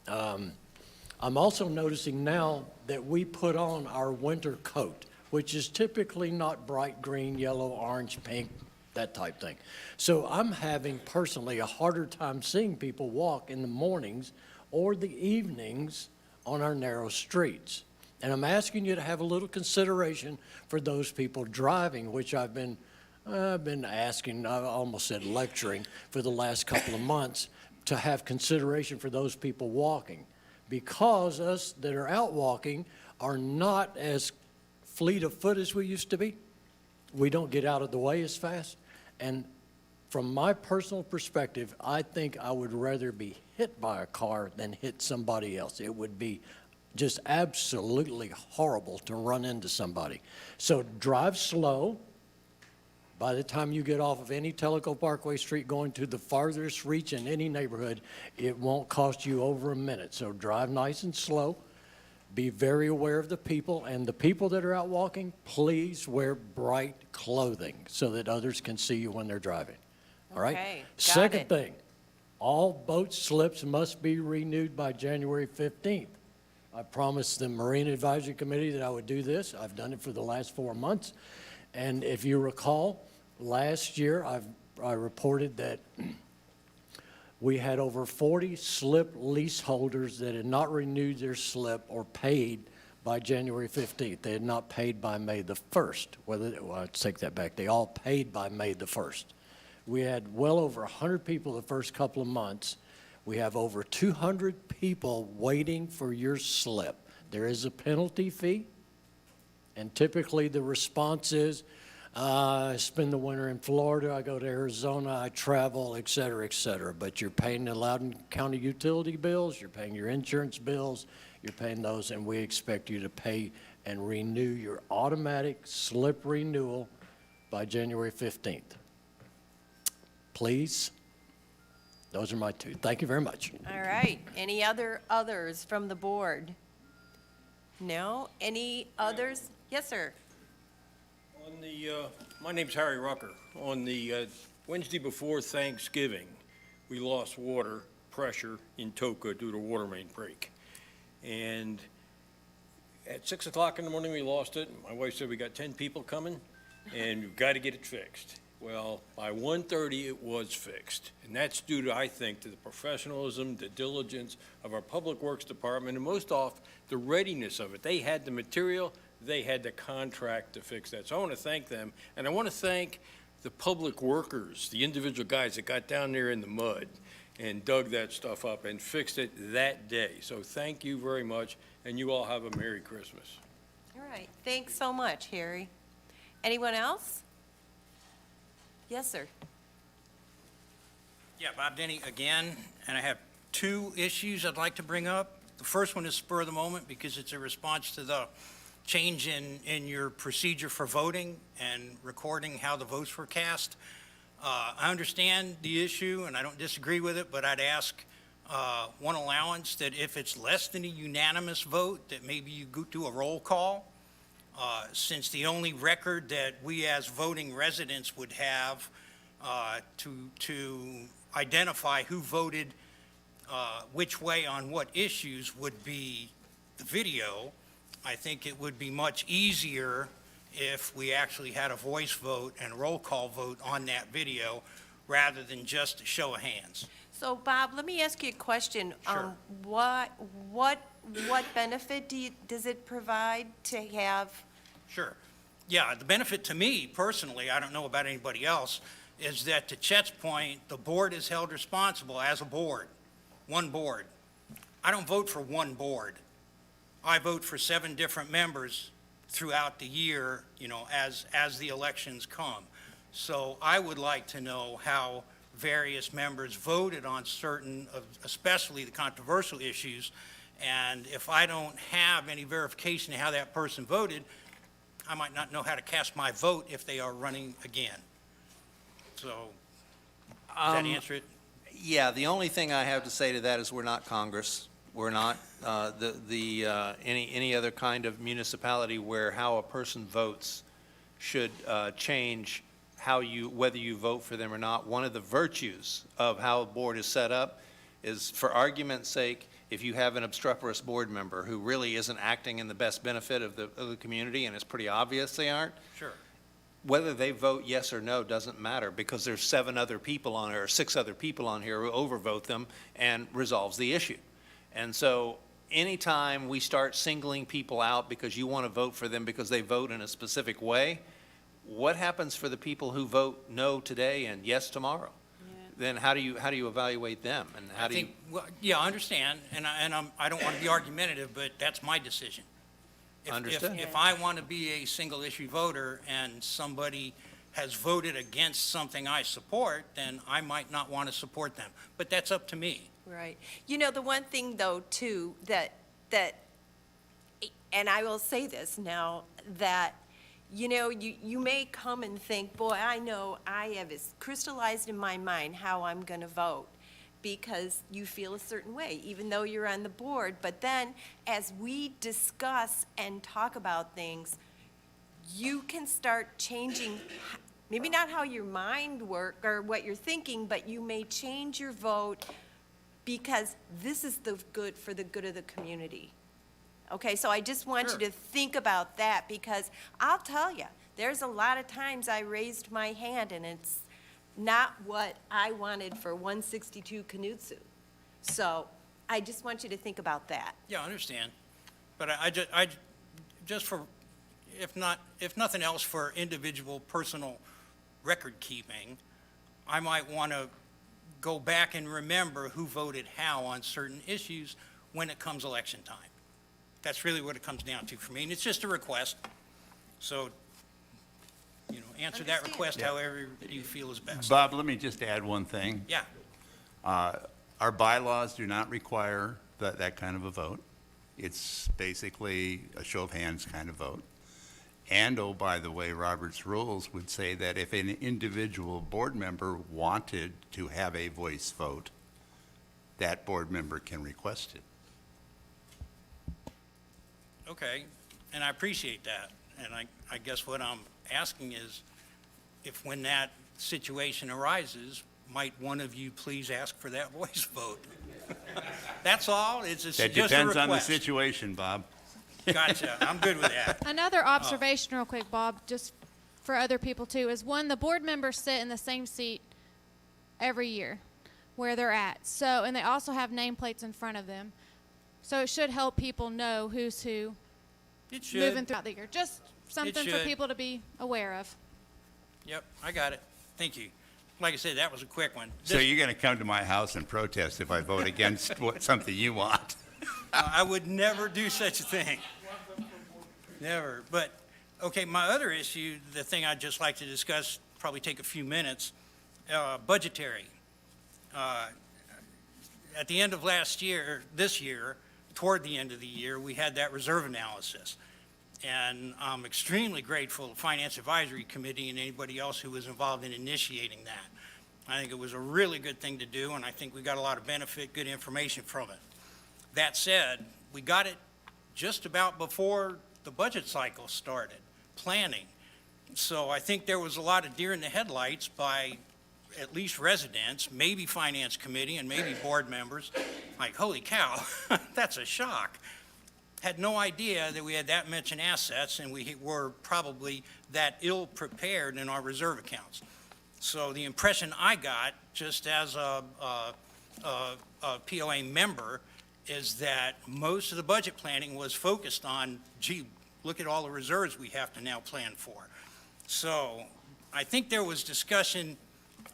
I'm also noticing now that we put on our winter coat, which is typically not bright green, yellow, orange, pink, that type thing. So I'm having personally a harder time seeing people walk in the mornings or the evenings on our narrow streets. And I'm asking you to have a little consideration for those people driving, which I've been asking, I almost said lecturing, for the last couple of months, to have consideration for those people walking. Because us that are out walking are not as fleet of foot as we used to be. We don't get out of the way as fast. And from my personal perspective, I think I would rather be hit by a car than hit somebody else. It would be just absolutely horrible to run into somebody. So drive slow. By the time you get off of any Tellico Parkway Street going to the farthest reach in any neighborhood, it won't cost you over a minute. So drive nice and slow. Be very aware of the people, and the people that are out walking, please wear bright clothing so that others can see you when they're driving. All right?
Okay, got
Second
it.
thing, all boat slips must be renewed by January 15th. I promised the Marine Advisory Committee that I would do this. I've done it for the last 4 months. And if you recall, last year, I reported that we had over 40 slip leaseholders that had not renewed their slip or paid by January 15th. They had not paid by May the 1st. Well, I take that back. They all paid by May the 1st. We had well over 100 people the first couple of months. We have over 200 people waiting for your slip. There is a penalty fee, and typically the response is, I spend the winter in Florida, I go to Arizona, I travel, et cetera, but you're paying the Loudoun County utility bills, you're paying your insurance bills, you're paying those, and we expect you to pay and renew your automatic slip renewal by January 15th. Please, those are my two. Thank you very much.
All right. Any others from the board? No? Any others? Yes, sir.
On the, my name's Harry Rucker. On the Wednesday before Thanksgiving, we lost water pressure in Toka due to water main break. And at 6 o'clock in the morning, we lost it. My wife said, we got 10 people coming, and we've got to get it fixed. Well, by 1:30, it was fixed. And that's due to, I think, to the professionalism, the diligence of our Public Works Department, and most off, the readiness of it. They had the material, they had the contract to fix that. So I want to thank them, and I want to thank the public workers, the individual guys that got down there in the mud and dug that stuff up and fixed it that day. So thank you very much, and you all have a Merry Christmas.
All right. Thanks so much, Harry. Anyone else? Yes, sir.
Yeah, Bob Denny again, and I have two issues I'd like to bring up. The first one is spur of the moment because it's a response to the change in your procedure for voting and recording how the votes were cast. I understand the issue and I don't disagree with it, but I'd ask one allowance that if it's less than a unanimous vote, that maybe you go do a roll call. Since the only record that we as voting residents would have to identify who voted which way on what issues would be the video, I think it would be much easier if we actually had a voice vote and a roll call vote on that video rather than just a show of hands.
So, Bob, let me ask you a question.
Sure.
What benefit does it provide to have?
Sure. Yeah, the benefit to me personally, I don't know about anybody else, is that to Chet's point, the board is held responsible as a board, one board. I don't vote for one board. I vote for 7 different members throughout the year, you know, as the elections come. So I would like to know how various members voted on certain, especially the controversial issues. And if I don't have any verification of how that person voted, I might not know how to cast my vote if they are running again. So, does that answer it?
Yeah, the only thing I have to say to that is we're not Congress. We're not any other kind of municipality where how a person votes should change whether you vote for them or not. One of the virtues of how a board is set up is, for argument's sake, if you have an obstreperous board member who really isn't acting in the best benefit of the community, and it's pretty obvious they aren't,
Sure.
whether they vote yes or no doesn't matter, because there's 7 other people on here, or 6 other people on here who overvote them and resolves the issue. And so anytime we start singling people out because you want to vote for them because they vote in a specific way, what happens for the people who vote no today and yes tomorrow? Then how do you evaluate them, and how do you?
Well, yeah, I understand, and I don't want to be argumentative, but that's my decision.
Understood.
If I want to be a single issue voter and somebody has voted against something I support, then I might not want to support them. But that's up to me.
Right. You know, the one thing, though, too, that, and I will say this now, that, you know, you may come and think, boy, I know I have it crystallized in my mind how I'm going to vote, because you feel a certain way, even though you're on the board. But then, as we discuss and talk about things, you can start changing, maybe not how your mind works or what you're thinking, but you may change your vote because this is for the good of the community. Okay, so I just want you
Sure.
to think about that, because I'll tell you, there's a lot of times I raised my hand and it's not what I wanted for 162 Knutsu. So I just want you to think about that.
Yeah, I understand. But I just for, if nothing else, for individual personal record keeping, I might want to go back and remember who voted how on certain issues when it comes election time. That's really what it comes down to for me, and it's just a request. So, answer that request however you feel is best.
Bob, let me just add one thing.
Yeah,
Our bylaws do not require that kind of a vote. It's basically a show of hands kind of vote. And, oh, by the way, Robert's rules would say that if an individual board member wanted to have a voice vote, that board member can request it.
okay, and I appreciate that. And I guess what I'm asking is, if when that situation arises, might one of you please ask for that voice vote? That's all, it's just a
That
request.
depends on the situation, Bob.
Gotcha, I'm good with that.
Another observation real quick, Bob, just for other people too, is one, the board members sit in the same seat every year where they're at. So, and they also have nameplates in front of them. So it should help people know who's who
It should.
moving throughout the year. Just something for
should.
people to be aware of.
Yep, I got it. Thank you. Like I said, that was a quick one.
So you're going to come to my house and protest if I vote against something you want?
I would never do such a thing. Never. But, okay, my other issue, the thing I'd just like to discuss, probably take a few minutes, budgetary. At the end of last year, this year, toward the end of the year, we had that reserve analysis. And I'm extremely grateful to Finance Advisory Committee and anybody else who was involved in initiating that. I think it was a really good thing to do, and I think we got a lot of benefit, good information from it. That said, we got it just about before the budget cycle started, planning. So I think there was a lot of deer in the headlights by at least residents, maybe Finance Committee and maybe board members, like, holy cow, that's a shock. Had no idea that we had that much in assets, and we were probably that ill-prepared in our reserve accounts. So the impression I got, just as a POA member, is that most of the budget planning was focused on, gee, look at all the reserves we have to now plan for. So I think there was discussion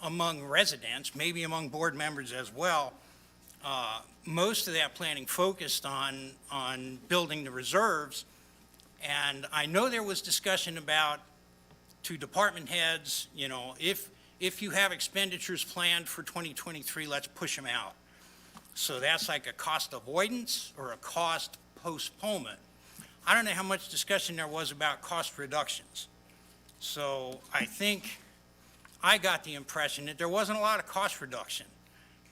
among residents, maybe among board members as well. Most of that planning focused on building the reserves. And I know there was discussion about, to department heads, if you have expenditures planned for 2023, let's push them out. So that's like a cost avoidance or a cost postponement. I don't know how much discussion there was about cost reductions. So I think I got the impression that there wasn't a lot of cost reduction,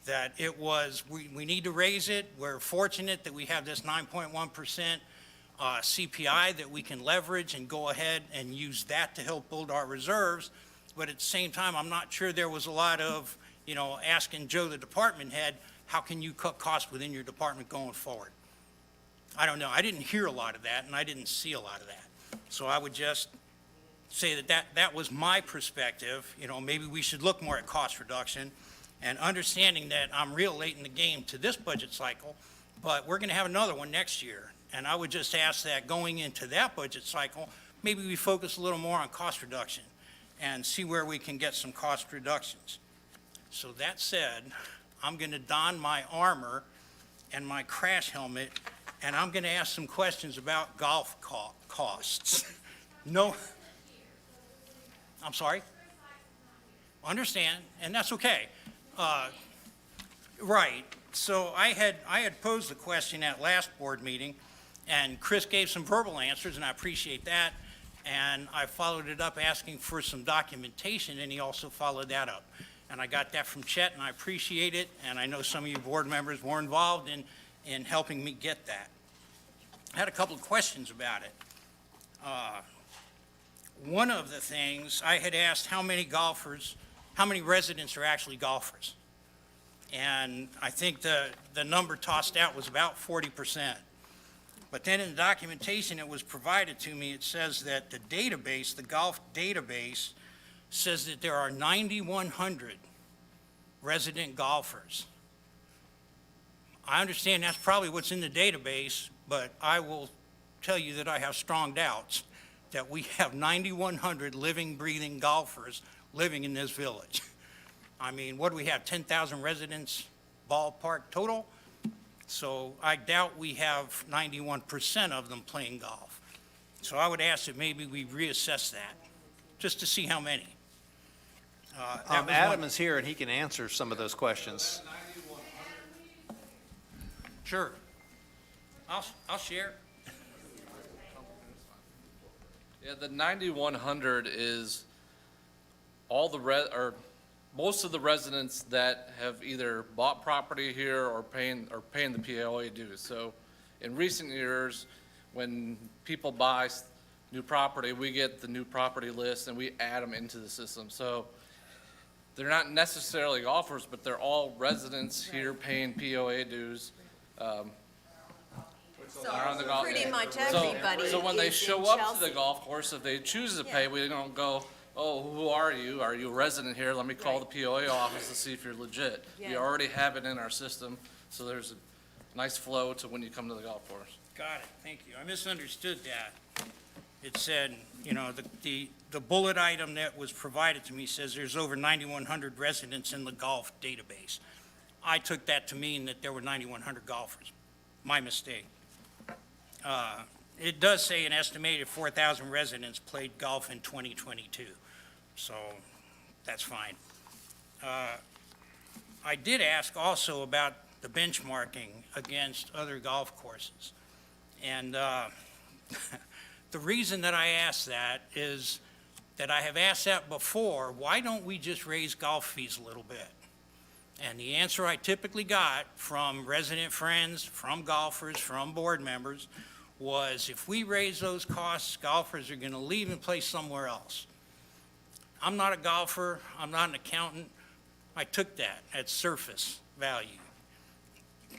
that it was, we need to raise it. We're fortunate that we have this 9.1% CPI that we can leverage and go ahead and use that to help build our reserves. But at the same time, I'm not sure there was a lot of, asking Joe, the department head, how can you cut costs within your department going forward? I don't know. I didn't hear a lot of that, and I didn't see a lot of that. So I would just say that was my perspective. Maybe we should look more at cost reduction, and understanding that I'm real late in the game to this budget cycle, but we're going to have another one next year. And I would just ask that going into that budget cycle, maybe we focus a little more on cost reduction and see where we can get some cost reductions. So that said, I'm going to don my armor and my crash helmet, and I'm going to ask some questions about golf costs. No, I'm sorry? Understand, and that's okay. Right, so I had posed the question at last board meeting, and Chris gave some verbal answers, and I appreciate that. And I followed it up asking for some documentation, and he also followed that up. And I got that from Chet, and I appreciate it, and I know some of you board members were involved in helping me get that. I had a couple of questions about it. One of the things, I had asked how many residents are actually golfers? And I think the number tossed out was about 40%. But then in the documentation that was provided to me, it says that the database, the golf database, says that there are 9,100 resident golfers. I understand that's probably what's in the database, but I will tell you that I have strong doubts that we have 9,100 living, breathing golfers living in this village. I mean, what do we have, 10,000 residents ballpark total? So I doubt we have 91% of them playing golf. So I would ask that maybe we reassess that, just to see how many. That was
Adam
one-
is here, and he can answer some of those questions.
Sure. I'll share.
Yeah, the 9,100 is all the most of the residents that have either bought property here or paying the POA dues. So in recent years, when people buy new property, we get the new property list and we add them into the system. So they're not necessarily golfers, but they're all residents here paying POA dues.
So
Around the golf-
pretty much
So-
everybody
So when they
is in
show up to
Chelsea.
the golf course, if they choose to
Yeah.
pay, we don't go, oh, who are you? Are you a resident here? Let me call the POA office to see if you're legit. We
Yeah.
already have it in our system, so there's a nice flow to when you come to the golf course.
Got it, thank you. I misunderstood that. It said, you know, the bullet item that was provided to me says there's over 9,100 residents in the golf database. I took that to mean that there were 9,100 golfers. My mistake. It does say an estimated 4,000 residents played golf in 2022, so that's fine. I did ask also about the benchmarking against other golf courses. And the reason that I asked that is that I have asked that before, why don't we just raise golf fees a little bit? And the answer I typically got from resident friends, from golfers, from board members, was if we raise those costs, golfers are going to leave and play somewhere else. I'm not a golfer, I'm not an accountant. I took that at surface value.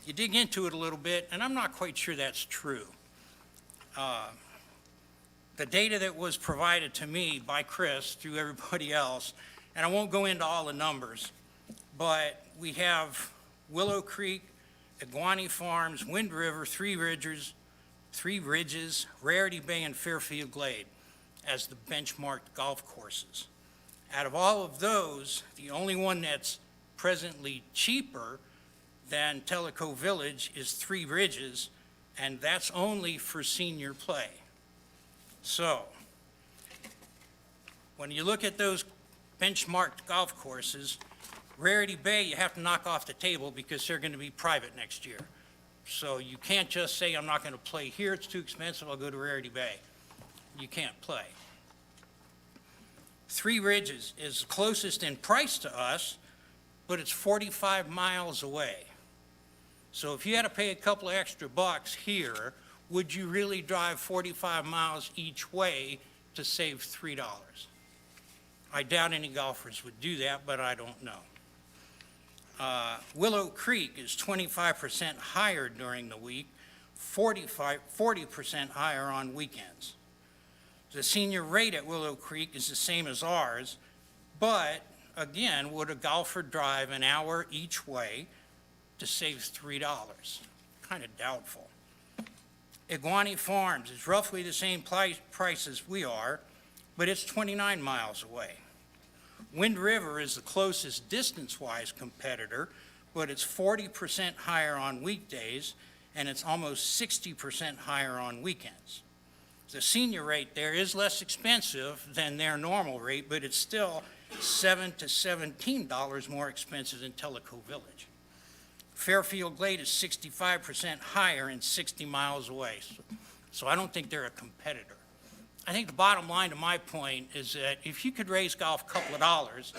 You dig into it a little bit, and I'm not quite sure that's true. The data that was provided to me by Chris through everybody else, and I won't go into all the numbers, but we have Willow Creek, Iguani Farms, Wind River, Three Ridges, Rarity Bay, and Fairfield Glade as the benchmarked golf courses. Out of all of those, the only one that's presently cheaper than Tellico Village is Three Ridges, and that's only for senior play. So, when you look at those benchmarked golf courses, Rarity Bay, you have to knock off the table because they're going to be private next year. So you can't just say, I'm not going to play here, it's too expensive, I'll go to Rarity Bay. You can't play. Three Ridges is closest in price to us, but it's 45 miles away. So if you had to pay a couple of extra bucks here, would you really drive 45 miles each way to save $3? I doubt any golfers would do that, but I don't know. Willow Creek is 25% higher during the week, 40% higher on weekends. The senior rate at Willow Creek is the same as ours, but again, would a golfer drive an hour each way to save $3? Kind of doubtful. Iguani Farms is roughly the same price as we are, but it's 29 miles away. Wind River is the closest distance-wise competitor, but it's 40% higher on weekdays, and it's almost 60% higher on weekends. The senior rate there is less expensive than their normal rate, but it's still $7 to $17 more expensive than Tellico Village. Fairfield Glade is 65% higher and 60 miles away, so I don't think they're a competitor. I think the bottom line to my point is that if you could raise golf a couple of dollars,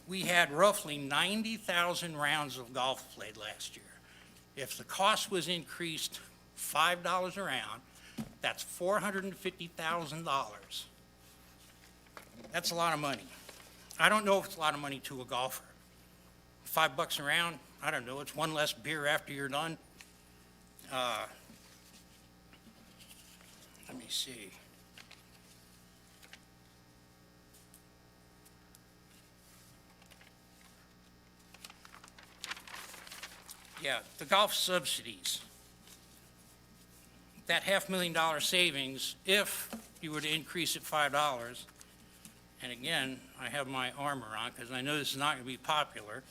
we had roughly 90,000 rounds of golf played last year. If the cost was increased $5 a round, that's $450,000. That's a lot of money. I don't know if it's a lot of money to a golfer. $5 a round, I don't know, it's one less beer after you're done. let me see. Yeah, the golf subsidies. That $500,000 savings, if you were to increase it $5, and again, I have my armor on because I know this is not going to be popular,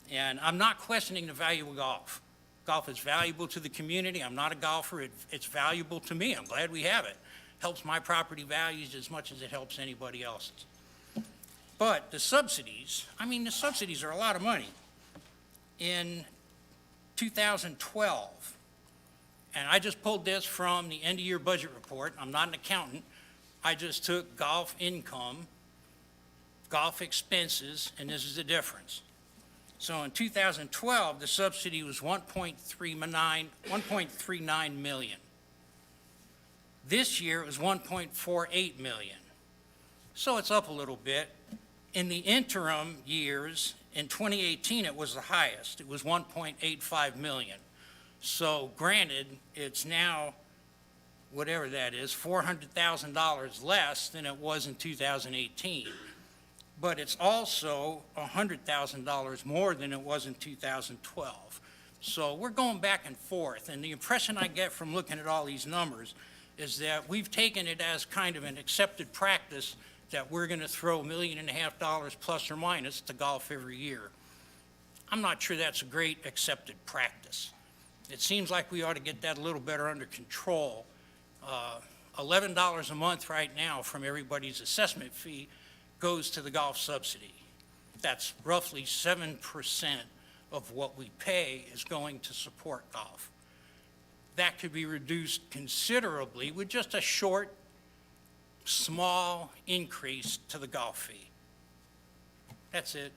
and I'm not questioning the value of golf. Golf is valuable to the community. I'm not a golfer. It's valuable to me. I'm glad we have it. Helps my property values as much as it helps anybody else's. But the subsidies, I mean, the subsidies are a lot of money. In 2012, and I just pulled this from the end-of-year budget report. I'm not an accountant. I just took golf income, golf expenses, and this is the difference. So in 2012, the subsidy was 1.39 million. This year, it was 1.48 million. So it's up a little bit. In the interim years, in 2018, it was the highest. It was 1.85 million. So granted, it's now, whatever that is, $400,000 less than it was in 2018. But it's also $100,000 more than it was in 2012. So we're going back and forth, and the impression I get from looking at all these numbers is that we've taken it as kind of an accepted practice that we're going to throw $1.5 million plus or minus to golf every year. I'm not sure that's a great accepted practice. It seems like we ought to get that a little better under control. $11 a month right now from everybody's assessment fee goes to the golf subsidy. That's roughly 7% of what we pay is going to support golf. That could be reduced considerably with just a short, small increase to the golf fee. That's it.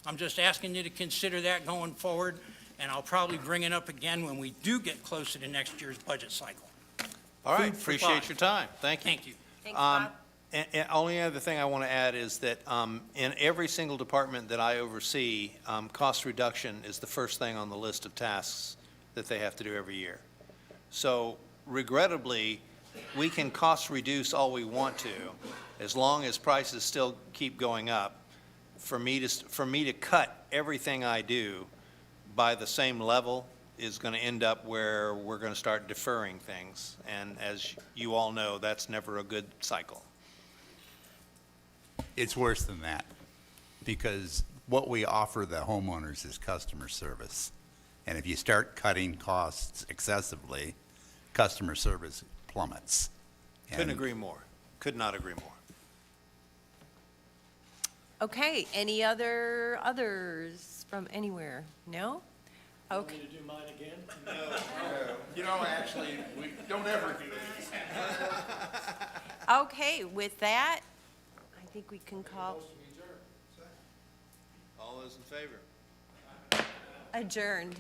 I'm just asking you to consider that going forward, and I'll probably bring it up again when we do get closer to next year's budget cycle.
All right,
Food for
appreciate
thought.
your time. Thank you.
Thank you.
Thanks, Bob.
And only other thing I want to add is that in every single department that I oversee, cost reduction is the first thing on the list of tasks that they have to do every year. So regrettably, we can cost reduce all we want to, as long as prices still keep going up. For me to cut everything I do by the same level is going to end up where we're going to start deferring things. And as you all know, that's never a good cycle.
It's worse than that, because what we offer the homeowners is customer service. And if you start cutting costs excessively, customer service plummets.
Couldn't agree more. Could not agree more.
Okay, any others from anywhere? No? Okay.
to do mine again?
You know, actually, we don't ever do these.
Okay, with that, I think we can call
All those in favor?
adjourned.